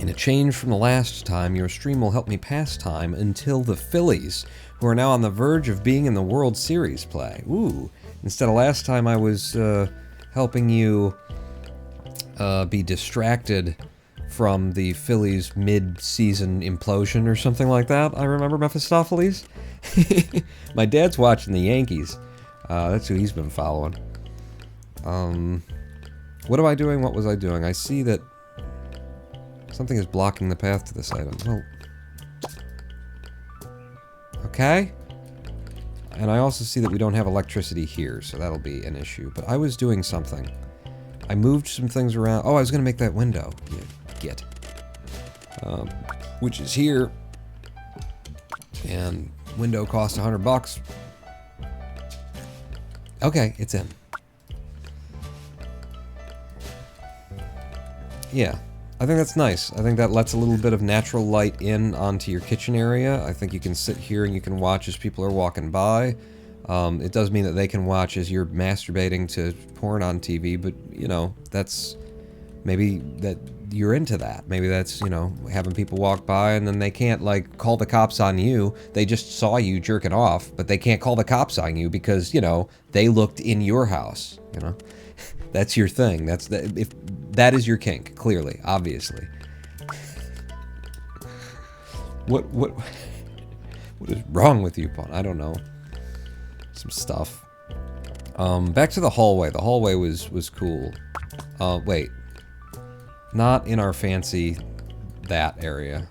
In a change from the last time, your stream will help me pass time until the Phillies, who are now on the verge of being in the World Series play. Ooh, instead of last time I was helping you be distracted from the Phillies mid-season implosion or something like that. I remember Mephistopheles. My dad's watching the Yankees. That's who he's been following. What am I doing? What was I doing? I see that something is blocking the path to this item. Well, okay. And I also see that we don't have electricity here, so that'll be an issue. But I was doing something. I moved some things around. Oh, I was going to make that window. You get. Which is here. And window cost $100. Okay, it's in. Yeah, I think that's nice. I think that lets a little bit of natural light in onto your kitchen area. I think you can sit here and you can watch as people are walking by. It does mean that they can watch as you're masturbating to porn on TV, but, you know, that's... Maybe that you're into that. Maybe that's, you know, having people walk by and then they can't, like, call the cops on you. They just saw you jerking off, but they can't call the cops on you because, you know, they looked in your house, you know? That's your thing. That's the, if that is your kink, clearly, obviously. What is wrong with you, Pawn? I don't know. Some stuff. Back to the hallway. The hallway was cool. Wait. Not in our fancy that area.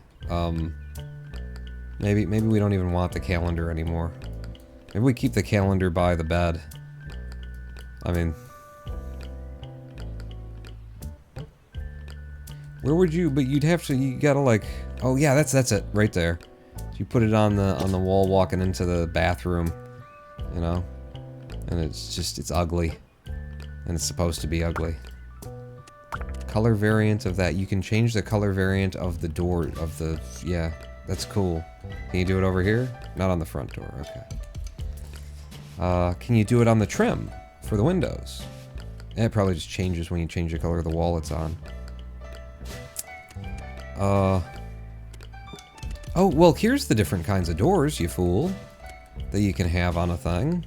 Maybe we don't even want the calendar anymore. Maybe we keep the calendar by the bed. I mean, where would you? But you'd have to. You gotta like. Oh yeah, that's it right there. So you put it on the wall walking into the bathroom. You know, and it's ugly, and it's supposed to be ugly. Color variant of that. You can change the color variant of the door of the. Yeah, that's cool. Can you do it over here? Not on the front door. Okay. Can you do it on the trim for the windows? It probably just changes when you change the color of the wall it's on. Oh, well, here's the different kinds of doors, you fool, that you can have on a thing.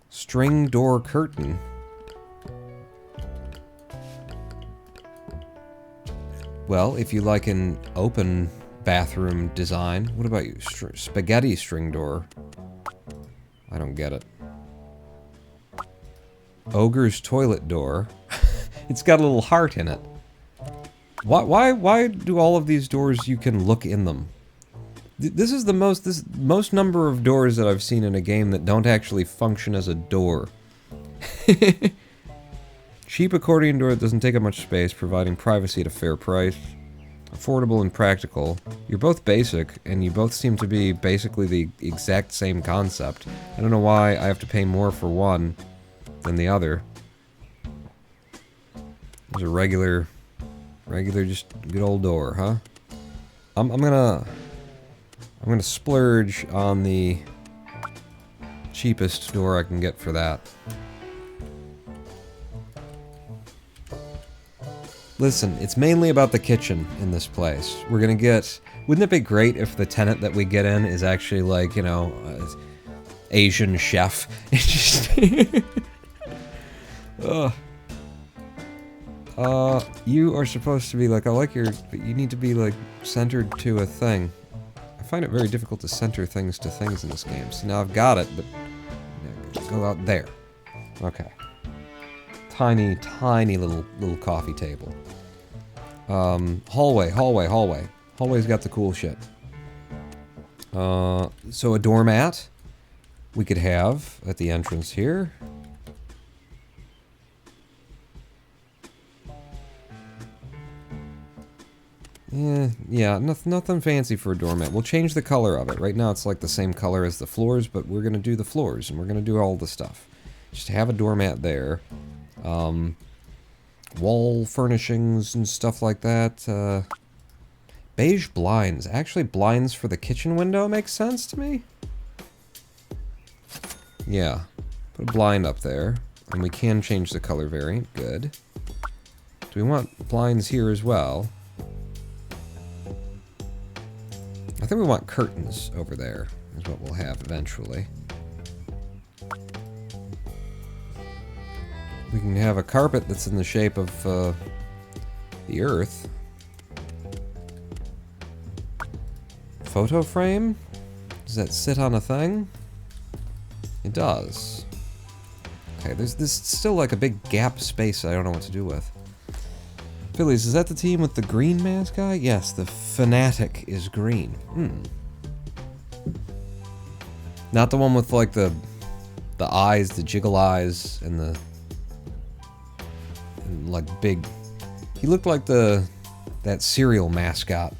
String door curtain. Well, if you like an open bathroom design, what about you? Spaghetti string door. I don't get it. Ogre's toilet door. It's got a little heart in it. Why do all of these doors you can look in them? This is the most number of doors that I've seen in a game that don't actually function as a door. Cheap accordion door that doesn't take up much space, providing privacy at a fair price. Affordable and practical. You're both basic, and you both seem to be basically the exact same concept. I don't know why I have to pay more for one than the other. There's a regular just good old door, huh? I'm gonna splurge on the cheapest door I can get for that. Listen, it's mainly about the kitchen in this place. We're gonna get... Wouldn't it be great if the tenant that we get in is actually like, you know, Asian chef? It's just... you are supposed to be like, I like your... But you need to be like centered to a thing. I find it very difficult to center things to things in this game. So now I've got it, but... Go out there. Okay. Tiny, tiny little coffee table. Hallway. Hallway's got the cool shit. So a doormat we could have at the entrance here. Yeah, nothing fancy for a doormat. We'll change the color of it. Right now it's like the same color as the floors, but we're gonna do the floors, and we're gonna do all the stuff. Just have a doormat there. Wall furnishings and stuff like that. Beige blinds. Actually, blinds for the kitchen window makes sense to me. Yeah. Put a blind up there. And we can change the color variant. Good. Do we want blinds here as well? I think we want curtains over there, is what we'll have eventually. We can have a carpet that's in the shape of the earth. Photo frame? Does that sit on a thing? It does. Okay, there's still like a big gap space I don't know what to do with. Phillies, is that the team with the green mascot? Yes, the Fanatic is green. Not the one with like the eyes, the jiggle eyes, and the like big. He looked like that cereal mascot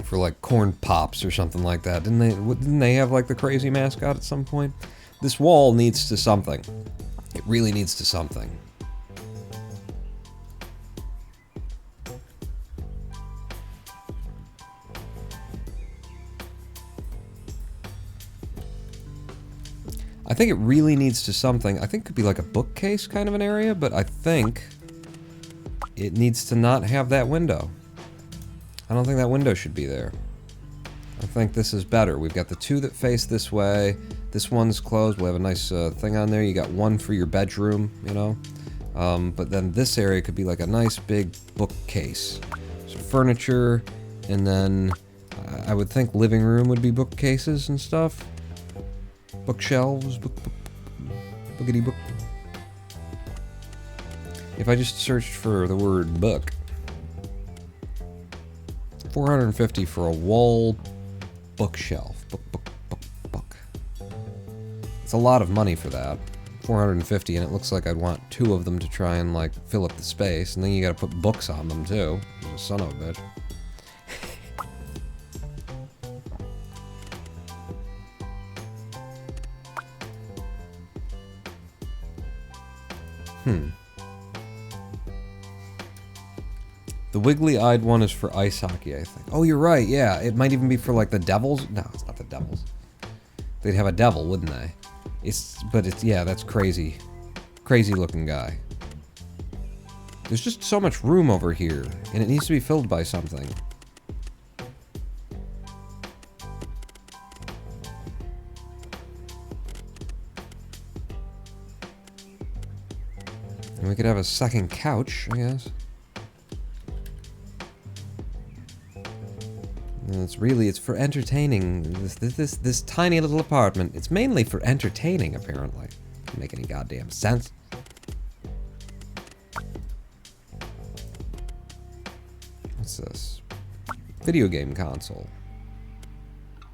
for like corn pops or something like that. Didn't they have like the crazy mascot at some point? This wall needs to something. It really needs to something. I think it really needs to something. I think it could be like a bookcase kind of an area, but I think it needs to not have that window. I don't think that window should be there. I think this is better. We've got the two that face this way. This one's closed. We'll have a nice thing on there. You got one for your bedroom, you know. But then this area could be like a nice big bookcase. So furniture, and then I would think living room would be bookcases and stuff. Bookshelves, bookity book. If I just searched for the word book, $450 for a wall bookshelf. Book. It's a lot of money for that. $450, and it looks like I'd want two of them to try and like fill up the space, and then you gotta put books on them too. You're a son of a bitch. The wiggly-eyed one is for ice hockey, I think. Oh, you're right, yeah. It might even be for, like, the Devils. No, it's not the Devils. They'd have a devil, wouldn't they? But it's, yeah, that's crazy. Crazy-looking guy. There's just so much room over here, and it needs to be filled by something. And we could have a second couch, I guess. And it's for entertaining. This tiny little apartment. It's mainly for entertaining, apparently. Doesn't make any goddamn sense. What's this? Video game console.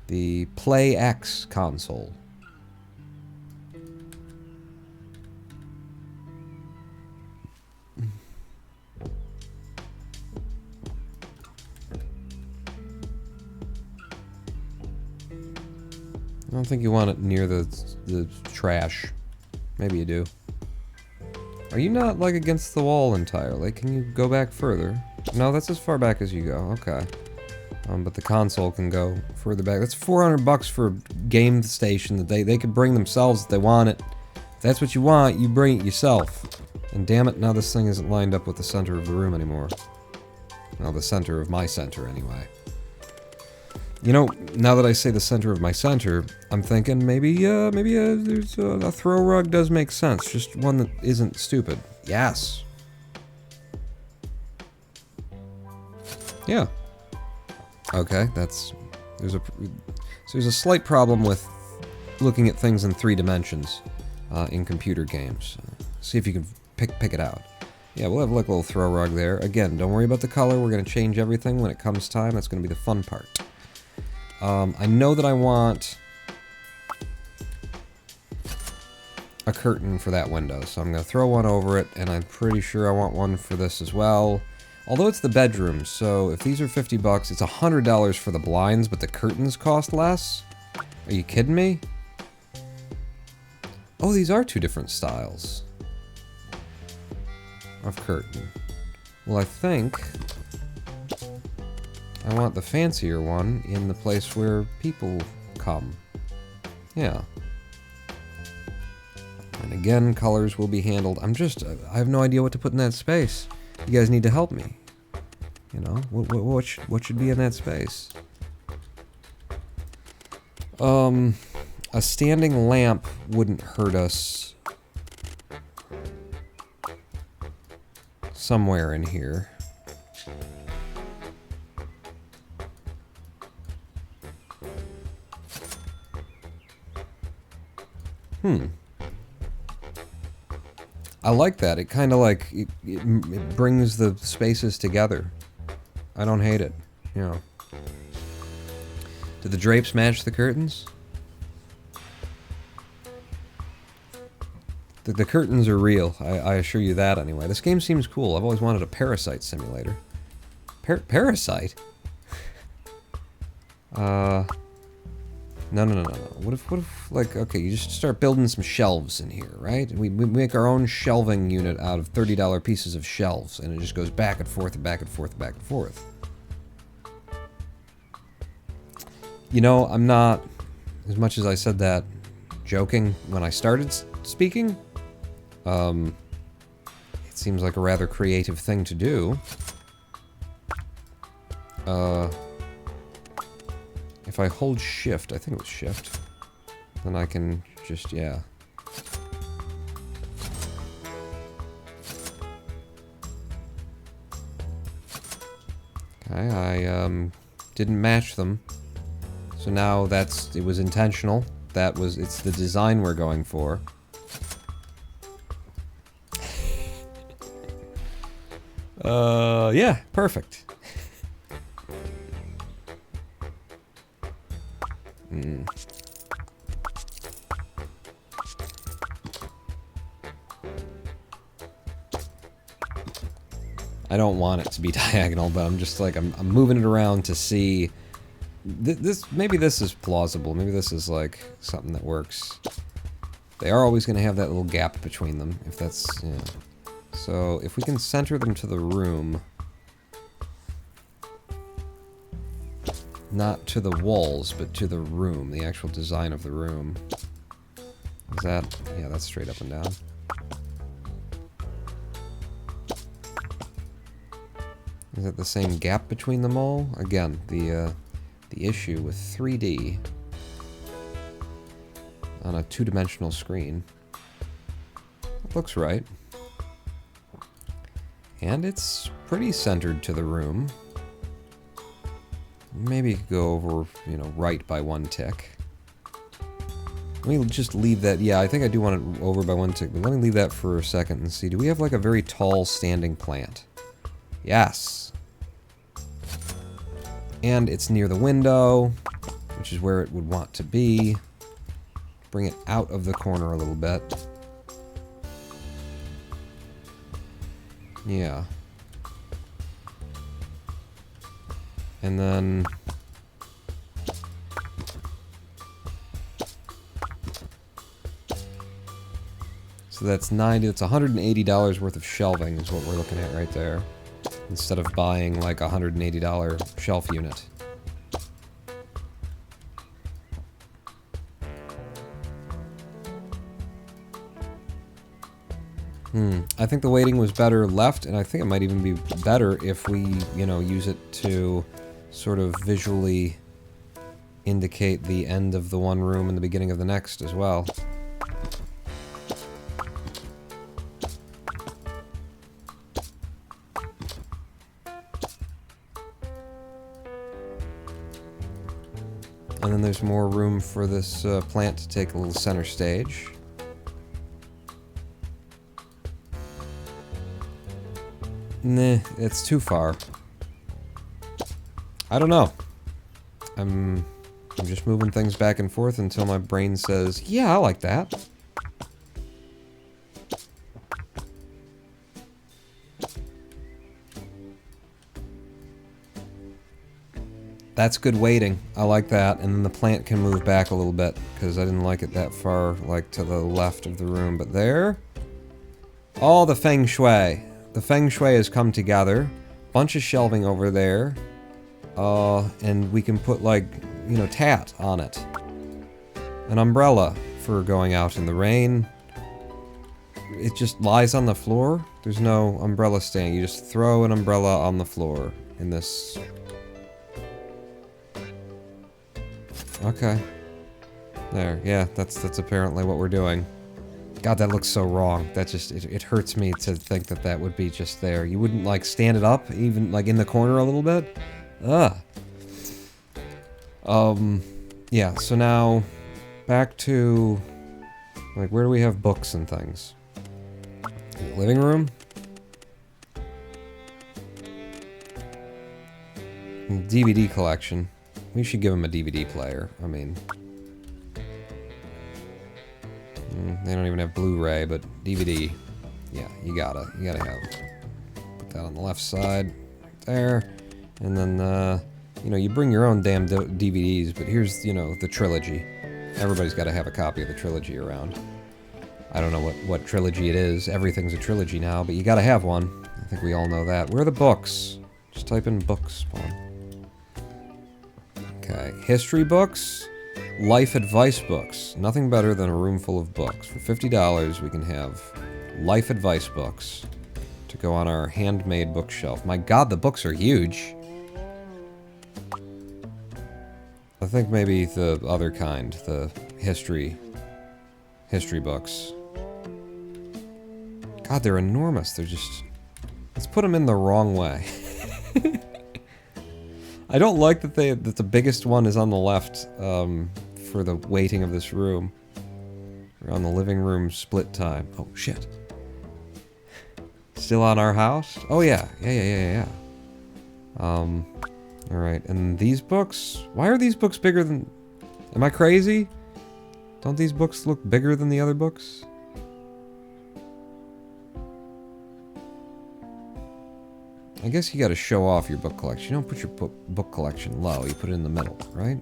The Play X console. I don't think you want it near the trash. Maybe you do. Are you not, like, against the wall entirely? Can you go back further? No, that's as far back as you go. Okay. But the console can go further back. That's $400 for a game station that they could bring themselves if they want it. If that's what you want, you bring it yourself. And damn it, now this thing isn't lined up with the center of the room anymore. Well, the center of my center, anyway. You know, now that I say the center of my center, I'm thinking maybe there's a throw rug does make sense. Just one that isn't stupid. Yes. Yeah. Okay, there's a slight problem with looking at things in 3 dimensions in computer games. See if you can pick it out. Yeah, we'll have like a little throw rug there. Again, don't worry about the color. We're going to change everything when it comes time. That's going to be the fun part. I know that I want a curtain for that window, so I'm going to throw one over it, and I'm pretty sure I want one for this as well. Although it's the bedroom, so if these are $50, it's $100 for the blinds, but the curtains cost less? Are you kidding me? Oh, these are 2 different styles of curtain. Well, I think I want the fancier one in the place where people come. Yeah. And again, colors will be handled. I have no idea what to put in that space. You guys need to help me. You know, what should be in that space? A standing lamp wouldn't hurt us. Somewhere in here. I like that. It kind of like, it brings the spaces together. I don't hate it, you know. Do the drapes match the curtains? The curtains are real, I assure you that anyway. This game seems cool. I've always wanted a parasite simulator. Parasite? No. What if, like, okay, you just start building some shelves in here, right? We make our own shelving unit out of $30 pieces of shelves, and it just goes back and forth and back and forth and back and forth. You know, I'm not, as much as I said that joking when I started speaking, it seems like a rather creative thing to do. If I hold shift, I think it was shift, then I can just, yeah. Okay, I didn't match them. So now it was intentional. It's the design we're going for. Yeah, perfect. I don't want it to be diagonal, but I'm just like, I'm moving it around to see. Maybe this is plausible. Maybe this is like something that works. They are always going to have that little gap between them, if that's, yeah. So if we can center them to the room, not to the walls, but to the room, the actual design of the room. Is that, yeah, that's straight up and down. Is it the same gap between them all? Again, the issue with 3D on a two-dimensional screen. It looks right. And it's pretty centered to the room. Maybe you could go over, you know, right by one tick. Let me just leave that. Yeah, I think I do want it over by one tick, but let me leave that for a second and see. Do we have like a very tall standing plant? Yes. And it's near the window, which is where it would want to be. Bring it out of the corner a little bit. Yeah. And then... so that's $180 worth of shelving is what we're looking at right there. Instead of buying like a $180 shelf unit. I think the weighting was better left, and I think it might even be better if we, you know, use it to sort of visually indicate the end of the one room and the beginning of the next as well. And then there's more room for this plant to take a little center stage. Nah, it's too far. I don't know. I'm just moving things back and forth until my brain says, yeah, I like that. That's good weighting. I like that. And then the plant can move back a little bit because I didn't like it that far, like to the left of the room. But there, all the feng shui. The feng shui has come together. Bunch of shelving over there. And we can put, like, you know, tat on it. An umbrella for going out in the rain. It just lies on the floor. There's no umbrella stand. You just throw an umbrella on the floor in this. Okay. There, yeah, that's apparently what we're doing. God, that looks so wrong. That just, it hurts me to think that that would be just there. You wouldn't, like, stand it up, even, like, in the corner a little bit? Ugh. Yeah, so now, back to, like, where do we have books and things? Living room? DVD collection. We should give him a DVD player. I mean... they don't even have Blu-ray, but DVD. Yeah, you gotta have. Put that on the left side. There. And then, you know, you bring your own damn DVDs, but here's, you know, the trilogy. Everybody's gotta have a copy of the trilogy around. I don't know what trilogy it is. Everything's a trilogy now, but you gotta have one. I think we all know that. Where are the books? Just type in books, Spawn. Okay. History books. Life advice books. Nothing better than a room full of books. For $50, we can have life advice books to go on our handmade bookshelf. My God, the books are huge. I think maybe the other kind, the history books. God, they're enormous. They're just... Let's put them in the wrong way. I don't like that that the biggest one is on the left, for the weighting of this room. We're on the living room split time. Oh, shit. Still on our house? Oh, yeah. Yeah. Alright, and these books? Why are these books bigger than... Am I crazy? Don't these books look bigger than the other books? I guess you gotta show off your book collection. You don't put your book collection low, you put it in the middle, right?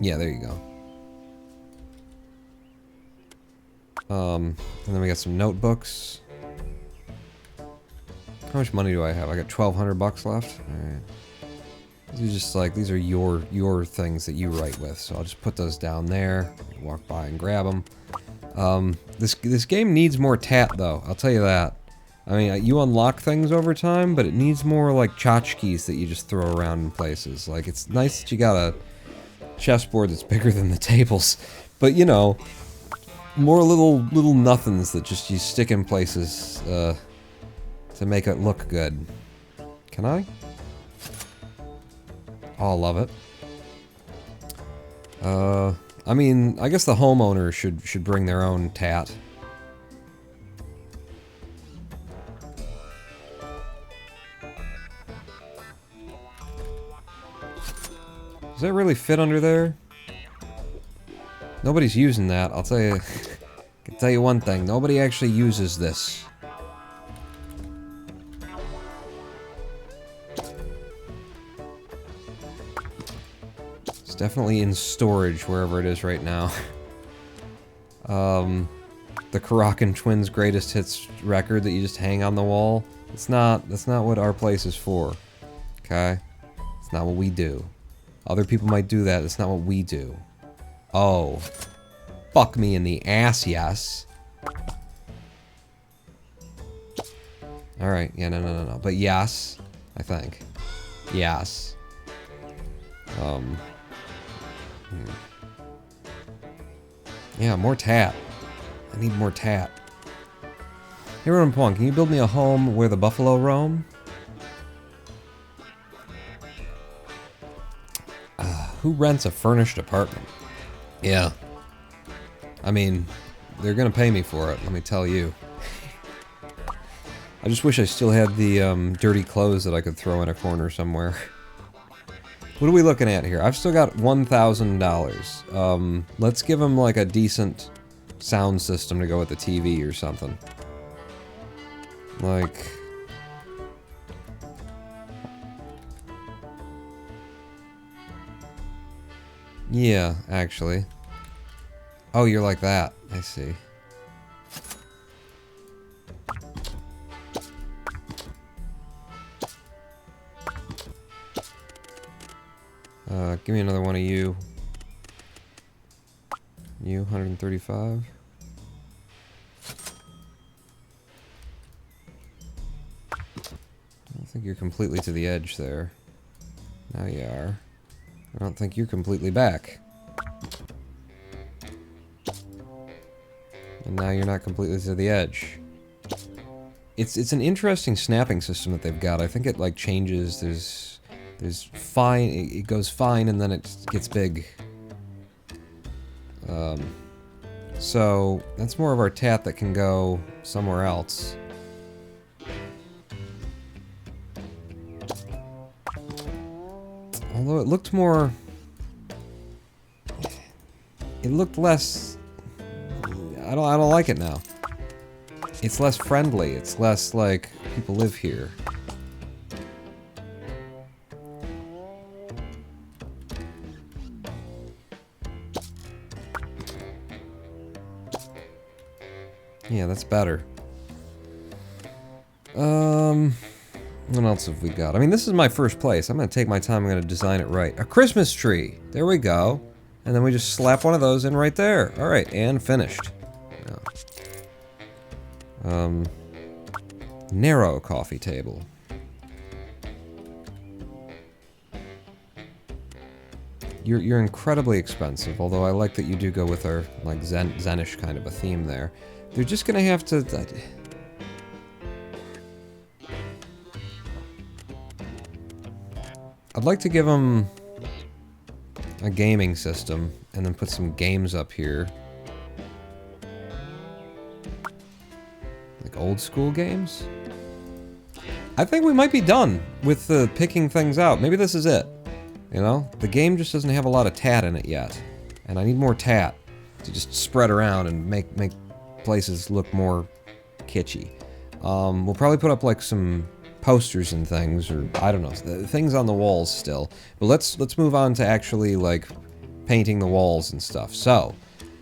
Yeah, there you go. And then we got some notebooks. How much money do I have? I got 1,200 bucks left? Alright. These are just like, these are your things that you write with, so I'll just put those down there, walk by and grab them. This game needs more tat, though, I'll tell you that. I mean, you unlock things over time, but it needs more, like, tchotchkes that you just throw around in places. Like, it's nice that you got a chessboard that's bigger than the tables, but, you know, more little nothings that just you stick in places, to make it look good. Can I? Oh, I love it. I mean, I guess the homeowner should bring their own tat. Does that really fit under there? Nobody's using that, I'll tell you. I can tell you one thing, nobody actually uses this. It's definitely in storage wherever it is right now. The Karakin Twins greatest hits record that you just hang on the wall. That's not what our place is for. Okay? It's not what we do. Other people might do that, it's not what we do. Oh. Fuck me in the ass, yes. Alright, yeah, no. But yes, I think. Yes. Yeah, more tat. I need more tat. Hey, Ronan Pong, can you build me a home where the buffalo roam? Who rents a furnished apartment? Yeah. I mean, they're gonna pay me for it, let me tell you. I just wish I still had the dirty clothes that I could throw in a corner somewhere. What are we looking at here? I've still got $1,000. Let's give him like a decent sound system to go with the TV or something. Like... Yeah, actually. Oh, you're like that. I see. Give me another one of you. You, 135. I don't think you're completely to the edge there. Now you are. I don't think you're completely back. And now you're not completely to the edge. It's an interesting snapping system that they've got. I think it like changes. There's fine. It goes fine and then it gets big. So that's more of our tat that can go somewhere else. Although it looked more... It looked less... I don't like it now. It's less friendly. It's less like people live here. Yeah, that's better. What else have we got? I mean, this is my first place. I'm gonna take my time. I'm gonna design it right. A Christmas tree. There we go. And then we just slap one of those in right there. All right, and finished. Yeah. Narrow coffee table. You're incredibly expensive. Although I like that you do go with our like Zenish kind of a theme there. They're just gonna have to... I'd like to give them a gaming system and then put some games up here. Like old school games? I think we might be done with picking things out. Maybe this is it. You know? The game just doesn't have a lot of tat in it yet. And I need more tat to just spread around and make places look more kitschy. We'll probably put up like some posters and things, or I don't know, things on the walls still. But let's move on to actually like painting the walls and stuff. So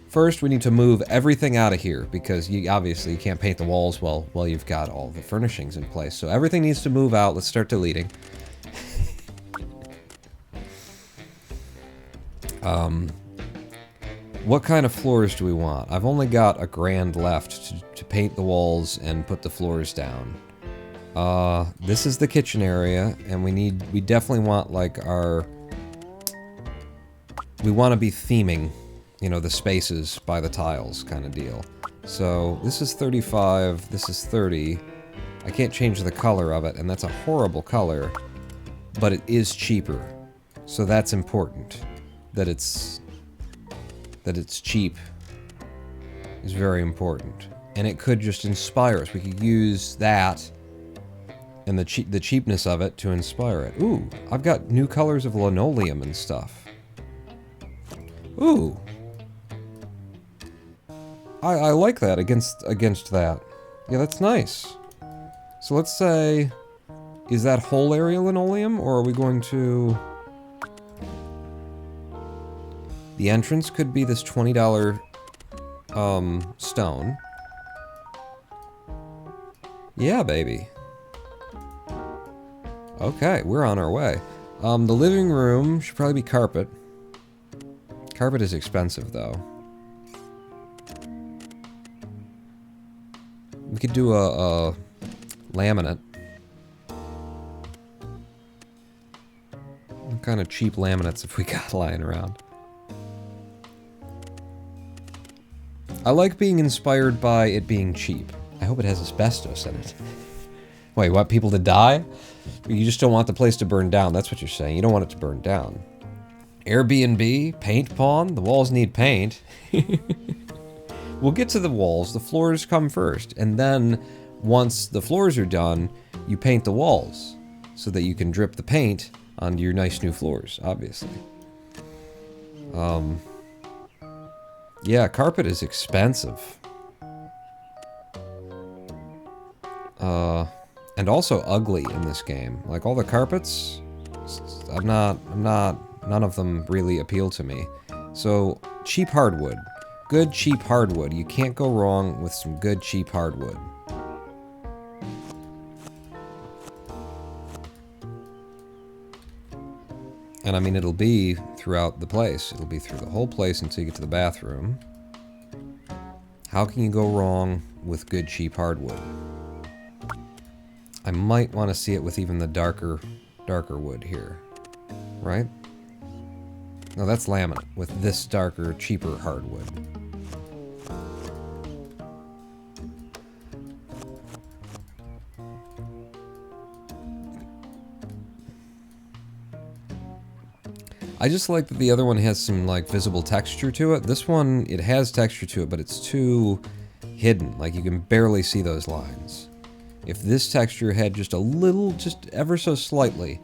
first we need to move everything out of here because you obviously can't paint the walls while you've got all the furnishings in place. So everything needs to move out. Let's start deleting. What kind of floors do we want? I've only got $1,000 left to paint the walls and put the floors down. This is the kitchen area, and we definitely want like we want to be theming, you know, the spaces by the tiles kind of deal. So this is 35, this is 30. I can't change the color of it, and that's a horrible color, but it is cheaper. So that's important, that it's cheap is very important. And it could just inspire us. We could use that and the cheapness of it to inspire it. Ooh, I've got new colors of linoleum and stuff. Ooh. I like that against that. Yeah, that's nice. So let's say, is that whole area linoleum, or are we going to... The entrance could be this $20 stone. Yeah, baby. Okay, we're on our way. The living room should probably be carpet. Carpet is expensive, though. We could do a laminate. What kind of cheap laminates have we got lying around? I like being inspired by it being cheap. I hope it has asbestos in it. Wait, what? People to die? You just don't want the place to burn down. That's what you're saying. You don't want it to burn down. Airbnb? Paint pawn? The walls need paint. We'll get to the walls. The floors come first. And then, once the floors are done, you paint the walls. So that you can drip the paint onto your nice new floors, obviously. Yeah, carpet is expensive. And also ugly in this game. Like, all the carpets, none of them really appeal to me. So, cheap hardwood. Good, cheap hardwood. You can't go wrong with some good, cheap hardwood. And I mean, it'll be throughout the place. It'll be through the whole place until you get to the bathroom. How can you go wrong with good, cheap hardwood? I might want to see it with even the darker wood here. Right? No, that's laminate. With this darker, cheaper hardwood. I just like that the other one has some, like, visible texture to it. This one, it has texture to it, but it's too hidden. Like, you can barely see those lines. If this texture had just a little, just ever so slightly,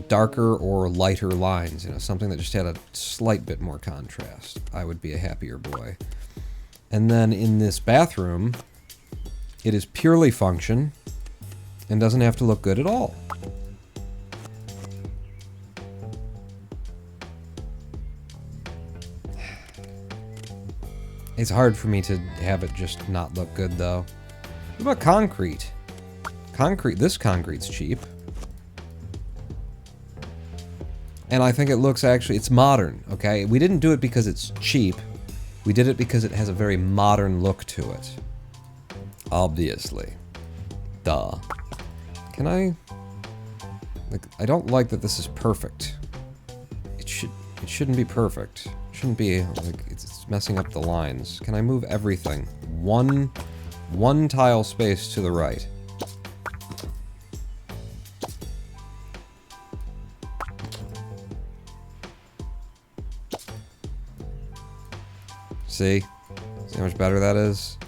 darker or lighter lines, you know, something that just had a slight bit more contrast, I would be a happier boy. And then in this bathroom, it is purely function and doesn't have to look good at all. It's hard for me to have it just not look good, though. What about concrete? This concrete's cheap. And I think it looks actually, it's modern, okay? We didn't do it because it's cheap. We did it because it has a very modern look to it. Obviously. Duh. Can I... Like, I don't like that this is perfect. It shouldn't be perfect. It shouldn't be, like, it's messing up the lines. Can I move everything? One tile space to the right. See? See how much better that is?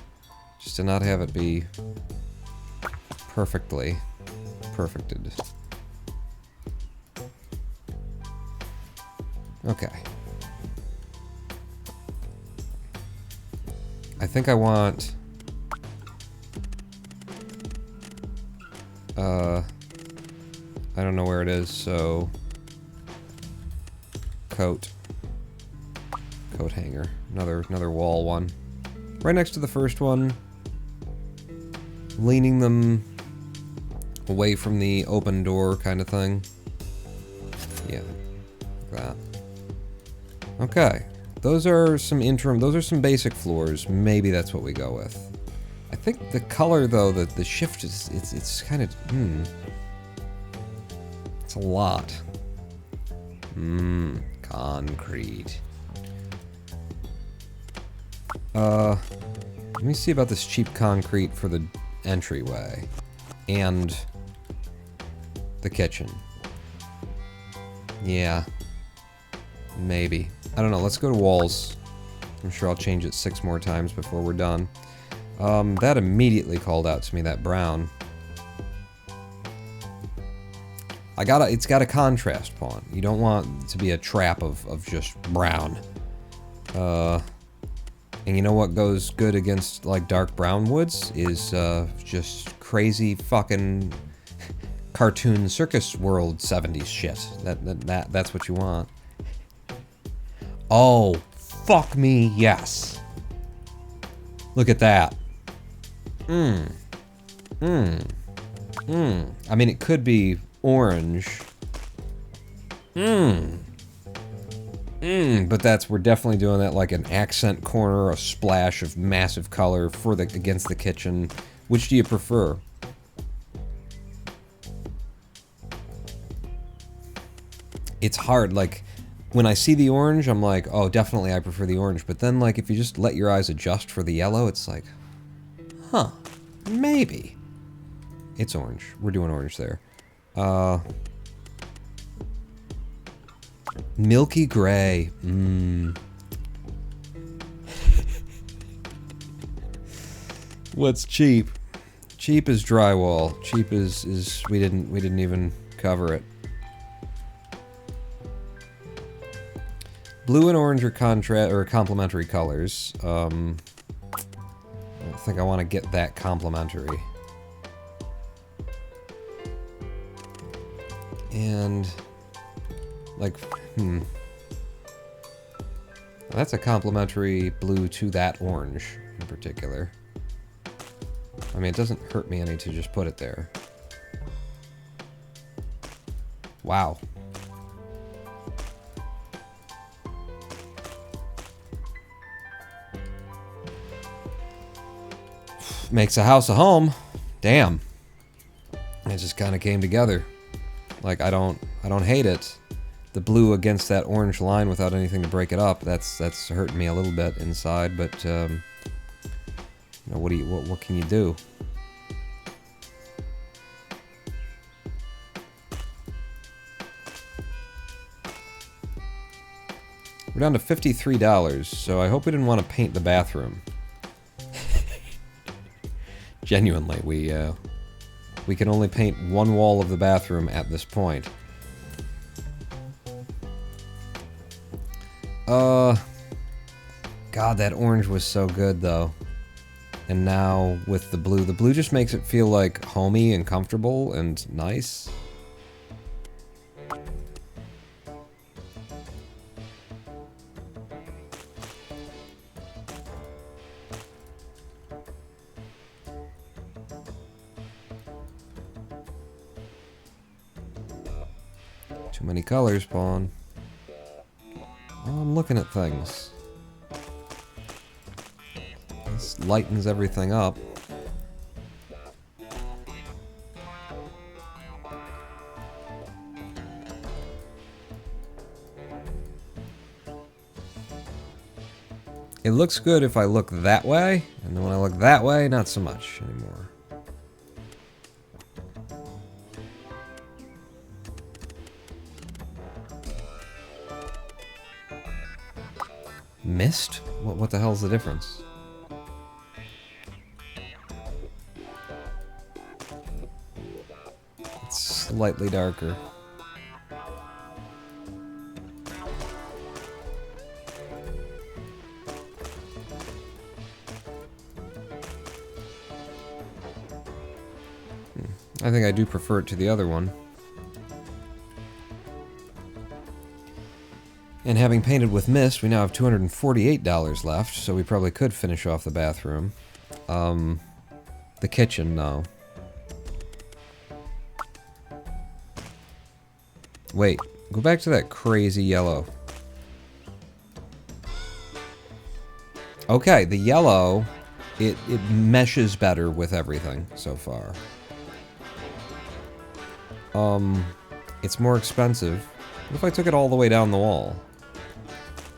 Just to not have it be perfected. Okay. I think I want... I don't know where it is, so... Coat hanger. Another wall one. Right next to the first one. Leaning them away from the open door kind of thing. Yeah. Like that. Okay. Those are some basic floors. Maybe that's what we go with. I think the color, though, the shift is, it's kind of, It's a lot. Concrete. Let me see about this cheap concrete for the entryway. And the kitchen. Yeah. Maybe. I don't know, let's go to walls. I'm sure I'll change it 6 more times before we're done. That immediately called out to me, that brown. It's got a contrast pawn. You don't want it to be a trap of just brown. And you know what goes good against, like, dark brown woods? Is, just crazy fucking cartoon circus world 70s shit. That's what you want. Oh, fuck me, yes. Look at that. I mean, it could be orange. But we're definitely doing that like an accent corner, a splash of massive color against the kitchen. Which do you prefer? It's hard, like, when I see the orange, I'm like, oh, definitely I prefer the orange. But then, like, if you just let your eyes adjust for the yellow, it's like, huh, maybe. It's orange. We're doing orange there. Milky gray. What's cheap? Cheap is drywall. Cheap is we didn't even cover it. Blue and orange are complementary colors. I don't think I want to get that complementary. And like, I That's a complementary blue to that orange in particular. I mean, it doesn't hurt me any to just put it there. Wow. Makes a house a home. Damn. It just kind of came together. Like, I don't hate it. The blue against that orange line without anything to break it up, that's hurting me a little bit inside, but you know, what can you do? We're down to $53, so I hope we didn't want to paint the bathroom. Genuinely, we can only paint one wall of the bathroom at this point. God, that orange was so good, though. And now, with the blue just makes it feel, like, homey and comfortable and nice. Too many colors, Pawn. Oh, I'm looking at things. This lightens everything up. It looks good if I look that way, and then when I look that way, not so much anymore. Mist? What the hell's the difference? It's slightly darker. I think I do prefer it to the other one. And having painted with mist, we now have $248 left, so we probably could finish off the bathroom. The kitchen, no. Wait, go back to that crazy yellow. Okay, the yellow, it meshes better with everything so far. It's more expensive. What if I took it all the way down the wall?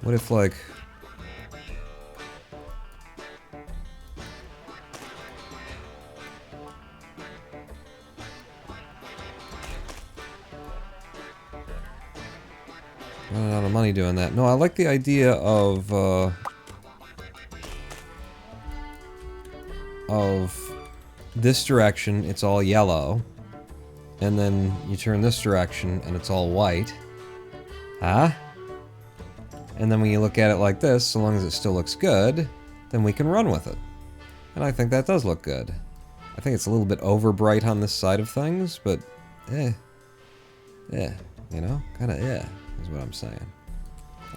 What if, like... running out of money doing that. No, I like the idea of this direction, it's all yellow. And then you turn this direction, and it's all white. Huh? And then when you look at it like this, so long as it still looks good, then we can run with it. And I think that does look good. I think it's a little bit over bright on this side of things, but you know? Kinda is what I'm saying.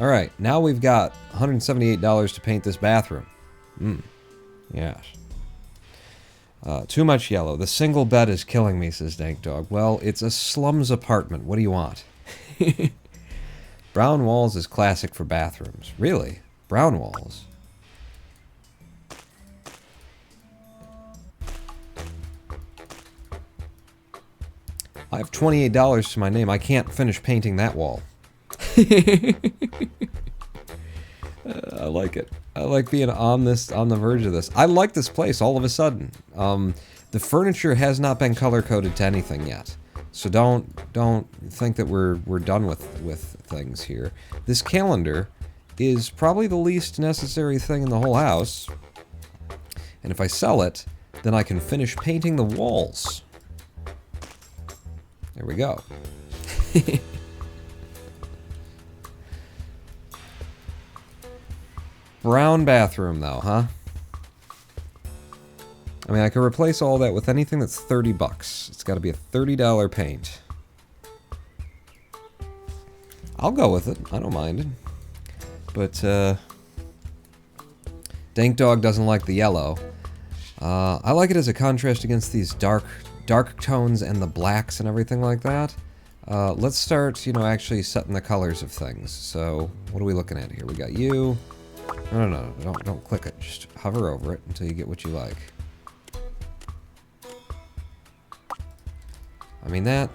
Alright, now we've got $178 to paint this bathroom. Yes. Too much yellow. The single bed is killing me, says Dank Dog. Well, it's a slums apartment. What do you want? Brown walls is classic for bathrooms. Really? Brown walls? I have $28 to my name. I can't finish painting that wall. I like it. I like being on the verge of this. I like this place all of a sudden. The furniture has not been color coded to anything yet. So don't think that we're done with things here. This calendar is probably the least necessary thing in the whole house. And if I sell it, then I can finish painting the walls. There we go. Brown bathroom though, huh? I mean, I could replace all that with anything that's 30 bucks. It's got to be a $30 paint. I'll go with it. I don't mind it. But, Dank Dog doesn't like the yellow. I like it as a contrast against these dark tones and the blacks and everything like that. Let's start, you know, actually setting the colors of things. So, what are we looking at here? We got you. No, don't click it. Just hover over it until you get what you like. I mean, that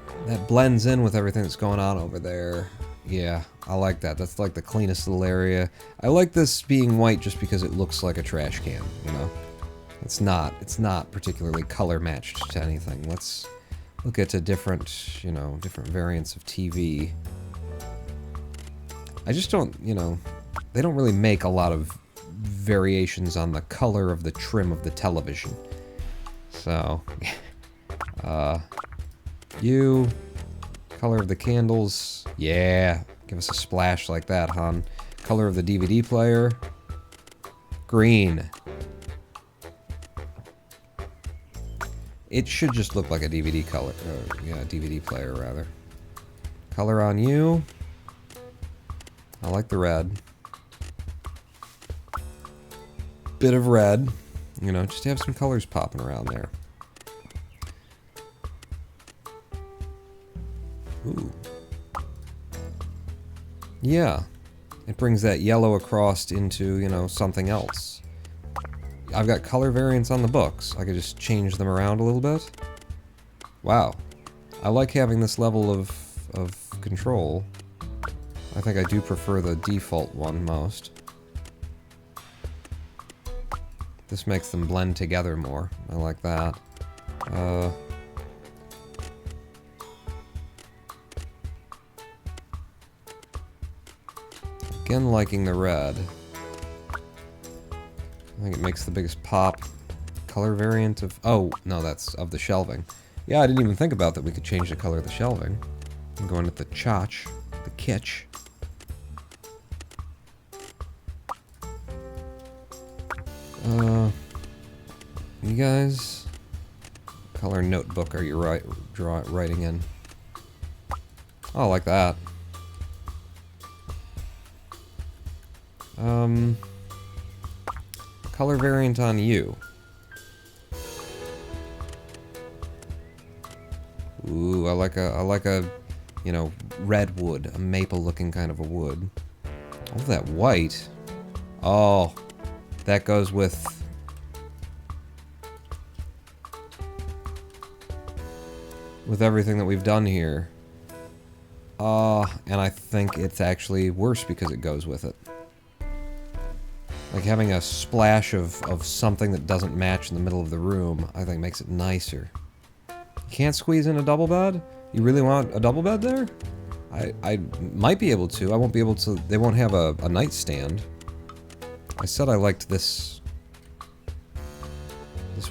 blends in with everything that's going on over there. Yeah, I like that. That's like the cleanest little area. I like this being white just because it looks like a trash can, you know? It's not particularly color matched to anything. Let's look at a different, you know, different variants of TV. I just don't, you know, they don't really make a lot of variations on the color of the trim of the television. So, you, color of the candles, yeah, give us a splash like that, hon. Color of the DVD player, green. It should just look like a DVD color, yeah, DVD player rather. Color on you, I like the red. Bit of red, you know, just to have some colors popping around there. Ooh. Yeah, it brings that yellow across into, you know, something else. I've got color variants on the books. I could just change them around a little bit. Wow. I like having this level of control. I think I do prefer the default one most. This makes them blend together more. I like that. Again, liking the red. I think it makes the biggest pop. Color variant of... Oh, no, that's of the shelving. Yeah, I didn't even think about that we could change the color of the shelving. I'm going with the chotch, the kitsch. You guys... Color notebook are you writing in? Oh, like that. Color variant on you. Ooh, I like a, you know, redwood, a maple-looking kind of a wood. Oh, that white. Oh, that goes with everything that we've done here. And I think it's actually worse because it goes with it. Like having a splash of something that doesn't match in the middle of the room, I think makes it nicer. You can't squeeze in a double bed? You really want a double bed there? I might be able to. I won't be able to. They won't have a nightstand. I said I liked this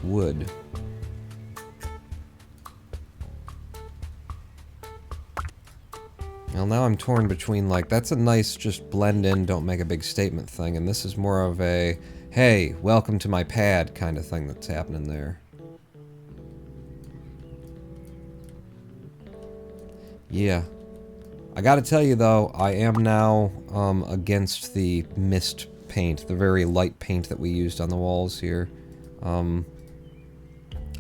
wood. Well, now I'm torn between, like, that's a nice just blend in, don't make a big statement thing, and this is more of a, hey, welcome to my pad kind of thing that's happening there. Yeah. I gotta tell you, though, I am now against the mist paint, the very light paint that we used on the walls here. And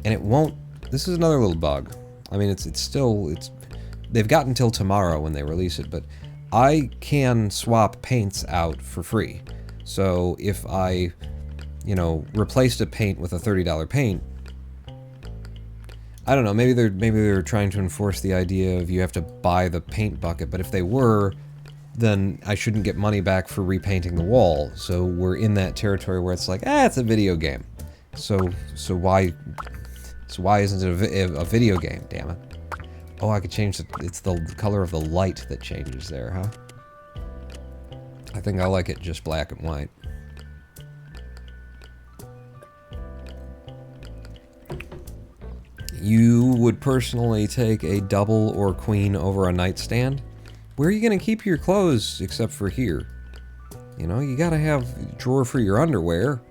it won't... This is another little bug. I mean, it's still... They've got until tomorrow when they release it, but I can swap paints out for free. So if I, you know, replaced a paint with a $30 paint, I don't know, maybe they're trying to enforce the idea of you have to buy the paint bucket, but if they were, then I shouldn't get money back for repainting the wall. So we're in that territory where it's like, it's a video game. So why isn't it a video game, damn it? Oh, I could change it's the color of the light that changes there, huh? I think I like it just black and white. You would personally take a double or queen over a nightstand? Where are you going to keep your clothes except for here? You know, you gotta have a drawer for your underwear.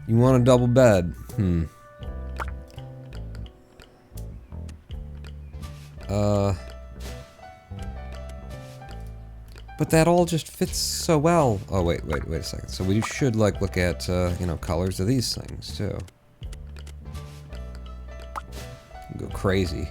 You want a double bed? But that all just fits so well. Oh, wait a second. So we should, like, look at, you know, colors of these things, too. Go crazy.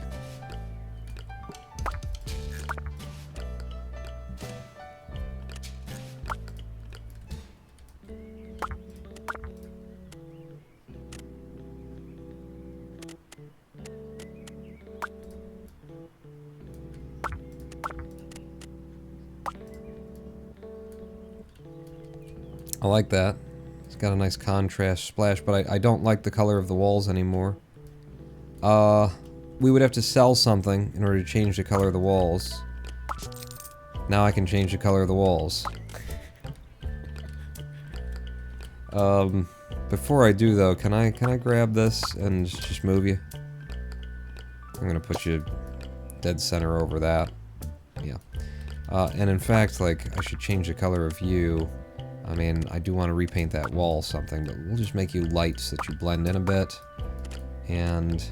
I like that. It's got a nice contrast splash, but I don't like the color of the walls anymore. We would have to sell something in order to change the color of the walls. Now I can change the color of the walls. Before I do though, can I grab this and just move you? I'm gonna put you dead center over that. Yeah. And in fact, like, I should change the color of you. I mean, I do want to repaint that wall something, but we'll just make you light so that you blend in a bit. And...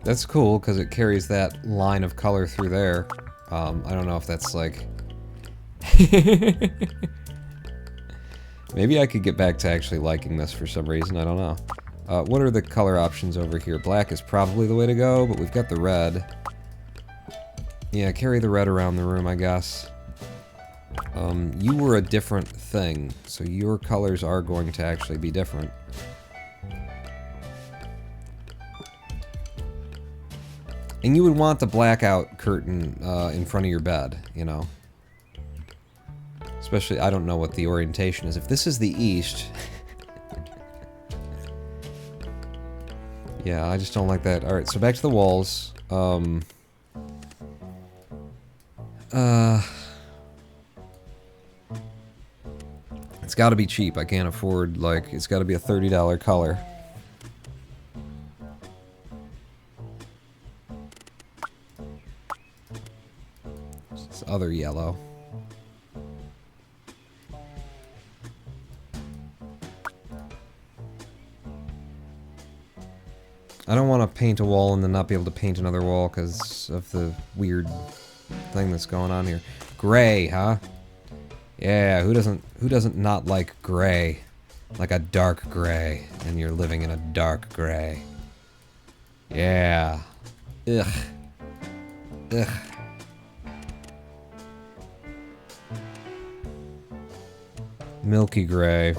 that's cool, because it carries that line of color through there. I don't know if that's, like... maybe I could get back to actually liking this for some reason, I don't know. What are the color options over here? Black is probably the way to go, but we've got the red. Yeah, carry the red around the room, I guess. You were a different thing, so your colors are going to actually be different. And you would want the blackout curtain in front of your bed, you know. Especially, I don't know what the orientation is. If this is the east... yeah, I just don't like that. Alright, so back to the walls. It's gotta be cheap. I can't afford, like, it's gotta be a $30 color. This other yellow. I don't want to paint a wall and then not be able to paint another wall because of the weird thing that's going on here. Gray, huh? Yeah, who doesn't not like gray? Like a dark gray, and you're living in a dark gray. Yeah. Ugh. Ugh. Milky gray.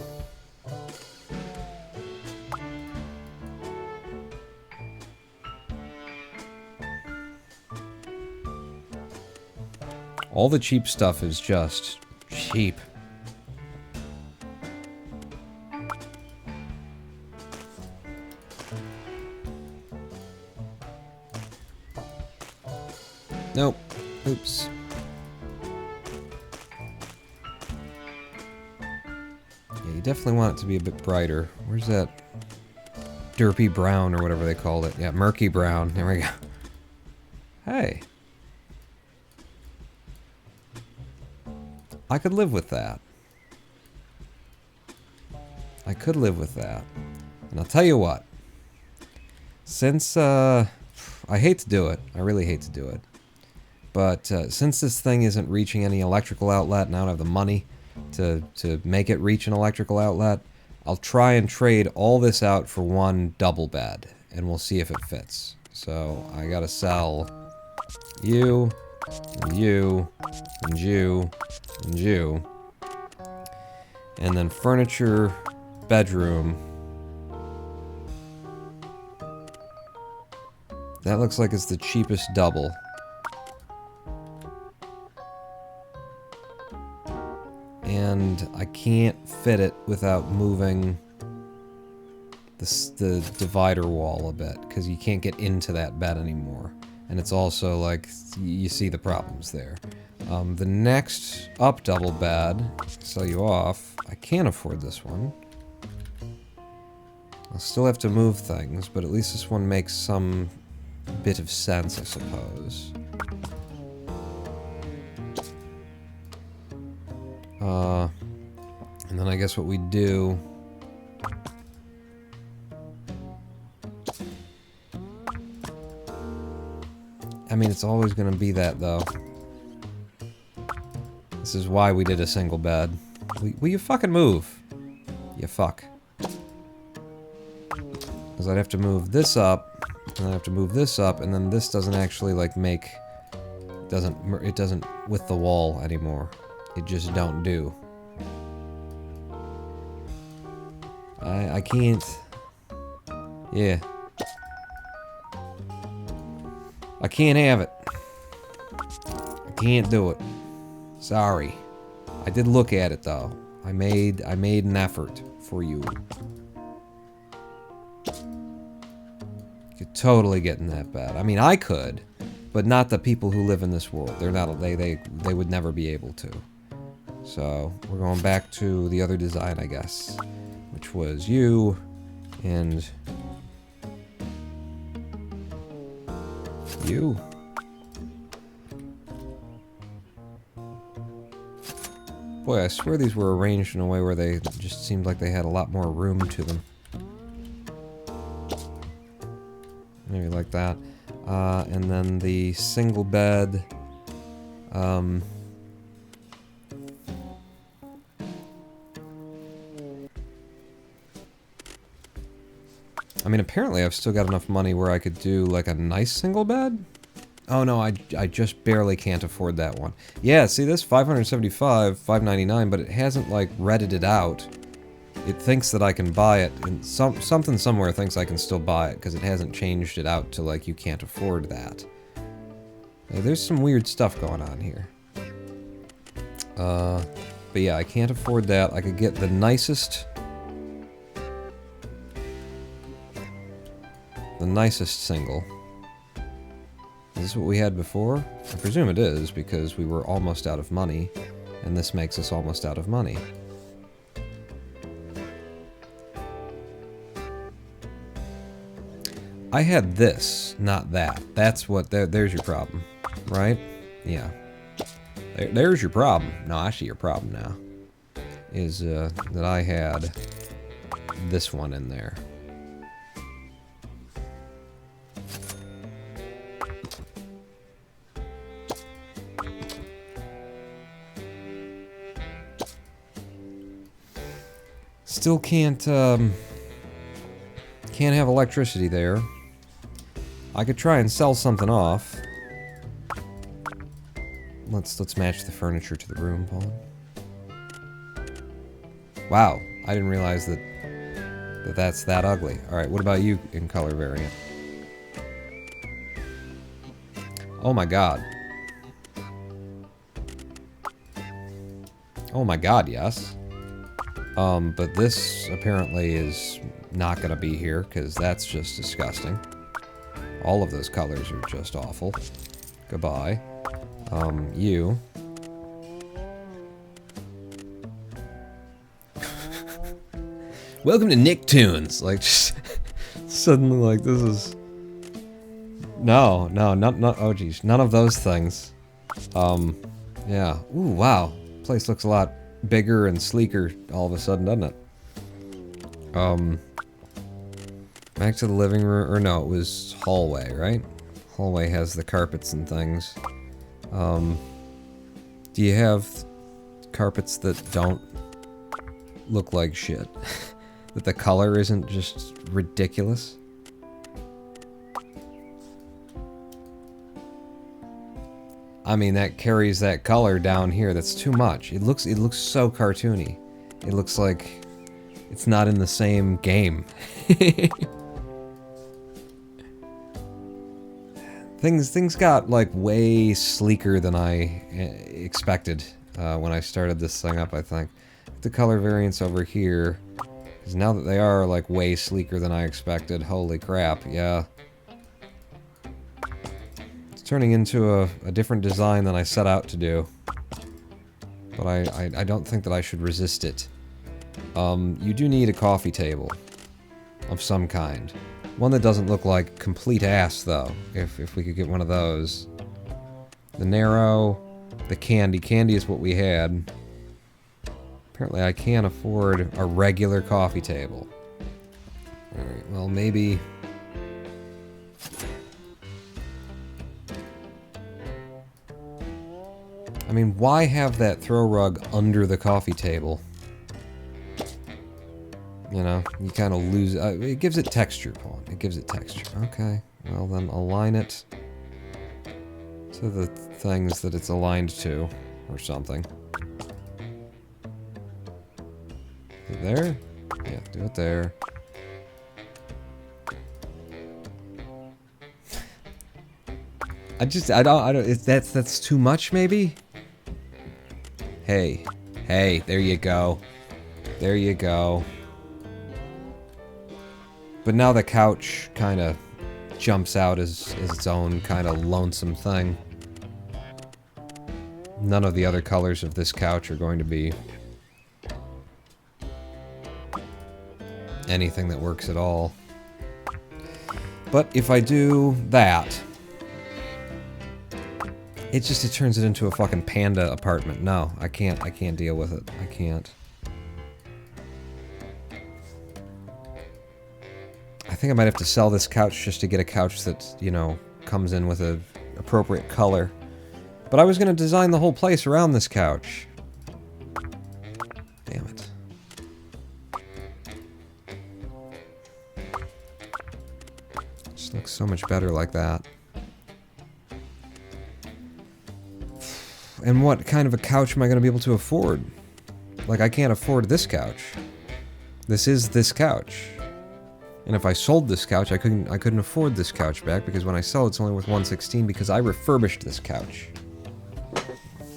All the cheap stuff is just cheap. Nope. Oops. Yeah, you definitely want it to be a bit brighter. Where's that derpy brown or whatever they called it? Yeah, murky brown. There we go. Hey. I could live with that. I could live with that. And I'll tell you what. Since, I hate to do it. I really hate to do it. But, since this thing isn't reaching any electrical outlet, and I don't have the money to make it reach an electrical outlet, I'll try and trade all this out for one double bed. And we'll see if it fits. So, I gotta sell you, and you, and you, and you. And then furniture, bedroom. That looks like it's the cheapest double. And I can't fit it without moving the divider wall a bit, because you can't get into that bed anymore. And it's also like, you see the problems there. The next up double bed, sell you off. I can't afford this one. I'll still have to move things, but at least this one makes some bit of sense, I suppose. And then I guess what we do... I mean, it's always gonna be that, though. This is why we did a single bed. Will you fucking move? You fuck. Because I'd have to move this up, and I'd have to move this up, and then this doesn't actually, like, make... It doesn't with the wall anymore. It just don't do. I can't... Yeah. I can't have it. I can't do it. Sorry. I did look at it though. I made an effort for you. Could totally get in that bed. I mean, I could, but not the people who live in this world. They're not. They would never be able to. So we're going back to the other design, I guess, which was you and you. Boy, I swear these were arranged in a way where they just seemed like they had a lot more room to them. Maybe like that. And then the single bed. I mean, apparently I've still got enough money where I could do, like, a nice single bed? Oh no, I just barely can't afford that one. Yeah, see this? $575, $599, but it hasn't, like, redded it out. It thinks that I can buy it, and something somewhere thinks I can still buy it, because it hasn't changed it out to, like, you can't afford that. There's some weird stuff going on here. But yeah, I can't afford that. I could get the nicest... The nicest single. Is this what we had before? I presume it is, because we were almost out of money, and this makes us almost out of money. I had this, not that. That's what... There's your problem. Right? Yeah. There's your problem. No, I see your problem now. Is, that I had this one in there. Still can't have electricity there. I could try and sell something off. Let's match the furniture to the room, Paul. Wow, I didn't realize that's that ugly. Alright, what about you in color variant? Oh my god. Oh my god, yes. But this apparently is not gonna be here, because that's just disgusting. All of those colors are just awful. Goodbye. You. Welcome to Nicktoons! Like, just suddenly, like, this is... No, oh geez, none of those things. Yeah. Ooh, wow. Place looks a lot bigger and sleeker all of a sudden, doesn't it? Back to the living room, or no, it was hallway, right? Hallway has the carpets and things. Do you have carpets that don't look like shit? That the color isn't just ridiculous? I mean, that carries that color down here. That's too much. It looks so cartoony. It looks like it's not in the same game. Things got, like, way sleeker than I expected when I started this thing up, I think. The color variants over here, because now that they are, like, way sleeker than I expected, holy crap, yeah. It's turning into a different design than I set out to do. But I don't think that I should resist it. You do need a coffee table of some kind. One that doesn't look like complete ass, though, if we could get one of those. The narrow, the candy. Candy is what we had. Apparently I can't afford a regular coffee table. Alright, well, maybe... I mean, why have that throw rug under the coffee table? You know, you kind of lose... it gives it texture, Paul. It gives it texture. Okay, well then align it to the things that it's aligned to, or something. There? Yeah, do it there. I don't, that's too much, maybe? Hey, there you go. There you go. But now the couch kind of jumps out as its own kind of lonesome thing. None of the other colors of this couch are going to be anything that works at all. But if I do that, it turns it into a fucking panda apartment. No, I can't deal with it. I can't. I think I might have to sell this couch just to get a couch that, you know, comes in with a appropriate color. But I was gonna design the whole place around this couch. Damn it. Just looks so much better like that. And what kind of a couch am I gonna be able to afford? Like, I can't afford this couch. This is this couch. And if I sold this couch, I couldn't afford this couch back, because when I sell it's only worth $116 because I refurbished this couch.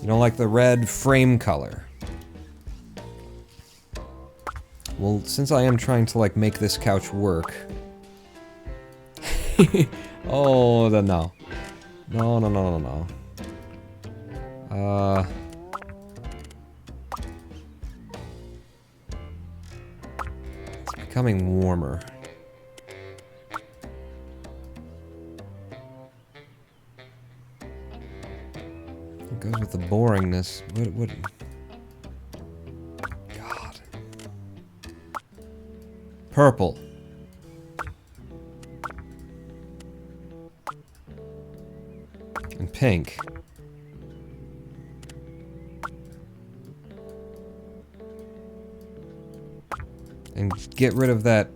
You don't like the red frame color? Well, since I am trying to, like, make this couch work... oh, no. No. It's becoming warmer. It goes with the boringness. What? God. Purple. And pink. And get rid of that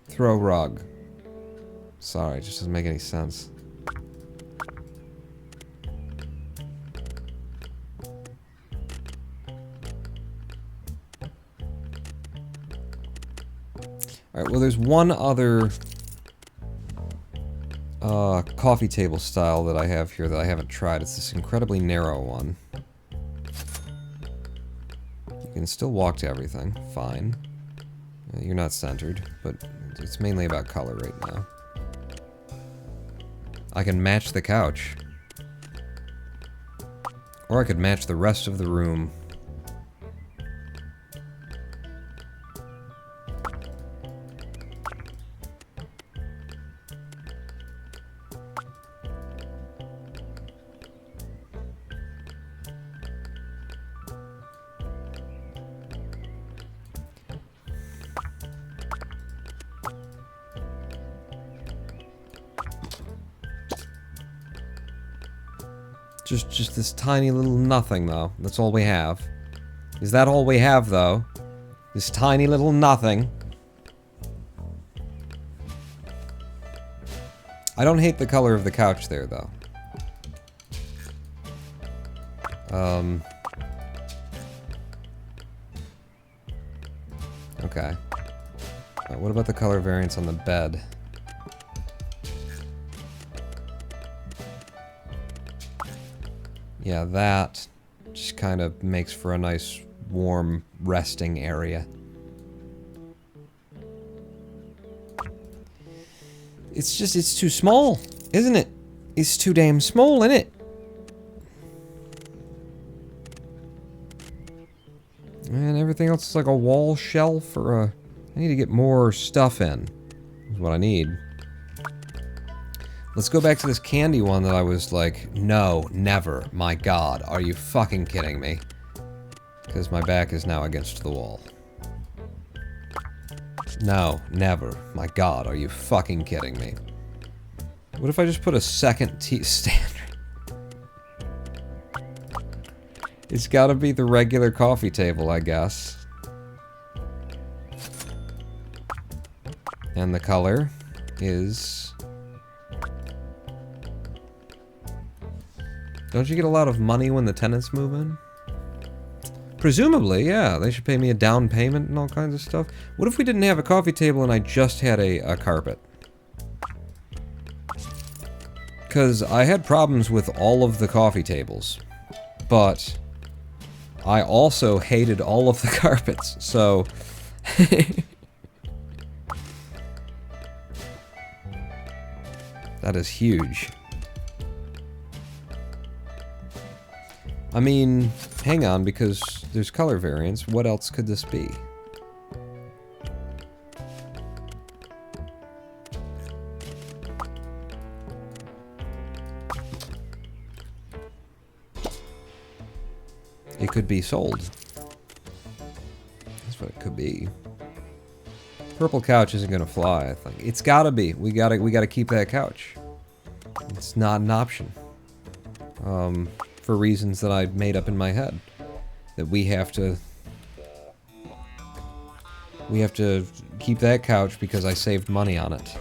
throw rug. Sorry, it just doesn't make any sense. Alright, well there's one other coffee table style that I have here that I haven't tried. It's this incredibly narrow one. You can still walk to everything, fine. You're not centered, but it's mainly about color right now. I can match the couch. Or I could match the rest of the room. Just this tiny little nothing, though. That's all we have. Is that all we have, though? This tiny little nothing. I don't hate the color of the couch there, though. Okay. What about the color variance on the bed? Yeah, that just kind of makes for a nice, warm, resting area. It's just, it's too small, isn't it? It's too damn small, isn't it? And everything else is like a wall shelf or a... I need to get more stuff in, is what I need. Let's go back to this candy one that I was like, no, never, my god, are you fucking kidding me? Because my back is now against the wall. No, never, my god, are you fucking kidding me? What if I just put a second stand? It's gotta be the regular coffee table, I guess. And the color is... Don't you get a lot of money when the tenants move in? Presumably, yeah. They should pay me a down payment and all kinds of stuff. What if we didn't have a coffee table and I just had a carpet? Because I had problems with all of the coffee tables. But I also hated all of the carpets, so... That is huge. I mean, hang on, because there's color variants. What else could this be? It could be sold. That's what it could be. Purple couch isn't gonna fly, I think. It's gotta be. We gotta keep that couch. It's not an option. For reasons that I made up in my head. That we have to keep that couch because I saved money on it.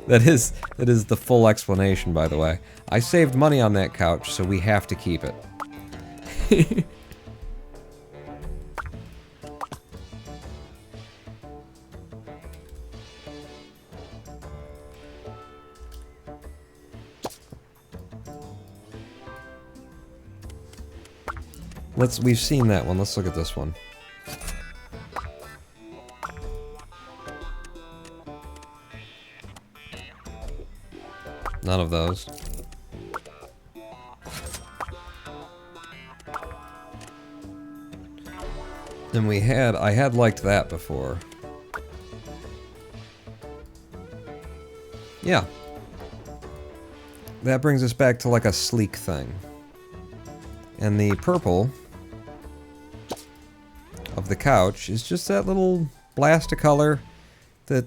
That is the full explanation, by the way. I saved money on that couch, so we have to keep it. We've seen that one. Let's look at this one. None of those. Then I had liked that before. Yeah. That brings us back to like a sleek thing. And the purple of the couch is just that little blast of color, that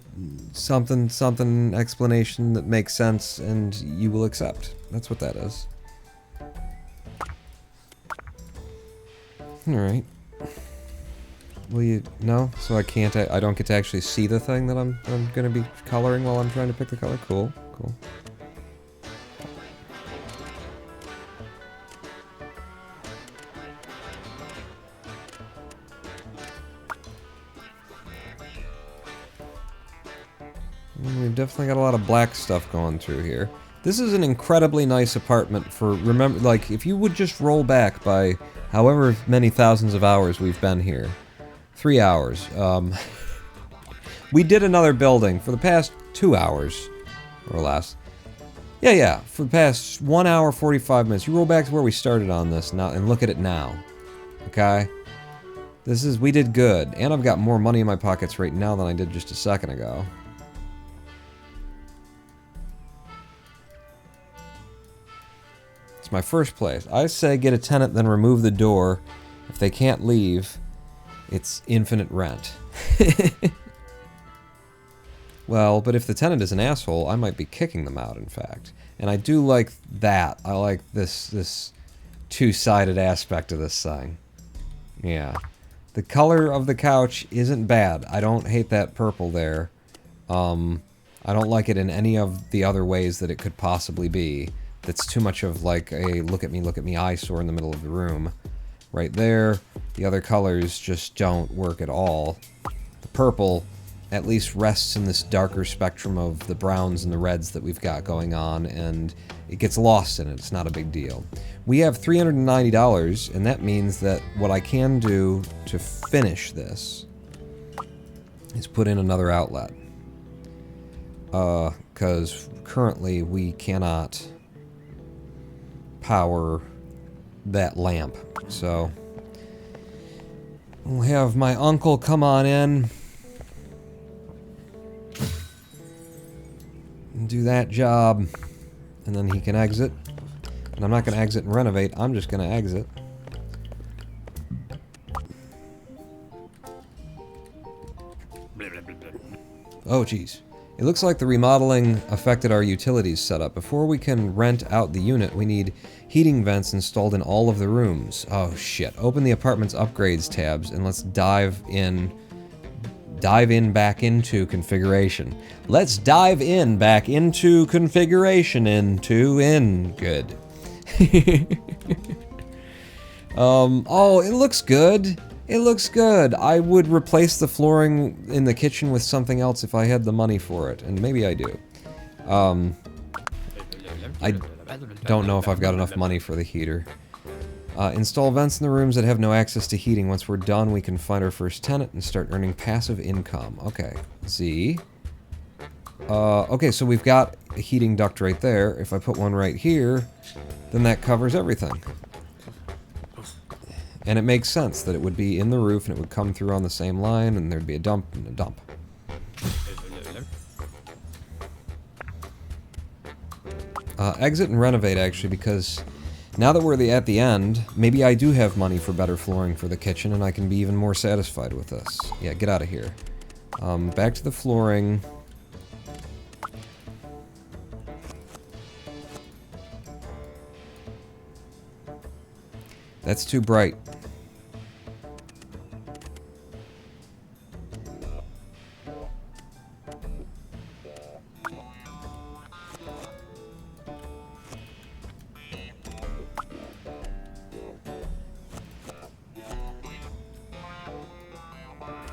something explanation that makes sense and you will accept. That's what that is. Alright. Will you... No? So I don't get to actually see the thing that I'm gonna be coloring while I'm trying to pick the color? Cool. Cool. We've definitely got a lot of black stuff going through here. This is an incredibly nice apartment for, remember, like, if you would just roll back by however many thousands of hours we've been here. 3 hours. We did another building for the past 2 hours, or less. Yeah, for the past 1 hour, 45 minutes. You roll back to where we started on this now, and look at it now. Okay? We did good. And I've got more money in my pockets right now than I did just a second ago. It's my first place. I say get a tenant, then remove the door. If they can't leave, it's infinite rent. Well, but if the tenant is an asshole, I might be kicking them out, in fact. And I do like that. I like this two-sided aspect of this thing. Yeah. The color of the couch isn't bad. I don't hate that purple there. I don't like it in any of the other ways that it could possibly be. That's too much of like a look at me eyesore in the middle of the room. Right there. The other colors just don't work at all. The purple at least rests in this darker spectrum of the browns and the reds that we've got going on, and it gets lost in it. It's not a big deal. We have $390, and that means that what I can do to finish this is put in another outlet. Because currently we cannot power that lamp. So we'll have my uncle come on in and do that job, and then he can exit. And I'm not going to exit and renovate, I'm just going to exit. Oh, jeez. It looks like the remodeling affected our utilities setup. Before we can rent out the unit, we need heating vents installed in all of the rooms. Oh shit. Open the apartment's upgrades tabs and let's dive in back into configuration. Let's dive in back into configuration good. Oh, it looks good. It looks good. I would replace the flooring in the kitchen with something else if I had the money for it, and maybe I do. I don't know if I've got enough money for the heater. Install vents in the rooms that have no access to heating. Once we're done, we can find our first tenant and start earning passive income. Okay, Z. Okay, so we've got a heating duct right there. If I put one right here, then that covers everything. And it makes sense that it would be in the roof and it would come through on the same line and there'd be a dump and a dump. Exit and renovate, actually, because now that we're at the end, maybe I do have money for better flooring for the kitchen and I can be even more satisfied with this. Yeah, get out of here. Back to the flooring. That's too bright.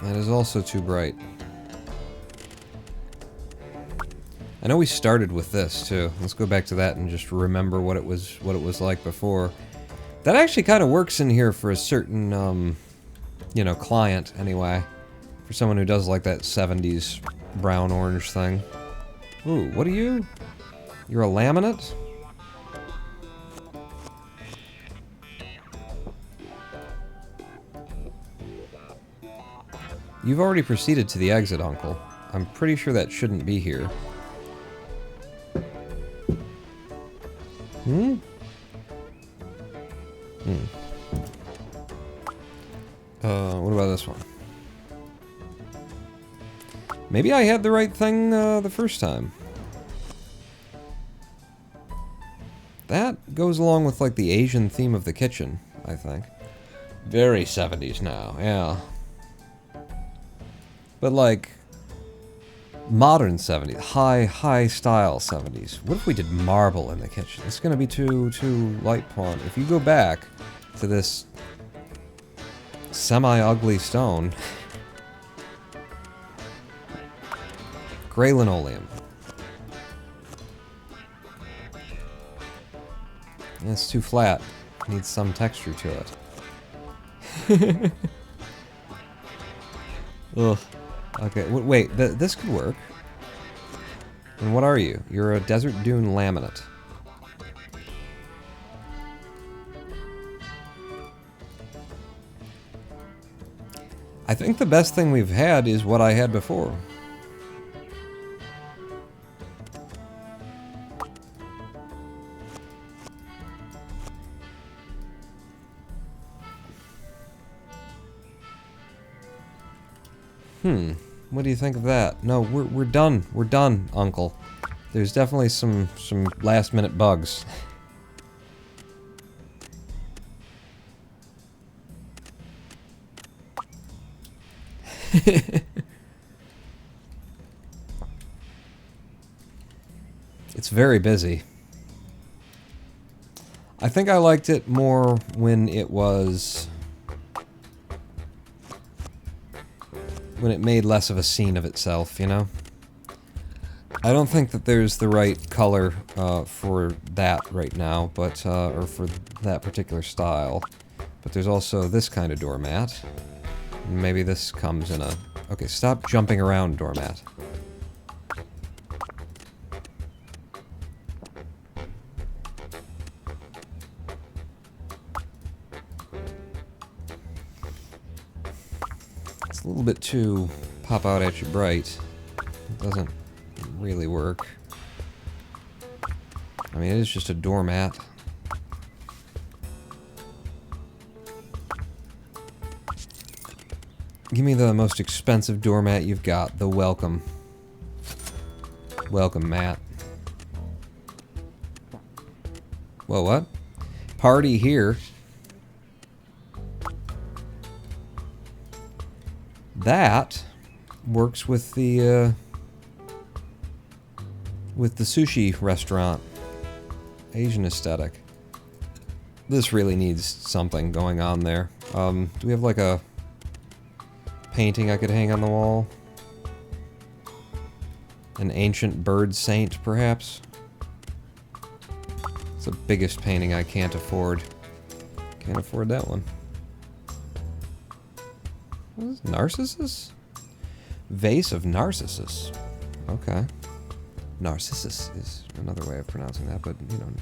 That is also too bright. I know we started with this too. Let's go back to that and just remember what it was like before. That actually kind of works in here for a certain, you know, client anyway. For someone who does like that 70s brown-orange thing. Ooh, what are you? You're a laminate? You've already proceeded to the exit, Uncle. I'm pretty sure that shouldn't be here. Hmm? What about this one? Maybe I had the right thing the first time. That goes along with like the Asian theme of the kitchen, I think. Very 70s now, yeah. But like modern 70s, high style 70s. What if we did marble in the kitchen? It's gonna be too light pawn. If you go back to this semi-ugly stone, gray linoleum. It's too flat. Needs some texture to it. Ugh. Okay, wait, this could work. And what are you? You're a desert dune laminate. I think the best thing we've had is what I had before. What do you think of that? No, we're done. We're done, Uncle. There's definitely some last minute bugs. It's very busy. I think I liked it more when it was... when it made less of a scene of itself, you know? I don't think that there's the right color for that right now, but, or for that particular style. But there's also this kind of doormat. Maybe this comes in a... Okay, stop jumping around, doormat. It's a little bit too pop out at you bright. It doesn't really work. I mean, it is just a doormat. Give me the most expensive doormat you've got, the welcome. Welcome, Matt. Whoa, what? Party here. That works with the sushi restaurant. Asian aesthetic. This really needs something going on there. Do we have like a painting I could hang on the wall? An ancient bird saint, perhaps? It's the biggest painting I can't afford. Can't afford that one. What is Narcissus? Vase of Narcissus. Okay. Narcissus is another way of pronouncing that, but, you know,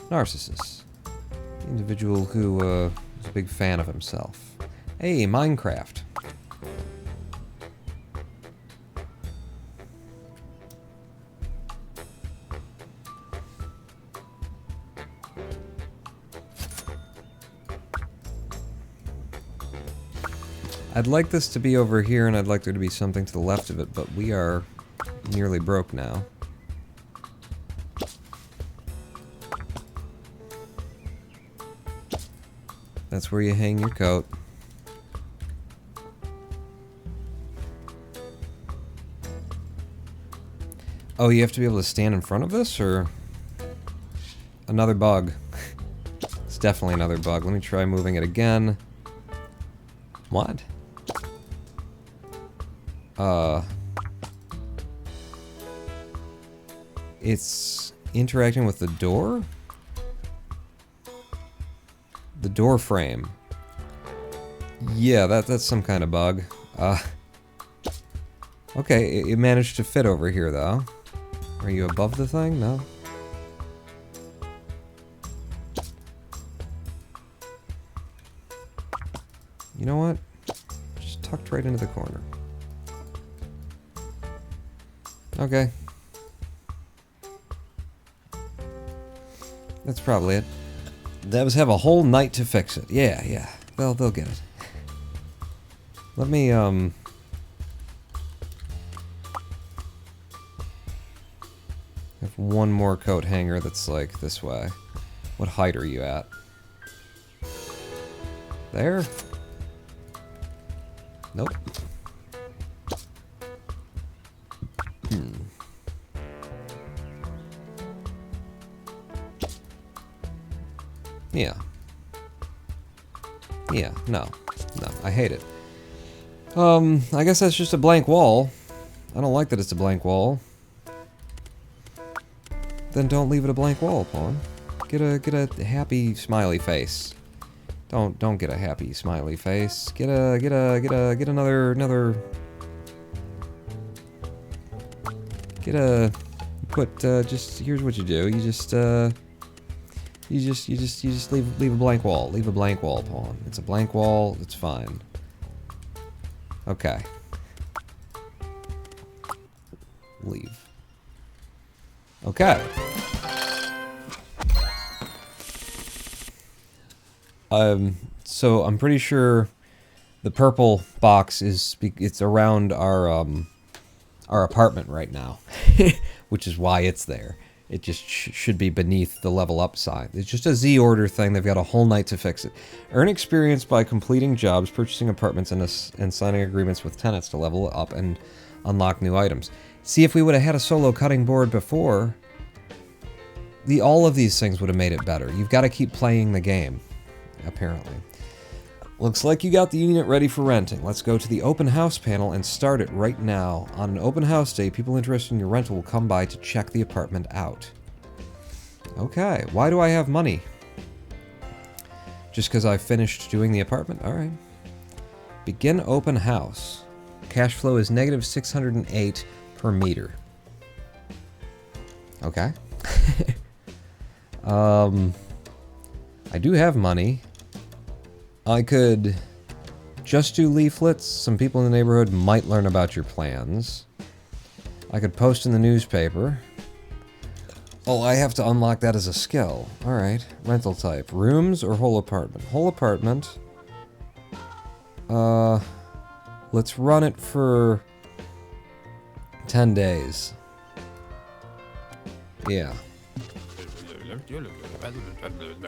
Narcissus. Individual who is a big fan of himself. Hey, Minecraft. I'd like this to be over here, and I'd like there to be something to the left of it, but we are nearly broke now. That's where you hang your coat. Oh, you have to be able to stand in front of this, or... Another bug. It's definitely another bug. Let me try moving it again. What? It's interacting with the door? The door frame. Yeah, that's some kind of bug. Okay, it managed to fit over here, though. Are you above the thing? No? You know what? Just tucked right into the corner. Okay. That's probably it. Devs have a whole night to fix it. Yeah, yeah. They'll get it. Let me, have one more coat hanger that's, like, this way. What height are you at? There? Nope. Yeah. Yeah, no. No, I hate it. I guess that's just a blank wall. I don't like that it's a blank wall. Then don't leave it a blank wall, Pawn. Get a happy smiley face. Don't get a happy smiley face. Get another just here's what you do. You just leave a blank wall. Leave a blank wall, Pawn. It's a blank wall, it's fine. Okay. Leave. Okay. So I'm pretty sure the purple box it's around our apartment right now, which is why it's there. It just should be beneath the level up sign. It's just a Z order thing. They've got a whole night to fix it. Earn experience by completing jobs, purchasing apartments, and signing agreements with tenants to level up and unlock new items. See, if we would have had a solo cutting board before, all of these things would have made it better. You've got to keep playing the game, apparently. Looks like you got the unit ready for renting. Let's go to the open house panel and start it right now. On an open house day, people interested in your rental will come by to check the apartment out. Okay, why do I have money? Just because I finished doing the apartment? Alright. Begin open house. Cash flow is negative 608 per meter. Okay. I do have money. I could just do leaflets. Some people in the neighborhood might learn about your plans. I could post in the newspaper. Oh, I have to unlock that as a skill. Alright. Rental type. Rooms or whole apartment? Whole apartment. Let's run it for 10 days. Yeah.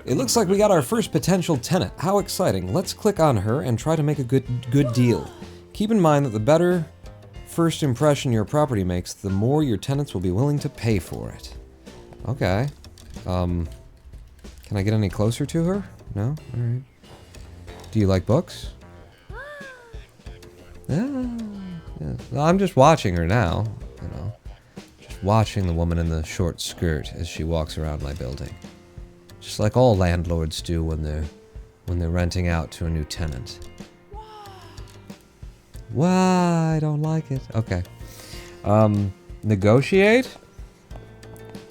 It looks like we got our first potential tenant. How exciting. Let's click on her and try to make a good deal. Keep in mind that the better first impression your property makes, the more your tenants will be willing to pay for it. Okay. Can I get any closer to her? No? Alright. Do you like books? Yeah. Well, I'm just watching her now, you know. Just watching the woman in the short skirt as she walks around my building. Just like all landlords do when they're renting out to a new tenant. Why? I don't like it. Okay. Negotiate?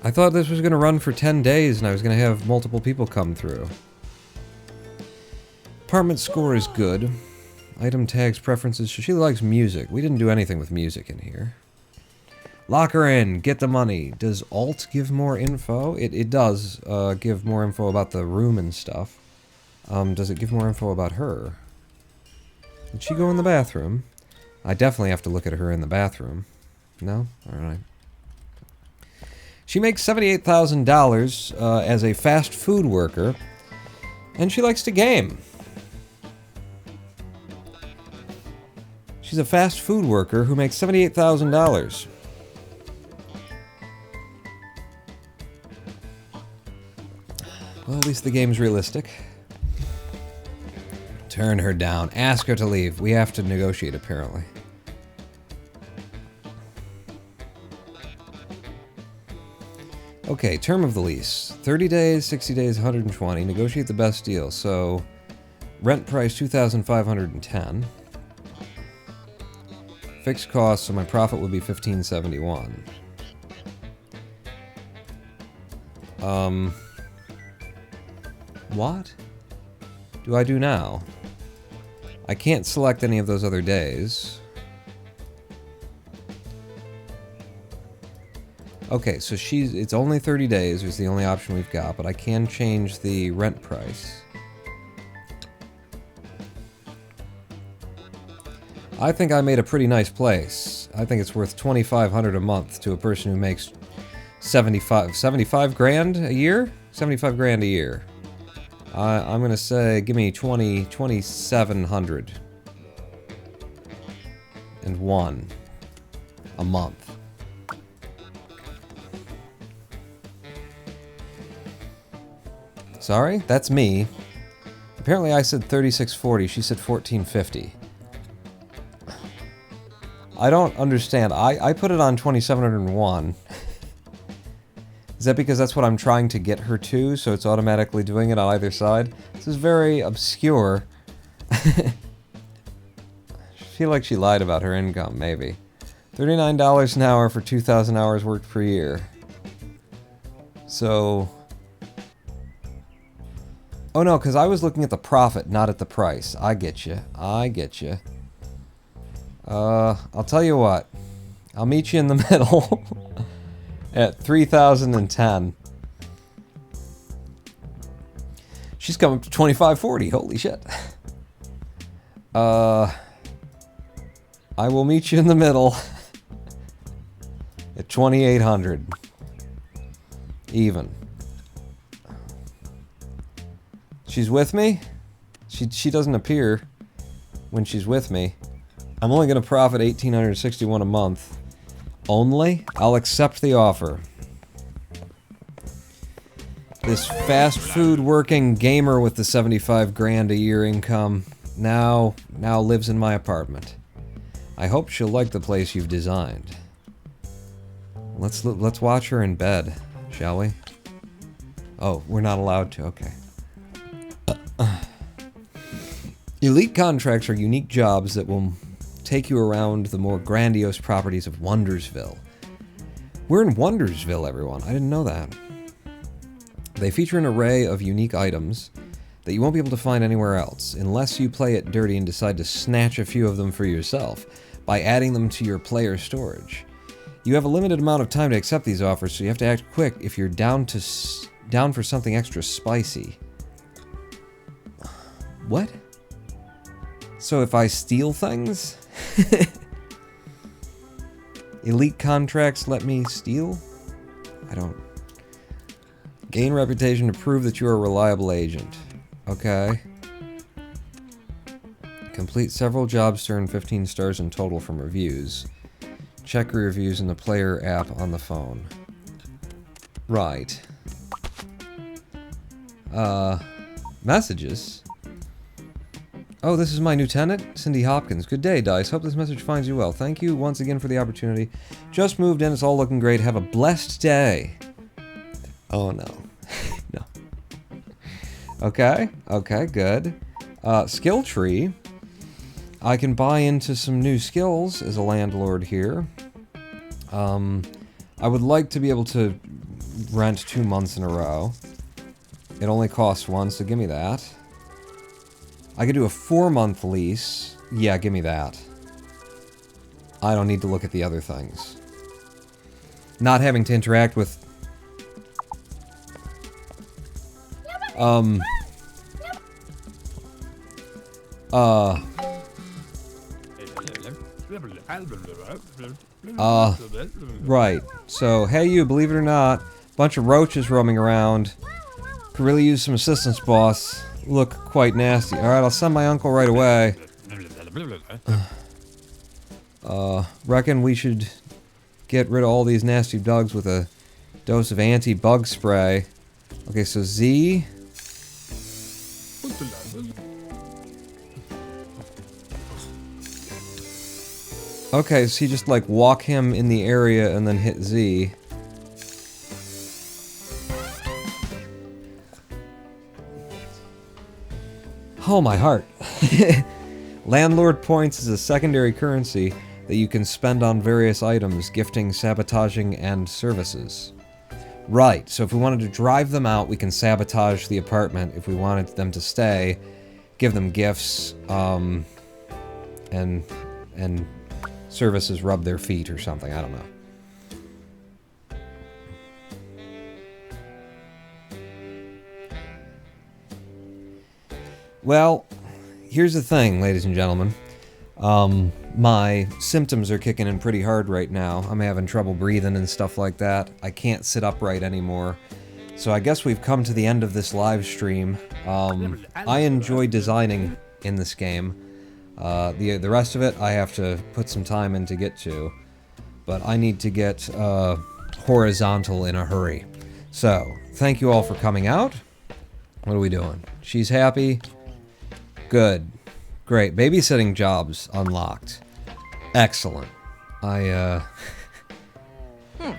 I thought this was going to run for 10 days and I was going to have multiple people come through. Apartment score is good. Item tags, preferences. She likes music. We didn't do anything with music in here. Lock her in. Get the money. Does Alt give more info? It does give more info about the room and stuff. Does it give more info about her? Did she go in the bathroom? I definitely have to look at her in the bathroom. No? Alright. She makes $78,000 as a fast food worker, and she likes to game. She's a fast food worker who makes $78,000. Well, at least the game's realistic. Turn her down. Ask her to leave. We have to negotiate, apparently. Okay, term of the lease. 30 days, 60 days, 120. Negotiate the best deal. So, rent price $2,510. Fixed cost, so my profit would be $1,571. What do I do now? I can't select any of those other days. Okay, so it's only 30 days is the only option we've got, but I can change the rent price. I think I made a pretty nice place. I think it's worth $2,500 a month to a person who makes 75 grand a year? 75 grand a year. I'm gonna say, give me 2,700 and one a month. Sorry, that's me. Apparently I said 3640, she said 1450. I don't understand. I put it on 2,701. Is that because that's what I'm trying to get her to, so it's automatically doing it on either side? This is very obscure. I feel like she lied about her income, maybe. $39 an hour for 2,000 hours worked per year. So... Oh no, because I was looking at the profit, not at the price. I get you. I get you. I'll tell you what. I'll meet you in the middle. At 3,010. She's coming up to 2,540. Holy shit. I will meet you in the middle at 2,800. Even. She's with me? She doesn't appear when she's with me. I'm only going to profit $1,861 a month. Only? I'll accept the offer. This fast food working gamer with the 75 grand a year income now lives in my apartment. I hope she'll like the place you've designed. Let's watch her in bed, shall we? Oh, we're not allowed to. Okay. Elite contracts are unique jobs that will take you around the more grandiose properties of Wondersville. We're in Wondersville, everyone. I didn't know that. They feature an array of unique items that you won't be able to find anywhere else, unless you play it dirty and decide to snatch a few of them for yourself by adding them to your player storage. You have a limited amount of time to accept these offers, so you have to act quick if you're down for something extra spicy. What? So if I steal things? Elite contracts let me steal? I don't Gain reputation to prove that you're a reliable agent. Okay. Complete several jobs to earn 15 stars in total from reviews. Check reviews in the player app on the phone. Right. Messages? Oh, this is my new tenant, Cindy Hopkins. Good day, Dice. Hope this message finds you well. Thank you once again for the opportunity. Just moved in. It's all looking great. Have a blessed day. Oh, no. No. Okay. Okay, good. Skill tree. I can buy into some new skills as a landlord here. I would like to be able to rent 2 months in a row. It only costs 1, so give me that. I could do a 4-month lease. Yeah, give me that. I don't need to look at the other things. Not having to interact with... Right. So, hey you, believe it or not, bunch of roaches roaming around. Could really use some assistance, boss. Look quite nasty. Alright, I'll send my uncle right away. Reckon we should get rid of all these nasty bugs with a dose of anti-bug spray. Okay, so Z. Okay, so you just like walk him in the area and then hit Z. Oh, my heart. Landlord points is a secondary currency that you can spend on various items, gifting, sabotaging, and services. Right, so if we wanted to drive them out, we can sabotage the apartment. If we wanted them to stay, give them gifts, and services rub their feet or something, I don't know. Well, here's the thing, ladies and gentlemen. My symptoms are kicking in pretty hard right now. I'm having trouble breathing and stuff like that. I can't sit upright anymore. So I guess we've come to the end of this live stream. I enjoy designing in this game. The rest of it I have to put some time in to get to. But I need to get horizontal in a hurry. So, thank you all for coming out. What are we doing? She's happy. Good. Great. Babysitting jobs unlocked. Excellent. I'm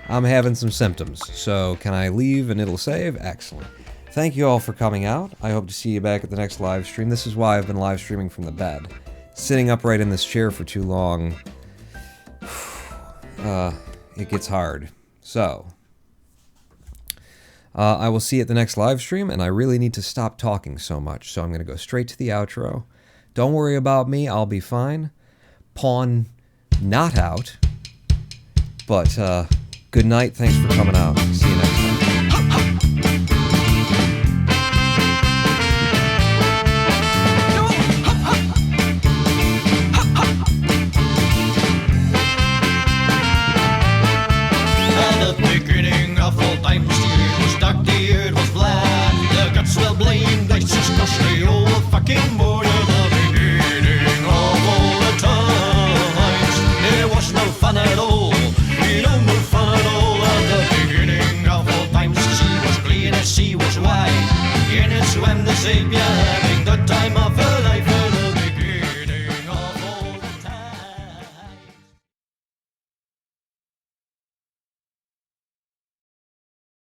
having some symptoms, so can I leave and it'll save? Excellent. Thank you all for coming out. I hope to see you back at the next live stream. This is why I've been live streaming from the bed. Sitting upright in this chair for too long, it gets hard. So, I will see you at the next live stream, and I really need to stop talking so much, so I'm going to go straight to the outro. Don't worry about me, I'll be fine. Pawn not out. But, good night, thanks for coming out. See you next time. At the beginning of all time, the earth was dark, the earth was flat. The gods will blame the just cause they all fucking born at the beginning of all the times. There was no fun at all, you know, no fun at all. At the beginning of all times, the sea was clear, the sea was wide. In it swam the savior, having the time